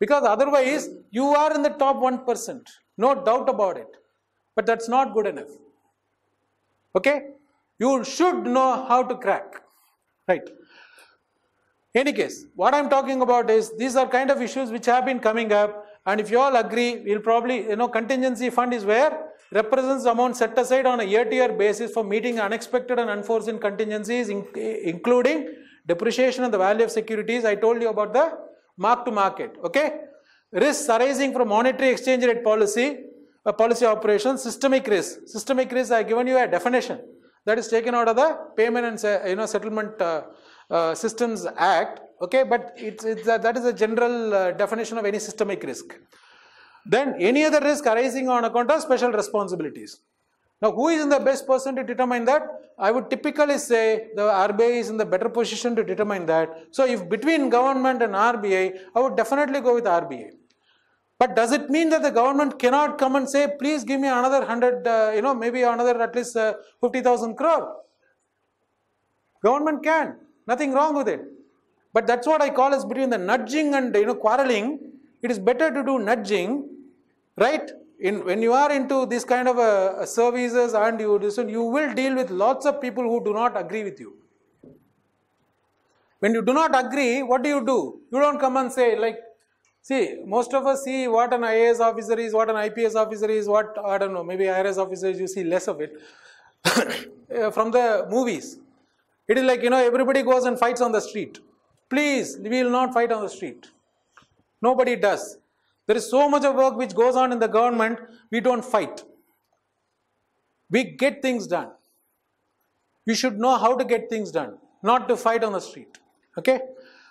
Because otherwise, you are in the top 1%, no doubt about it. But that's not good enough. Okay? You should know how to crack. Right? Any case, what I'm talking about is, these are kind of issues which have been coming up, and if you all agree, we'll probably, contingency fund is where represents the amount set aside on a year-to-year basis for meeting unexpected and unforeseen contingencies, including depreciation of the value of securities. I told you about the mark-to-market, okay? Risks arising from monetary exchange rate policy, policy operations, systemic risk. Systemic risk, I have given you a definition that is taken out of the Payment and Settlement Systems Act, okay? But that is a general definition of any systemic risk. Then any other risk arising on account of special responsibilities. Now, who is in the best person to determine that? I would typically say the RBI is in the better position to determine that. So, if between government and RBI, I would definitely go with RBI. But does it mean that the government cannot come and say, please give me another 100, maybe another at least 50,000 crore? Government can. Nothing wrong with it. But that's what I call as between the nudging and quarreling. It is better to do nudging, right? When you are into this kind of services and you will deal with lots of people who do not agree with you. When you do not agree, what do? You don't come and say, like, see, most of us see what an IAS officer is, what an IPS officer is, what, I don't know, maybe IRS officers, you see less of it from the movies. It is like, everybody goes and fights on the street. Please, we will not fight on the street. Nobody does. There is so much of work which goes on in the government, we don't fight. We get things done. We should know how to get things done, not to fight on the street. Okay?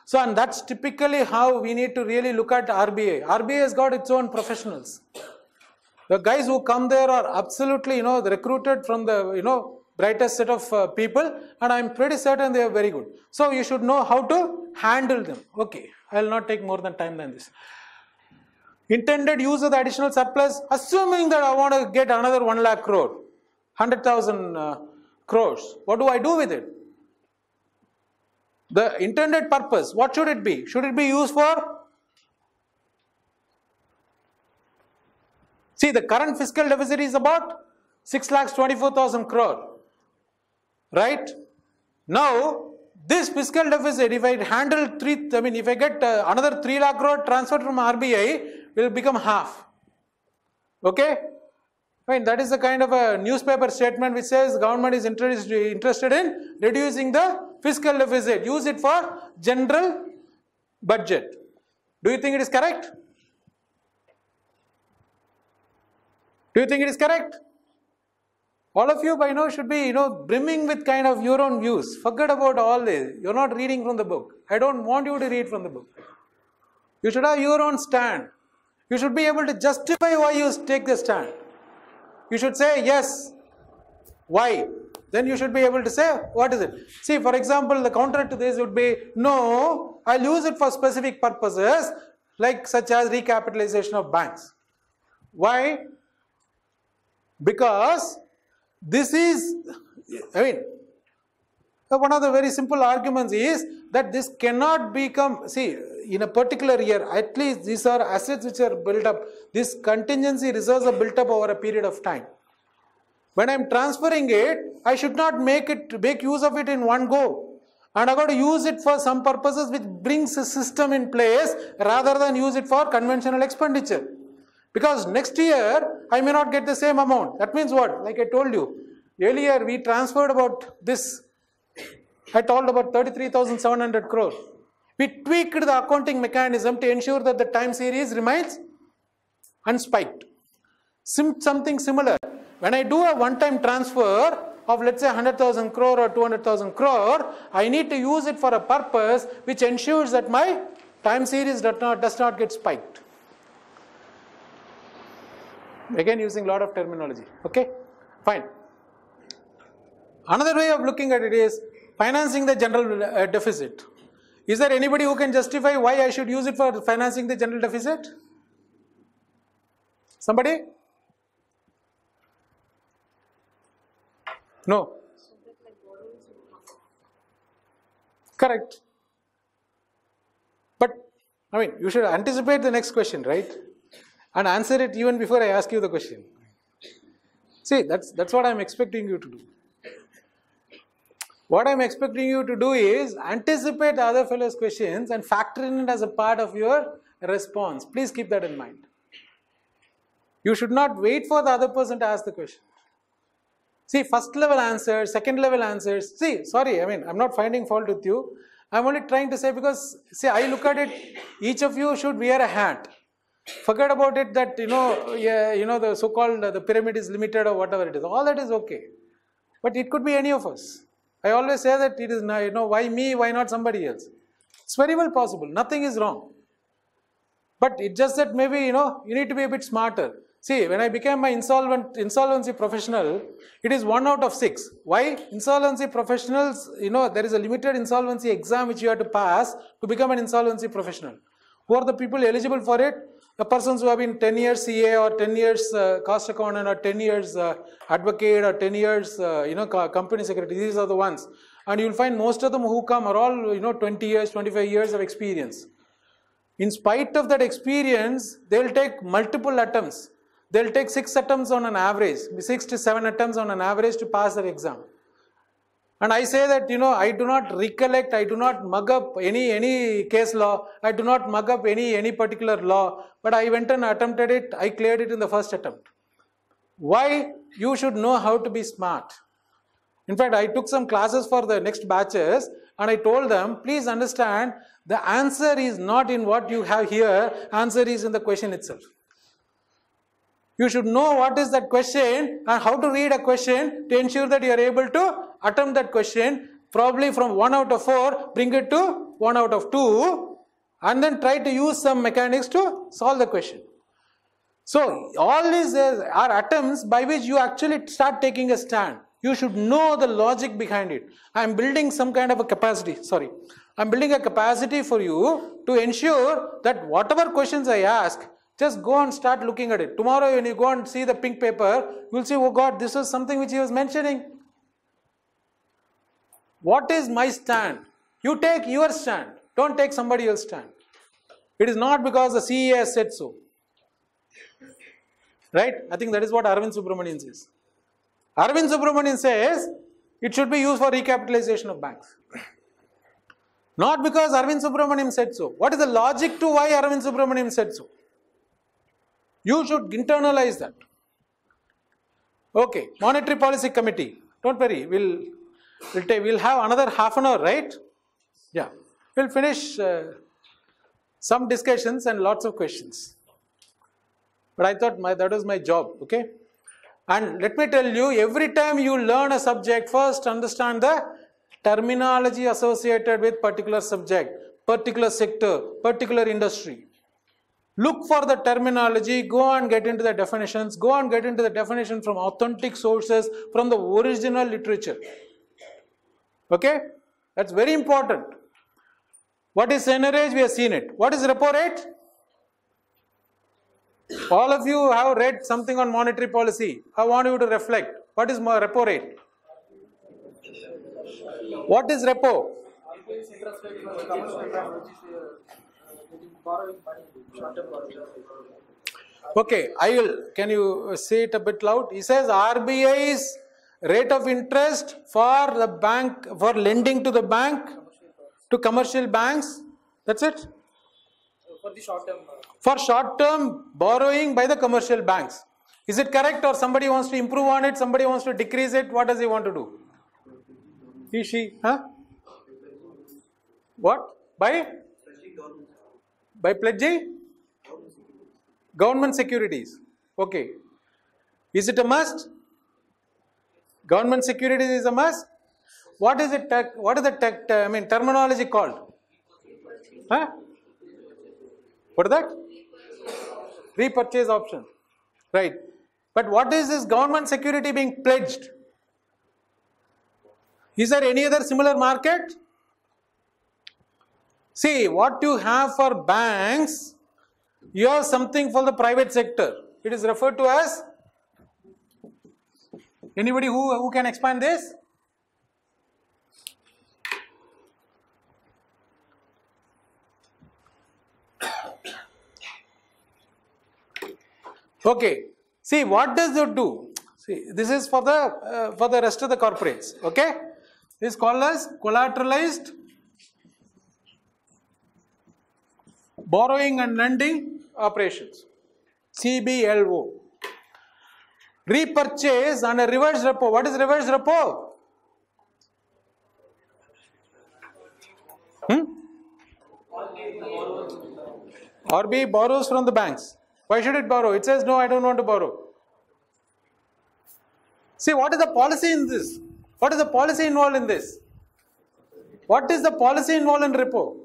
So, and that's typically how we need to really look at RBI. RBI has got its own professionals. The guys who come there are absolutely, recruited from the, brightest set of people, and I'm pretty certain they are very good. So, you should know how to handle them. Okay, I will not take more than time than this. Intended use of the additional surplus, assuming that I want to get another 1 lakh crore, 100,000 crores. What do I do with it? The intended purpose, what should it be? Should it be used for? See, the current fiscal deficit is about 6,24,000 crore. Right? Now, this fiscal deficit, if I handle if I get another 3 lakh crore transferred from RBI, will become half. Okay? That is the kind of a newspaper statement which says government is interested in reducing the fiscal deficit. Use it for general budget. Do you think it is correct? Do you think it is correct? All of you by now should be, brimming with kind of your own views. Forget about all this. You're not reading from the book. I don't want you to read from the book. You should have your own stand. You should be able to justify why you take the stand. You should say yes. Why? Then you should be able to say, what is it? See, for example, the counter to this would be, no, I'll use it for specific purposes, like such as recapitalization of banks. Why? Because this is, one of the very simple arguments is that this cannot become, see, in a particular year, at least these are assets which are built up. This contingency reserves are built up over a period of time. When I am transferring it, I should not make use of it in one go. And I got to use it for some purposes which brings a system in place rather than use it for conventional expenditure. Because next year, I may not get the same amount. That means what? Like I told you, earlier we transferred about this, I told about 33,700 crore. We tweaked the accounting mechanism to ensure that the time series remains unspiked. Something similar. When I do a one-time transfer of, let's say, 100,000 crore or 200,000 crore, I need to use it for a purpose which ensures that my time series does not get spiked. Again, using a lot of terminology. Okay? Fine. Another way of looking at it is financing the general deficit. Is there anybody who can justify why I should use it for financing the general deficit? Somebody? No. Correct. But, you should anticipate the next question, right? And answer it even before I ask you the question. See, that's what I'm expecting you to do. What I'm expecting you to do is anticipate the other fellow's questions and factor in it as a part of your response. Please keep that in mind. You should not wait for the other person to ask the question. See, first level answers, second level answers. See, sorry, I'm not finding fault with you. I'm only trying to say because, see, I look at it, each of you should wear a hat. Forget about it that, the so-called the pyramid is limited or whatever it is. All that is okay. But it could be any of us. I always say that it is, why me, why not somebody else? It's very well possible. Nothing is wrong. But it's just that maybe, you need to be a bit smarter. See, when I became my insolvency professional, it is 1 out of 6. Why? Insolvency professionals, there is a limited insolvency exam which you have to pass to become an insolvency professional. Who are the people eligible for it? The persons who have been 10 years CA or 10 years cost accountant or 10 years advocate or 10 years company secretary. These are the ones. And you will find most of them who come are all 20 years, 25 years of experience. In spite of that experience, they will take multiple attempts. They will take 6 attempts on an average, 6 to 7 attempts on an average to pass their exam. And I say that, I do not recollect, I do not mug up any case law, I do not mug up any particular law, but I went and attempted it, I cleared it in the first attempt. Why? You should know how to be smart. In fact, I took some classes for the next batches and I told them, please understand, the answer is not in what you have here, answer is in the question itself. You should know what is that question and how to read a question to ensure that you are able to attempt that question, probably from 1 out of 4, bring it to 1 out of 2, and then try to use some mechanics to solve the question. So, all these are attempts by which you actually start taking a stand. You should know the logic behind it. I am building some kind of a capacity, I am building a capacity for you to ensure that whatever questions I ask, just go and start looking at it. Tomorrow when you go and see the pink paper, you will see, oh God, this was something which he was mentioning. What is my stand? You take your stand. Don't take somebody else's stand. It is not because the CA has said so. Right? I think that is what Arvind Subramanian says. Arvind Subramanian says it should be used for recapitalization of banks. Not because Arvind Subramanian said so. What is the logic to why Arvind Subramanian said so? You should internalize that. Okay, Monetary Policy Committee. Don't worry, we'll have another half an hour, right? Yeah, we'll finish some discussions and lots of questions. But I thought that was my job, okay? And let me tell you, every time you learn a subject, first understand the terminology associated with particular subject, particular sector, particular industry. Look for the terminology, go and get into the definitions, go and get into the definition from authentic sources, from the original literature. Okay? That's very important. What is seigniorage? We have seen it. What is repo rate? All of you have read something on monetary policy. I want you to reflect. What is repo rate? What is repo? Okay, can you say it a bit loud? He says RBI's rate of interest for the bank, for lending to the bank, to commercial banks. That's it? For the short term. For short term borrowing by the commercial banks. Is it correct, or somebody wants to improve on it, somebody wants to decrease it? What does he want to do? He, she, huh? What? By pledging? Government securities. Okay. Is it a must? Government securities is a must. What is it? What is the terminology called? Huh? What is that? Repurchase option. Right. But what is this government security being pledged? Is there any other similar market? See, what you have for banks, you have something for the private sector. It is referred to as, anybody who can expand this? Okay, see, what does it do? See, this is for the rest of the corporates. Okay, this is called as collateralized borrowing and lending operations, CBLO. Repurchase and a reverse repo. What is reverse repo? RBI borrows from the banks. Why should it borrow? It says, no, I don't want to borrow. See, what is the policy in this? What is the policy involved in this? What is the policy involved in repo?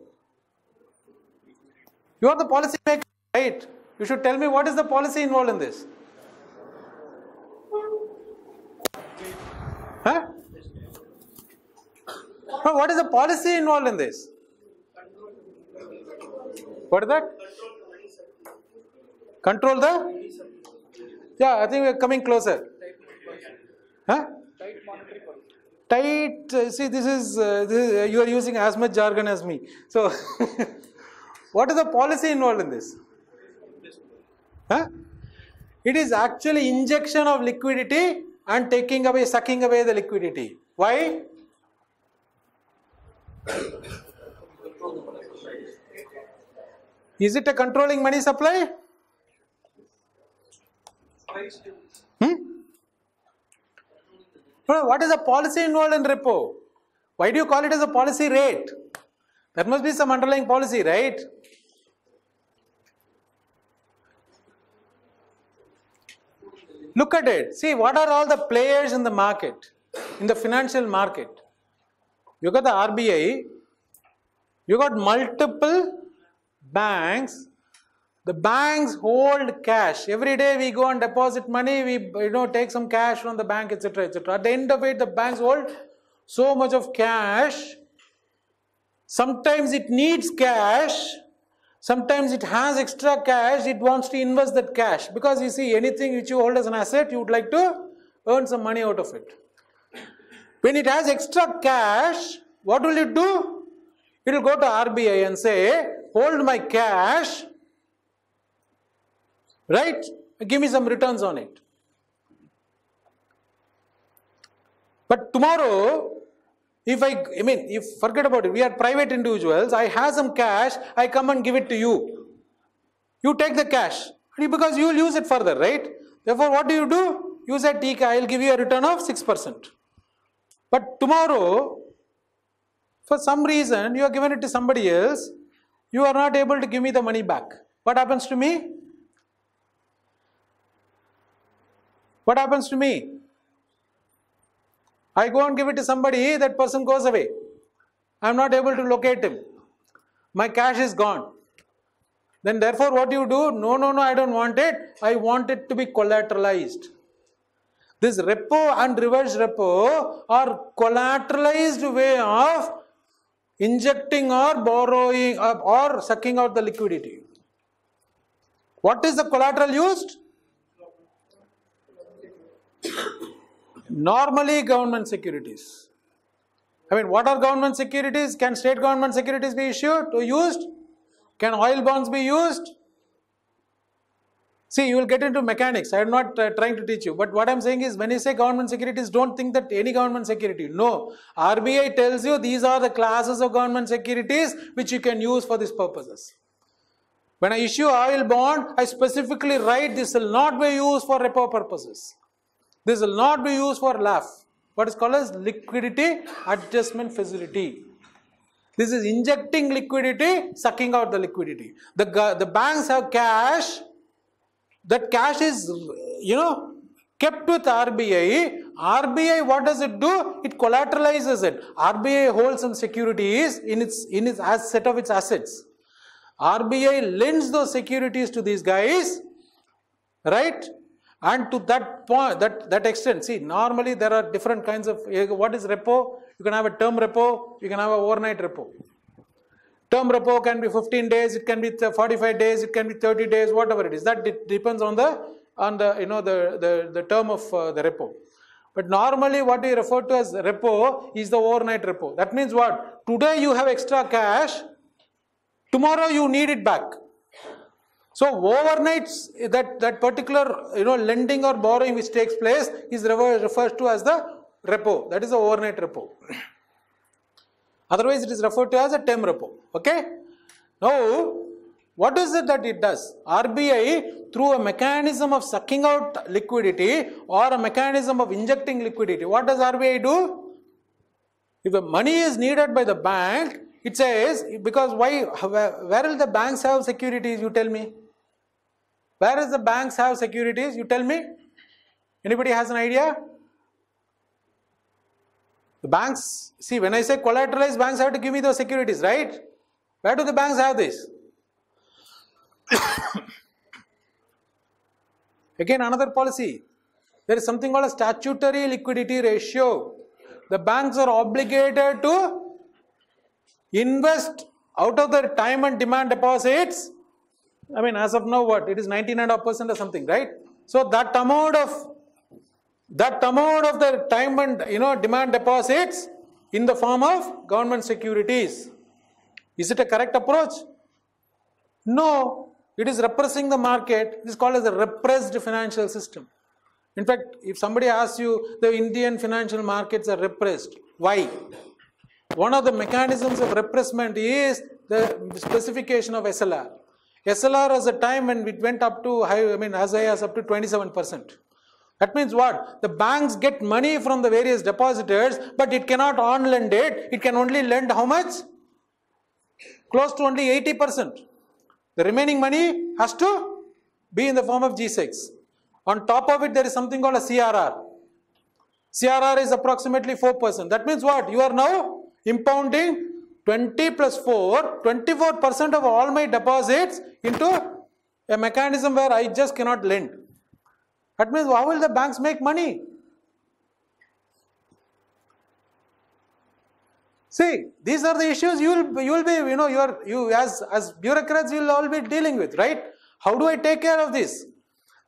You are the policy maker, right? You should tell me what is the policy involved in this. Huh? No, what is the policy involved in this? What is that? Control the? Yeah, I think we are coming closer. Huh? Tight monetary policy. Tight, see, this is you are using as much jargon as me. So, what is the policy involved in this? Huh? It is actually injection of liquidity and sucking away the liquidity. Why? Is it a controlling money supply? What is the policy involved in repo? Why do you call it as a policy rate? There must be some underlying policy, right? Look at it. See, what are all the players in the market, in the financial market? You got the RBI, you got multiple banks. The banks hold cash. Every day we go and deposit money, we take some cash from the bank, etc., etc. At the end of it, the banks hold so much of cash. Sometimes it needs cash. Sometimes it has extra cash, it wants to invest that cash. Because you see, anything which you hold as an asset, you would like to earn some money out of it. When it has extra cash, what will it do? It will go to RBI and say, hold my cash, right? Give me some returns on it. But tomorrow, if forget about it, we are private individuals, I have some cash, I come and give it to you. You take the cash, because you will use it further, right? Therefore, what do? You say, Tika, I will give you a return of 6%. But tomorrow, for some reason, you have given it to somebody else, you are not able to give me the money back. What happens to me? What happens to me? I go and give it to somebody, that person goes away. I am not able to locate him. My cash is gone. Then therefore what do? No, I don't want it. I want it to be collateralized. This repo and reverse repo are collateralized way of injecting or borrowing or sucking out the liquidity. What is the collateral used? Normally government securities. What are government securities? Can state government securities be issued or used? Can oil bonds be used? See, you will get into mechanics. I am not trying to teach you. But what I am saying is, when you say government securities, don't think that any government security. No. RBI tells you these are the classes of government securities which you can use for these purposes. When I issue oil bond, I specifically write this will not be used for repo purposes. This will not be used for LAF. What is called as liquidity adjustment facility. This is injecting liquidity, sucking out the liquidity. The banks have cash. That cash is, kept with RBI. RBI, what does it do? It collateralizes it. RBI holds some securities in its set of its assets. RBI lends those securities to these guys, right? And to that point, that extent, see, normally there are different kinds of, what is repo? You can have a term repo, you can have an overnight repo. Term repo can be 15 days, it can be 45 days, it can be 30 days, whatever it is. That depends on the term of the repo. But normally what we refer to as repo is the overnight repo. That means what? Today you have extra cash, tomorrow you need it back. So overnights, that particular lending or borrowing which takes place is referred to as the repo. That is the overnight repo. Otherwise, it is referred to as a term repo. Okay. Now, what is it that it does? RBI, through a mechanism of sucking out liquidity or a mechanism of injecting liquidity, what does RBI do? If the money is needed by the bank, it says, because why? Where will the banks have securities? You tell me. Where does the banks have securities? You tell me. Anybody has an idea? The banks, see, when I say collateralized, banks have to give me those securities, right? Where do the banks have this? Again, another policy. There is something called a statutory liquidity ratio. The banks are obligated to invest out of their time and demand deposits. As of now, what? It is 19.5% or something, right? So that amount of the time and demand deposits in the form of government securities. Is it a correct approach? No. It is repressing the market. It is called as a repressed financial system. In fact, if somebody asks you, the Indian financial markets are repressed. Why? One of the mechanisms of repressment is the specification of SLR. SLR was a time when it went up to as high as up to 27%. That means what? The banks get money from the various depositors, but it cannot on-lend it. It can only lend how much? Close to only 80%. The remaining money has to be in the form of G6. On top of it, there is something called a CRR. CRR is approximately 4%. That means what? You are now impounding 20 plus 4, 24% of all my deposits into a mechanism where I just cannot lend. That means how will the banks make money? See, these are the issues you will be, you as bureaucrats you will all be dealing with, right? How do I take care of this?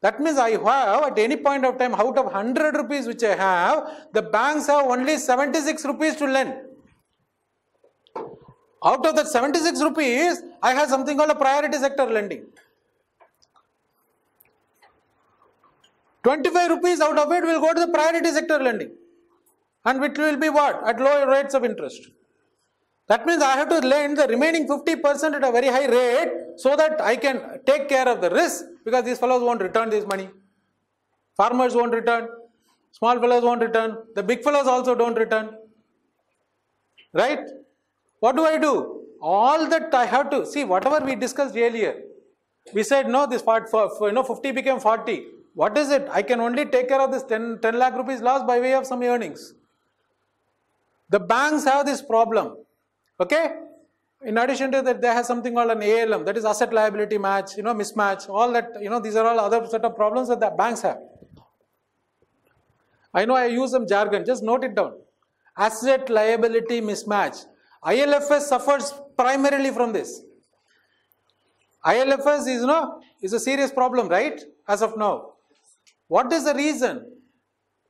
That means I have at any point of time, out of 100 rupees which I have, the banks have only 76 rupees to lend. Out of that 76 rupees, I have something called a priority sector lending. 25 rupees out of it will go to the priority sector lending. And which will be what? At lower rates of interest. That means I have to lend the remaining 50% at a very high rate so that I can take care of the risk, because these fellows won't return this money. Farmers won't return. Small fellows won't return. The big fellows also don't return. Right? What do I do? All that I have to, see whatever we discussed earlier. We said no, this part for 50 became 40. What is it? I can only take care of this 10 lakh rupees loss by way of some earnings. The banks have this problem. Okay? In addition to that, they have something called an ALM, that is asset liability match, mismatch, all that, these are all other set of problems that the banks have. I know I use some jargon, just note it down. Asset liability mismatch. ILFS suffers primarily from this. ILFS is a serious problem, right? As of now. What is the reason?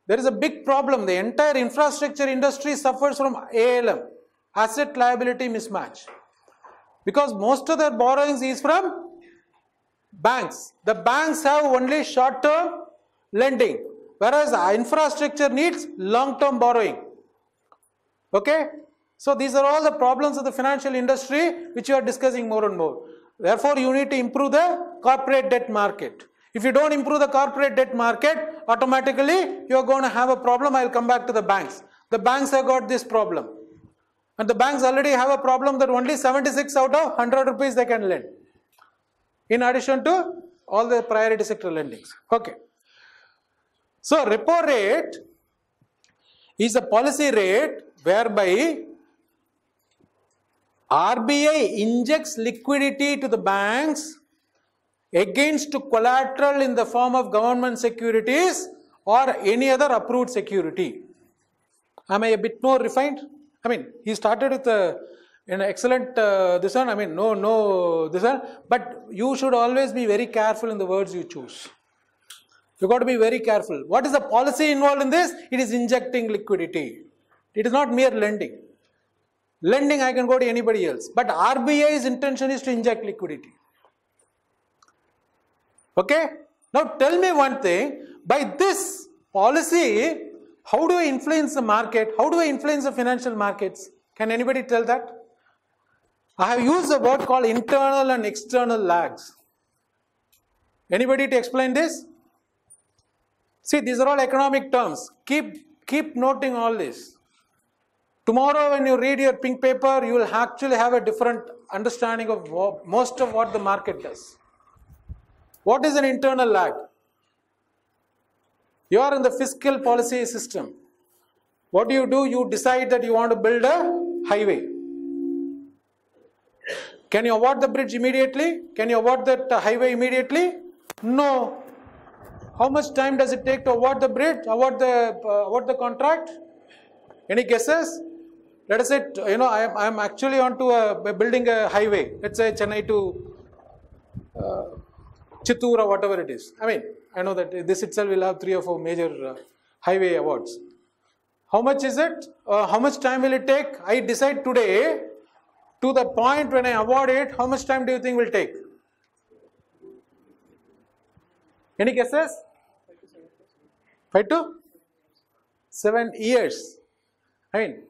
There is a big problem. The entire infrastructure industry suffers from ALM, asset liability mismatch. Because most of their borrowings is from banks. The banks have only short-term lending, whereas infrastructure needs long-term borrowing. Okay? So these are all the problems of the financial industry which you are discussing more and more. Therefore, you need to improve the corporate debt market. If you don't improve the corporate debt market, automatically you are going to have a problem. I will come back to the banks. The banks have got this problem. And the banks already have a problem that only 76 out of 100 rupees they can lend. In addition to all the priority sector lendings. Okay. So repo rate is a policy rate whereby RBI injects liquidity to the banks against collateral in the form of government securities or any other approved security. Am I a bit more refined? I mean, he started with an excellent this one. I mean, this one. But you should always be very careful in the words you choose. You got to be very careful. What is the policy involved in this? It is injecting liquidity. It is not mere lending. Lending I can go to anybody else. But RBI's intention is to inject liquidity. Okay? Now tell me one thing. By this policy, how do I influence the market? How do I influence the financial markets? Can anybody tell that? I have used a word called internal and external lags. Anybody to explain this? See, these are all economic terms. Keep noting all this. Tomorrow when you read your pink paper, you will actually have a different understanding of most of what the market does. What is an internal lag? You are in the fiscal policy system. What do? You decide that you want to build a highway. Can you award the bridge immediately? Can you award that highway immediately? No. How much time does it take to award the bridge, award the contract? Any guesses? Let us say, I am actually onto building a highway. Let's say Chennai to Chittoor or whatever it is. I mean, I know that this itself will have 3 or 4 major highway awards. How much is it? How much time will it take? I decide today. To the point when I award it, how much time do you think will take? Any guesses? 5 to 7 years. I mean,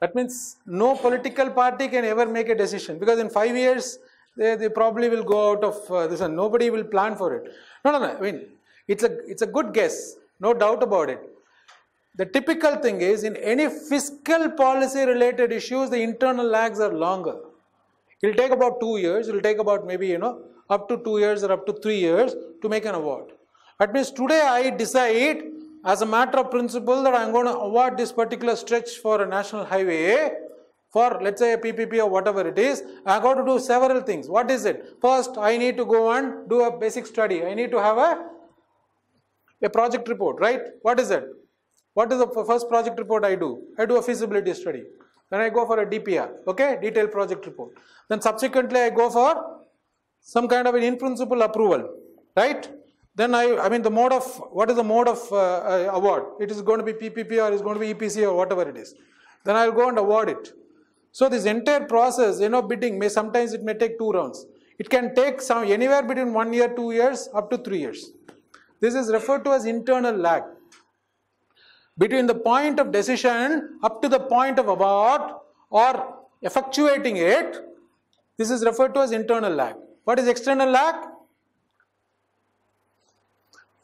that means no political party can ever make a decision, because in 5 years they probably will go out of this and nobody will plan for it. No. I mean, It's a good guess, no doubt about it. The typical thing is, in any fiscal policy related issues, the internal lags are longer. It will take about 2 years, it will take about maybe, up to 2 years or up to 3 years to make an award. That means today I decide as a matter of principle that I am going to award this particular stretch for a national highway for, let's say, a PPP or whatever it is. I have got to do several things. What is it? First, I need to go and do a basic study. I need to have a project report, right? What is it? What is the first project report I do? I do a feasibility study. Then I go for a DPR, okay, detailed project report. Then subsequently I go for some kind of an in principle approval, right? Then the mode of, what is the mode of award? It is going to be PPP or is going to be EPC or whatever it is. Then I will go and award it. So this entire process, bidding sometimes it may take 2 rounds. It can take anywhere between 1 year, 2 years, up to 3 years. This is referred to as internal lag. Between the point of decision up to the point of award or effectuating it, this is referred to as internal lag. What is external lag?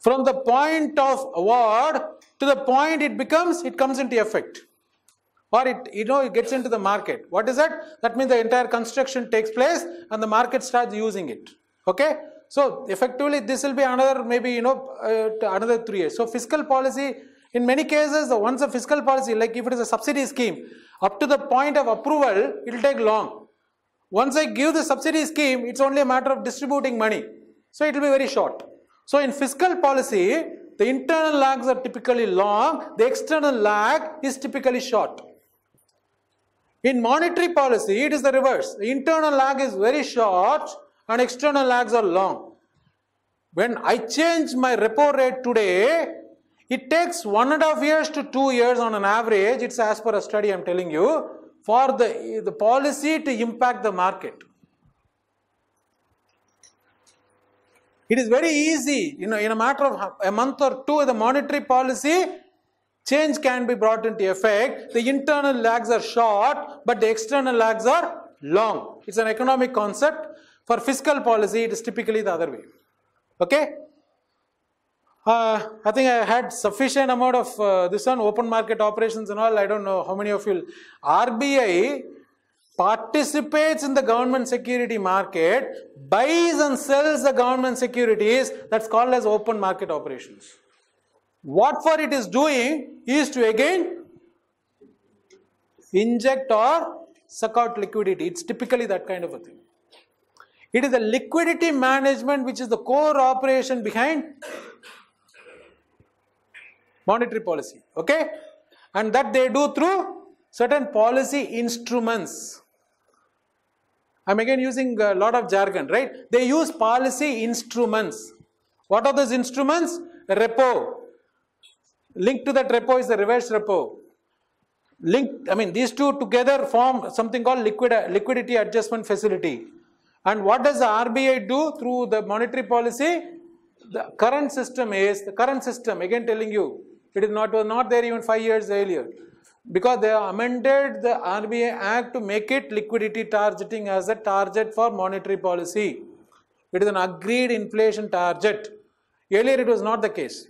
From the point of award to the point it comes into effect, or it gets into the market. What is that? That means the entire construction takes place and the market starts using it. Okay? So effectively this will be another maybe another 3 years. So fiscal policy, in many cases, once a fiscal policy, like if it is a subsidy scheme, up to the point of approval, it will take long. Once I give the subsidy scheme, it's only a matter of distributing money. So it will be very short. So in fiscal policy, the internal lags are typically long, the external lag is typically short. In monetary policy, it is the reverse. The internal lag is very short and external lags are long. When I change my repo rate today, it takes 1.5 years to 2 years on an average, it's as per a study I am telling you, for the policy to impact the market. It is very easy, in a matter of a month or two, the monetary policy change can be brought into effect. The internal lags are short, but the external lags are long. It's an economic concept. For fiscal policy, it is typically the other way. Okay? I think I had sufficient amount of this one, open market operations and all. I don't know how many of you. RBI participates in the government security market, buys and sells the government securities. That's called as open market operations. What for it is doing is to again inject or suck out liquidity. It's typically that kind of a thing. It is the liquidity management which is the core operation behind monetary policy, okay? And that they do through certain policy instruments. I'm again using a lot of jargon, right? They use policy instruments. What are those instruments? Repo. Linked to that repo is the reverse repo. These two together form something called liquidity adjustment facility. And what does the RBI do through the monetary policy? The current system, again telling you, it was not there even 5 years earlier. Because they amended the RBI Act to make it liquidity targeting as a target for monetary policy. It is an agreed inflation target. Earlier it was not the case.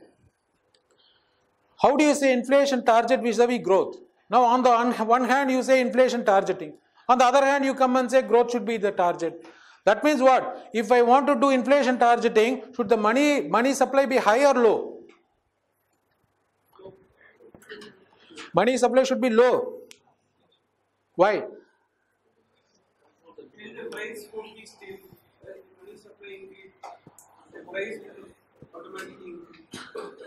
How do you say inflation target vis-a-vis growth? Now on the one hand you say inflation targeting. On the other hand you come and say growth should be the target. That means what? If I want to do inflation targeting, should the money supply be high or low? Money supply should be low. Why? The price won't be stable. Money supply increase, the price will automatically increase.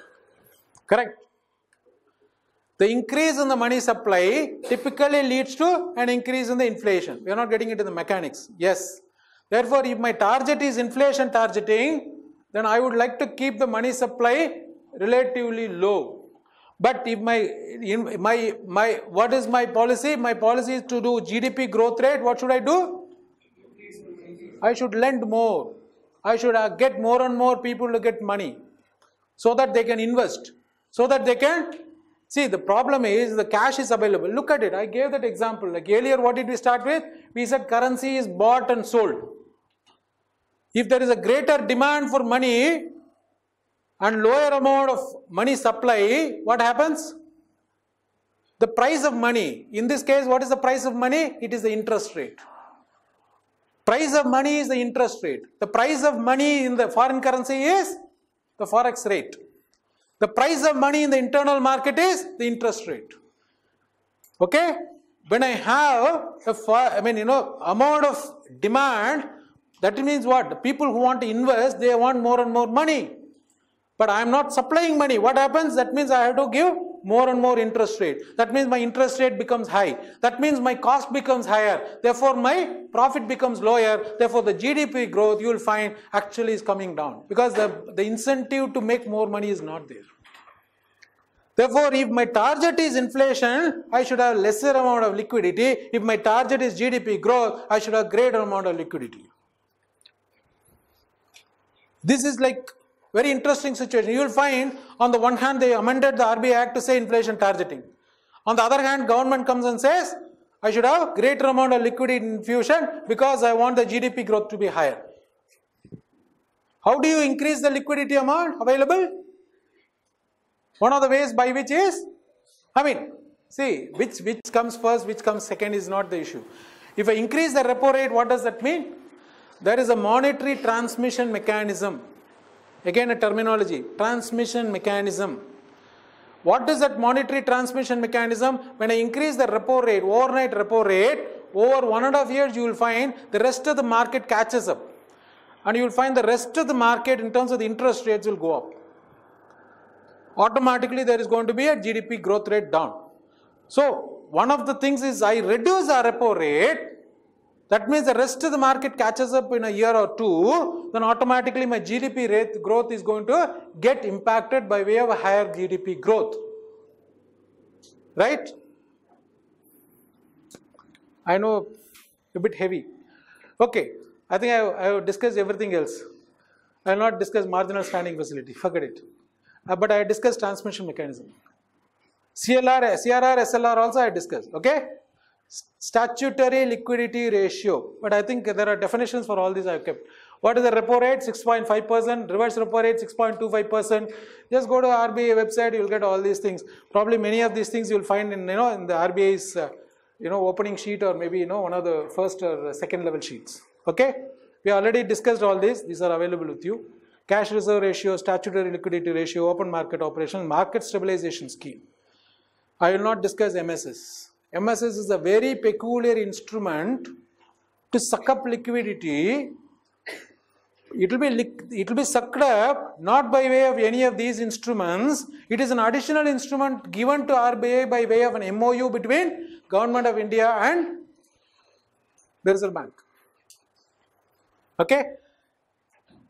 Correct. The increase in the money supply typically leads to an increase in the inflation. We are not getting into the mechanics. Yes. Therefore, if my target is inflation targeting, then I would like to keep the money supply relatively low. But if what is my policy? My policy is to do GDP growth rate. What should I do? I should lend more. I should get more and more people to get money so that they can invest. So that they can, see, the problem is the cash is available. Look at it. I gave that example. Like earlier, what did we start with? We said currency is bought and sold. If there is a greater demand for money, and lower amount of money supply, what happens? The price of money, in this case, what is the price of money? It is the interest rate. Price of money is the interest rate. The price of money in the foreign currency is the forex rate. The price of money in the internal market is the interest rate. Okay? When I have amount of demand, that means what? The people who want to invest, they want more and more money. But I am not supplying money. What happens? That means I have to give more and more interest rate. That means my interest rate becomes high. That means my cost becomes higher. Therefore, my profit becomes lower. Therefore, the GDP growth, you will find, actually is coming down. Because the incentive to make more money is not there. Therefore, if my target is inflation, I should have lesser amount of liquidity. If my target is GDP growth, I should have greater amount of liquidity. This is like very interesting situation. You will find, on the one hand, they amended the RBI Act to say inflation targeting. On the other hand, government comes and says, I should have greater amount of liquidity infusion because I want the GDP growth to be higher. How do you increase the liquidity amount available? One of the ways by which is, see, which comes first, which comes second is not the issue. If I increase the repo rate, what does that mean? There is a monetary transmission mechanism. Again a terminology, transmission mechanism. What is that monetary transmission mechanism? When I increase the repo rate, overnight repo rate, over 1.5 years you will find the rest of the market catches up. And you will find the rest of the market in terms of the interest rates will go up. Automatically there is going to be a GDP growth rate down. So one of the things is I reduce the repo rate. That means the rest of the market catches up in a year or two, then automatically my GDP rate growth is going to get impacted by way of a higher GDP growth. Right? I know, a bit heavy. Okay, I think I have discussed everything else. I will not discuss marginal standing facility, forget it. But I discussed transmission mechanism. CRR, SLR also I discussed, okay? Statutory liquidity ratio, but I think there are definitions for all these I have kept. What is the repo rate? 6.5%, reverse repo rate 6.25%. Just go to RBI website, you will get all these things. Probably many of these things you will find in the RBI's opening sheet, or maybe one of the first or second level sheets. Okay, we already discussed all these. These are available with you. Cash reserve ratio, statutory liquidity ratio, open market operation, market stabilization scheme. I will not discuss MSS. MSS is a very peculiar instrument to suck up liquidity. It will be sucked up not by way of any of these instruments. It is an additional instrument given to RBI by way of an MOU between Government of India and the Reserve Bank. Okay?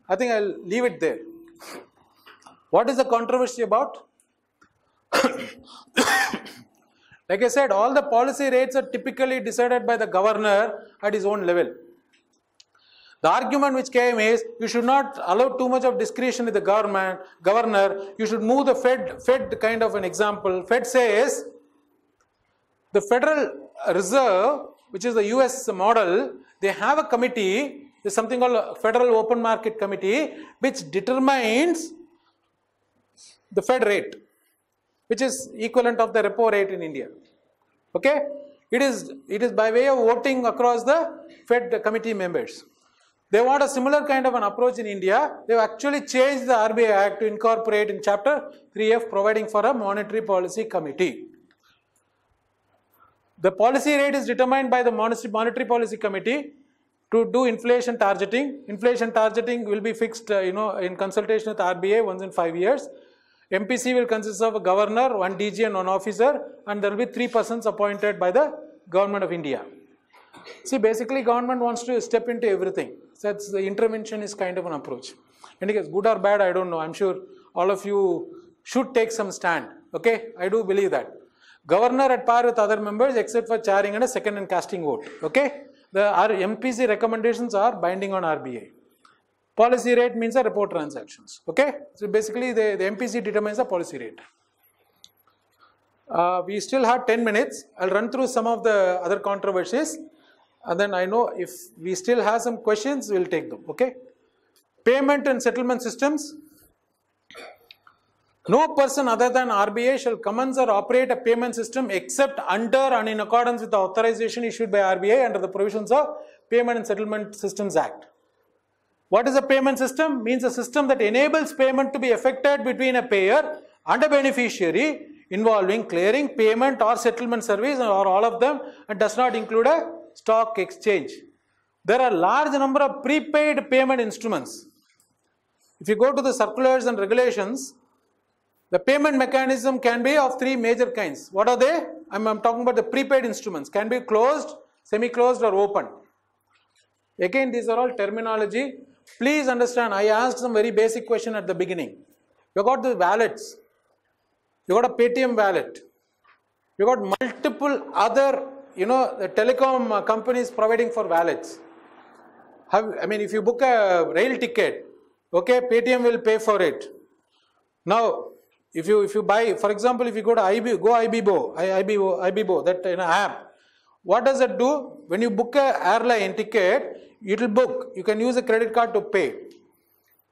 I think I will leave it there. What is the controversy about? Like I said, all the policy rates are typically decided by the governor at his own level. The argument which came is, you should not allow too much of discretion with the governor. You should move the Fed kind of an example. Fed says, the Federal Reserve, which is the US model, they have a committee, there's something called Federal Open Market Committee, which determines the Fed rate, which is equivalent of the repo rate in India. Okay? It is by way of voting across the Fed committee members. They want a similar kind of an approach in India. They have actually changed the RBI Act to incorporate in Chapter 3F, providing for a monetary policy committee. The policy rate is determined by the monetary policy committee to do inflation targeting. Inflation targeting will be fixed, in consultation with RBI once in 5 years. MPC will consist of a governor, one DG and one officer, and there will be 3 persons appointed by the Government of India. See, basically government wants to step into everything. So the intervention is kind of an approach. And it is good or bad, I don't know. I'm sure all of you should take some stand. Okay, I do believe that. Governor at par with other members except for chairing and a second and casting vote. Okay, our MPC recommendations are binding on RBI. Policy rate means the repo transactions. Okay, so basically the MPC determines the policy rate. We still have 10 minutes. I'll run through some of the other controversies, and then I know if we still have some questions, we'll take them. Okay, payment and settlement systems. No person other than RBI shall commence or operate a payment system except under and in accordance with the authorization issued by RBI under the provisions of Payment and Settlement Systems Act. What is a payment system? Means a system that enables payment to be effected between a payer and a beneficiary involving clearing, payment or settlement service or all of them, and does not include a stock exchange. There are large number of prepaid payment instruments. If you go to the circulars and regulations, the payment mechanism can be of three major kinds. What are they? I'm talking about the prepaid instruments. Can be closed, semi-closed or open. Again, these are all terminology. Please understand, I asked some very basic question at the beginning. You got the wallets. You got a Paytm wallet. You got multiple other, the telecom companies providing for wallets. If you book a rail ticket, okay, Paytm will pay for it. Now, if you buy, for example, if you go to IBO, that app, what does it do? When you book a airline ticket, it will book. You can use a credit card to pay.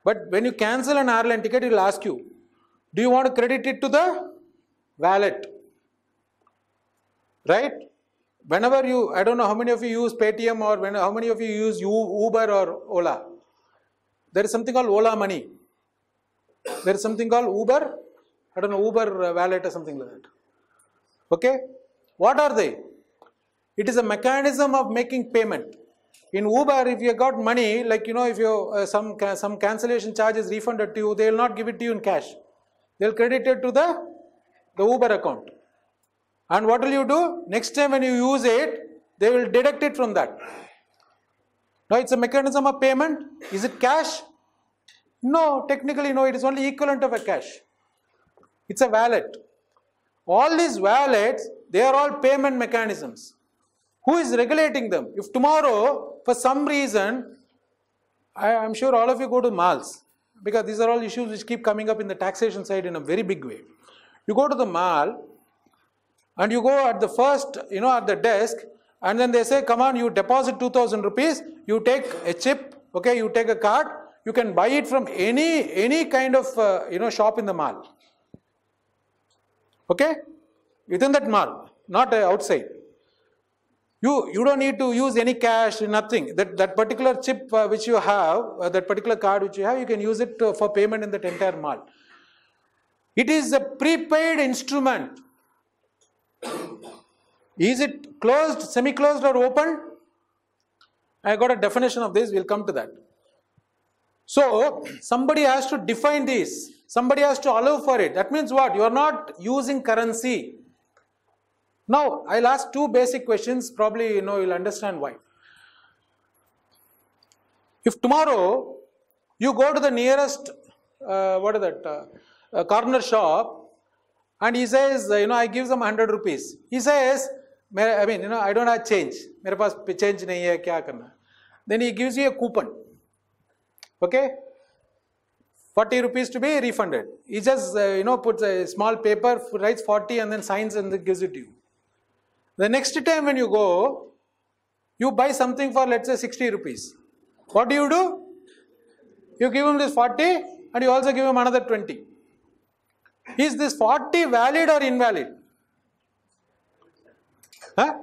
But when you cancel an airline ticket, it will ask you, do you want to credit it to the wallet? Right? Whenever you, I don't know how many of you use Paytm or how many of you use Uber or Ola. There is something called Ola Money. There is something called Uber. I don't know, Uber wallet or something like that. Okay? What are they? It is a mechanism of making payment. In Uber, if you got money, like if you some cancellation charge is refunded to you, they will not give it to you in cash. They will credit it to the Uber account. And what will you do? Next time when you use it, they will deduct it from that. Now it's a mechanism of payment. Is it cash? No, technically no, it is only equivalent of a cash. It's a wallet. All these wallets, they are all payment mechanisms. Who is regulating them? If tomorrow, for some reason, I'm sure all of you go to malls, because these are all issues which keep coming up in the taxation side in a very big way. You go to the mall, and you go at the first, at the desk, and then they say, come on, you deposit 2,000 rupees, you take a chip, okay, you take a card, you can buy it from any kind of, shop in the mall. Okay? Within that mall, not outside. You don't need to use any cash, nothing. That particular chip which you have, that particular card which you have, you can use it for payment in that entire mall. It is a prepaid instrument. Is it closed, semi-closed or open? I got a definition of this, we'll come to that. So, somebody has to define this. Somebody has to allow for it. That means what? You are not using currency. Now, I'll ask two basic questions, probably you'll understand why. If tomorrow, you go to the nearest, corner shop, and he says, I give them 100 rupees. He says, I don't have change. Mere paas change nahi hai, kya karna? Then he gives you a coupon. Okay? 40 rupees to be refunded. He just, puts a small paper, writes 40 and then signs and then gives it to you. The next time when you go, you buy something for, let's say, 60 rupees. What do? You give him this 40 and you also give him another 20. Is this 40 valid or invalid? Huh?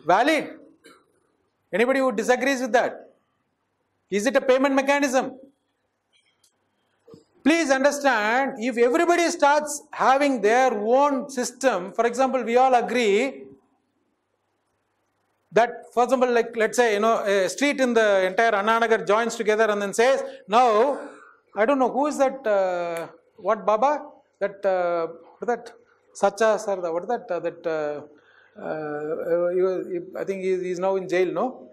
Valid. Anybody who disagrees with that? Is it a payment mechanism? Please understand, if everybody starts having their own system, for example, we all agree that, for example, like let's say, a street in the entire Anna Nagar joins together and then says, now, I don't know, who is that, what Baba? That Sacha sir, what is that? I think he is now in jail, no?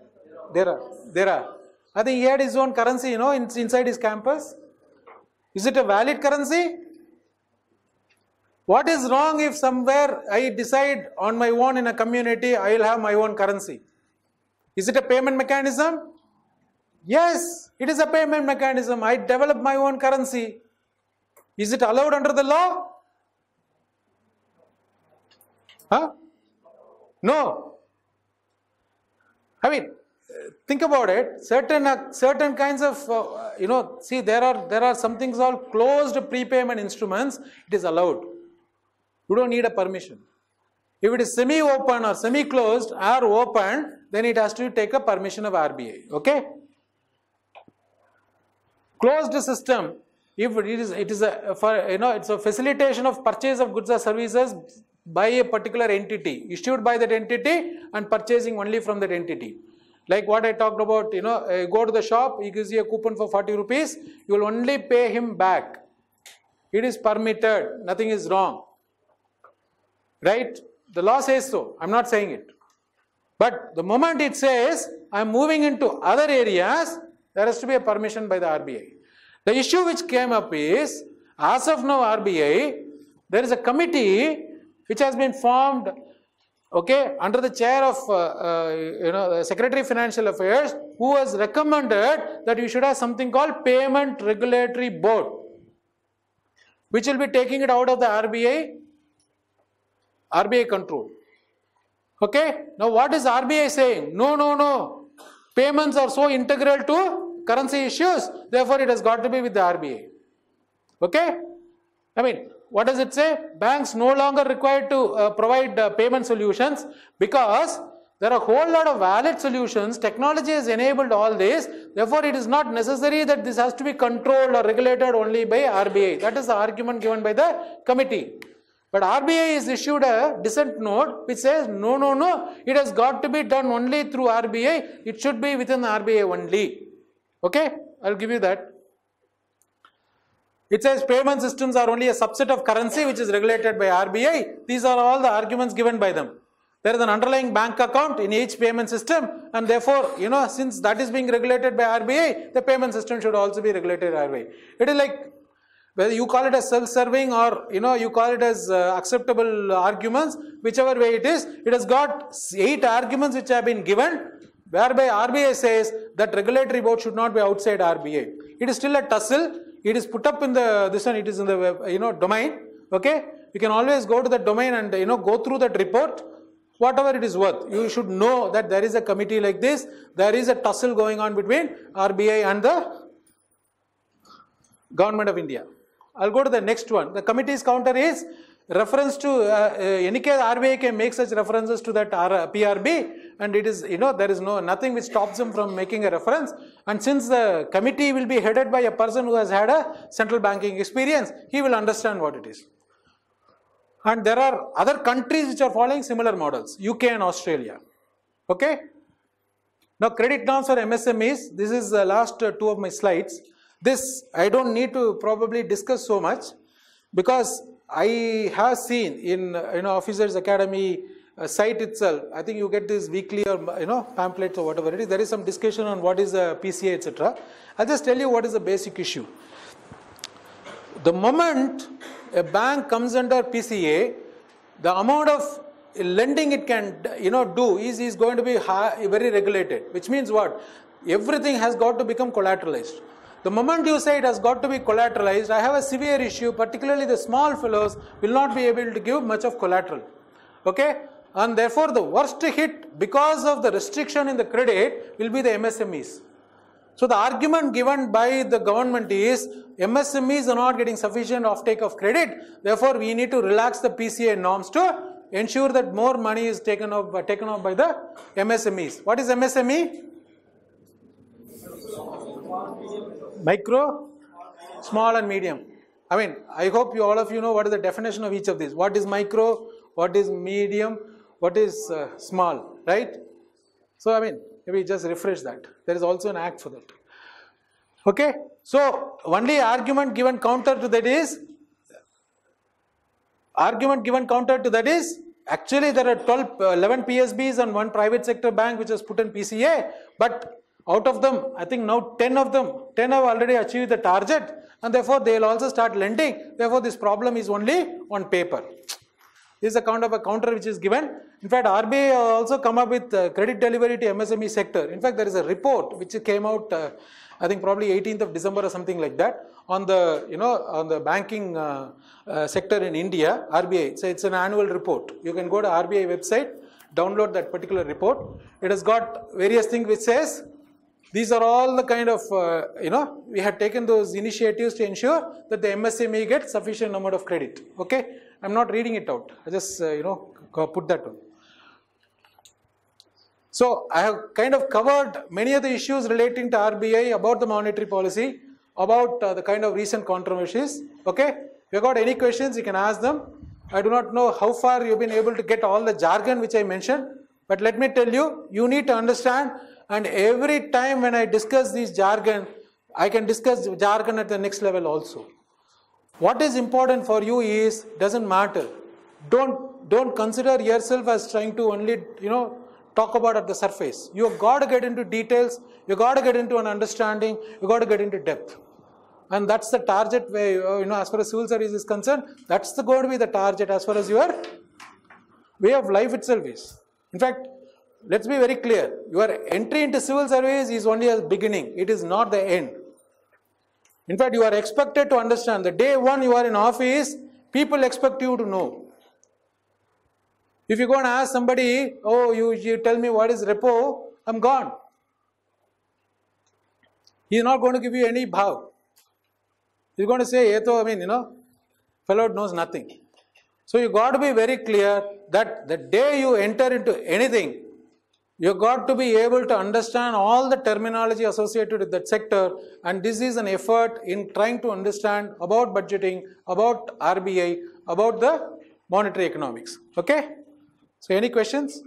Dera. I think he had his own currency, inside his campus. Is it a valid currency? What is wrong if somewhere I decide on my own in a community, I will have my own currency? Is it a payment mechanism? Yes, it is a payment mechanism. I develop my own currency. Is it allowed under the law? Huh? No. think about it, certain kinds of, see, there are some things called closed prepayment instruments, it is allowed. You don't need a permission. If it is semi-open or semi-closed or open, then it has to take a permission of RBI. Okay? Closed system, if it is it's a facilitation of purchase of goods or services by a particular entity, issued by that entity and purchasing only from that entity. Like what I talked about, go to the shop, he gives you a coupon for 40 rupees, you will only pay him back. It is permitted, nothing is wrong. Right? The law says so, I am not saying it. But the moment it says, I am moving into other areas, there has to be a permission by the RBI. The issue which came up is, as of now RBI, there is a committee which has been formed, okay, under the chair of the Secretary of Financial Affairs, who has recommended that you should have something called Payment Regulatory Board, which will be taking it out of the RBI control. Okay, now what is RBI saying? No, payments are so integral to currency issues, therefore it has got to be with the RBI. Okay, I mean, what does it say? Banks no longer required to provide payment solutions because there are a whole lot of valid solutions. Technology has enabled all this. Therefore, it is not necessary that this has to be controlled or regulated only by RBI. That is the argument given by the committee. But RBI has issued a dissent note which says no, it has got to be done only through RBI. It should be within the RBI only. Okay, I will give you that. It says payment systems are only a subset of currency which is regulated by RBI. These are all the arguments given by them. There is an underlying bank account in each payment system, and therefore, since that is being regulated by RBI, the payment system should also be regulated by RBI. It is like, whether you call it as self-serving or you call it as acceptable arguments, whichever way it is, it has got 8 arguments which have been given, whereby RBI says that regulatory board should not be outside RBI. It is still a tussle. It is put up in it is in the web, domain. Okay, you can always go to the domain and go through that report. Whatever it is worth, you should know that there is a committee like this. There is a tussle going on between RBI and the Government of India. I'll go to the next one. The committee's counter is reference to any case RBI can make such references to that PRB, and it is there is nothing which stops them from making a reference. And since the committee will be headed by a person who has had a central banking experience, he will understand what it is. And there are other countries which are following similar models, UK and Australia. Okay. Now credit norms for MSMEs. This is the last 2 of my slides. This I don't need to probably discuss so much, because I have seen in Officers Academy site itself. I think you get this weekly or pamphlets or whatever it is. There is some discussion on what is a PCA, etc. I'll just tell you what is the basic issue. The moment a bank comes under PCA, the amount of lending it can do is going to be very regulated. Which means what? Everything has got to become collateralized. The moment you say it has got to be collateralized, I have a severe issue, particularly the small fellows will not be able to give much of collateral. Okay? And therefore, the worst hit because of the restriction in the credit will be the MSMEs. So the argument given by the government is MSMEs are not getting sufficient offtake of credit. Therefore, we need to relax the PCA norms to ensure that more money is taken off by the MSMEs. What is MSME? Micro, small and medium. I mean, I hope all of you know what is the definition of each of these. What is micro, what is medium, what is small, right? So, I mean, maybe just refresh that. There is also an act for that. Okay. So, only argument given counter to that is, actually there are 11 PSBs and 1 private sector bank which has put in PCA, but out of them, I think now 10 have already achieved the target, and therefore they will also start lending. Therefore, this problem is only on paper. This is a kind of a counter which is given. In fact, RBI also come up with credit delivery to MSME sector. In fact, there is a report which came out, I think probably 18th of December or something like that, on the on the banking sector in India, RBI. So it's an annual report. You can go to RBI website, download that particular report. It has got various things which says, these are all the kind of, we had taken those initiatives to ensure that the MSME gets sufficient amount of credit. Okay, I'm not reading it out. I just, put that one. So I have kind of covered many of the issues relating to RBI, about the monetary policy, about the kind of recent controversies. Okay, if you got any questions, you can ask them. I do not know how far you've been able to get all the jargon which I mentioned, but let me tell you, you need to understand, and every time when I discuss these jargon, I can discuss jargon at the next level also. What is important for you is, doesn't matter. Don't consider yourself as trying to only, talk about at the surface. You've got to get into details, you've got to get into an understanding, you've got to get into depth. And that's the target where, as far as civil service is concerned, that's going to be the target as far as your way of life itself is. In fact, let's be very clear, your entry into civil service is only a beginning, it is not the end. In fact, you are expected to understand, the day one you are in office, people expect you to know. If you go and ask somebody, oh, you tell me what is repo, I'm gone. He is not going to give you any bhav. He's going to say, fellow knows nothing. So you got to be very clear that the day you enter into anything, you got to be able to understand all the terminology associated with that sector, and this is an effort in trying to understand about budgeting, about RBI, about the monetary economics. Okay? So any questions?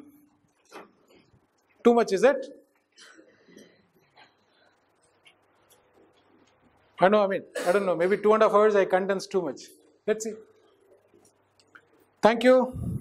Too much, is it? I don't know, maybe 2.5 hours I condensed too much. Let's see. Thank you.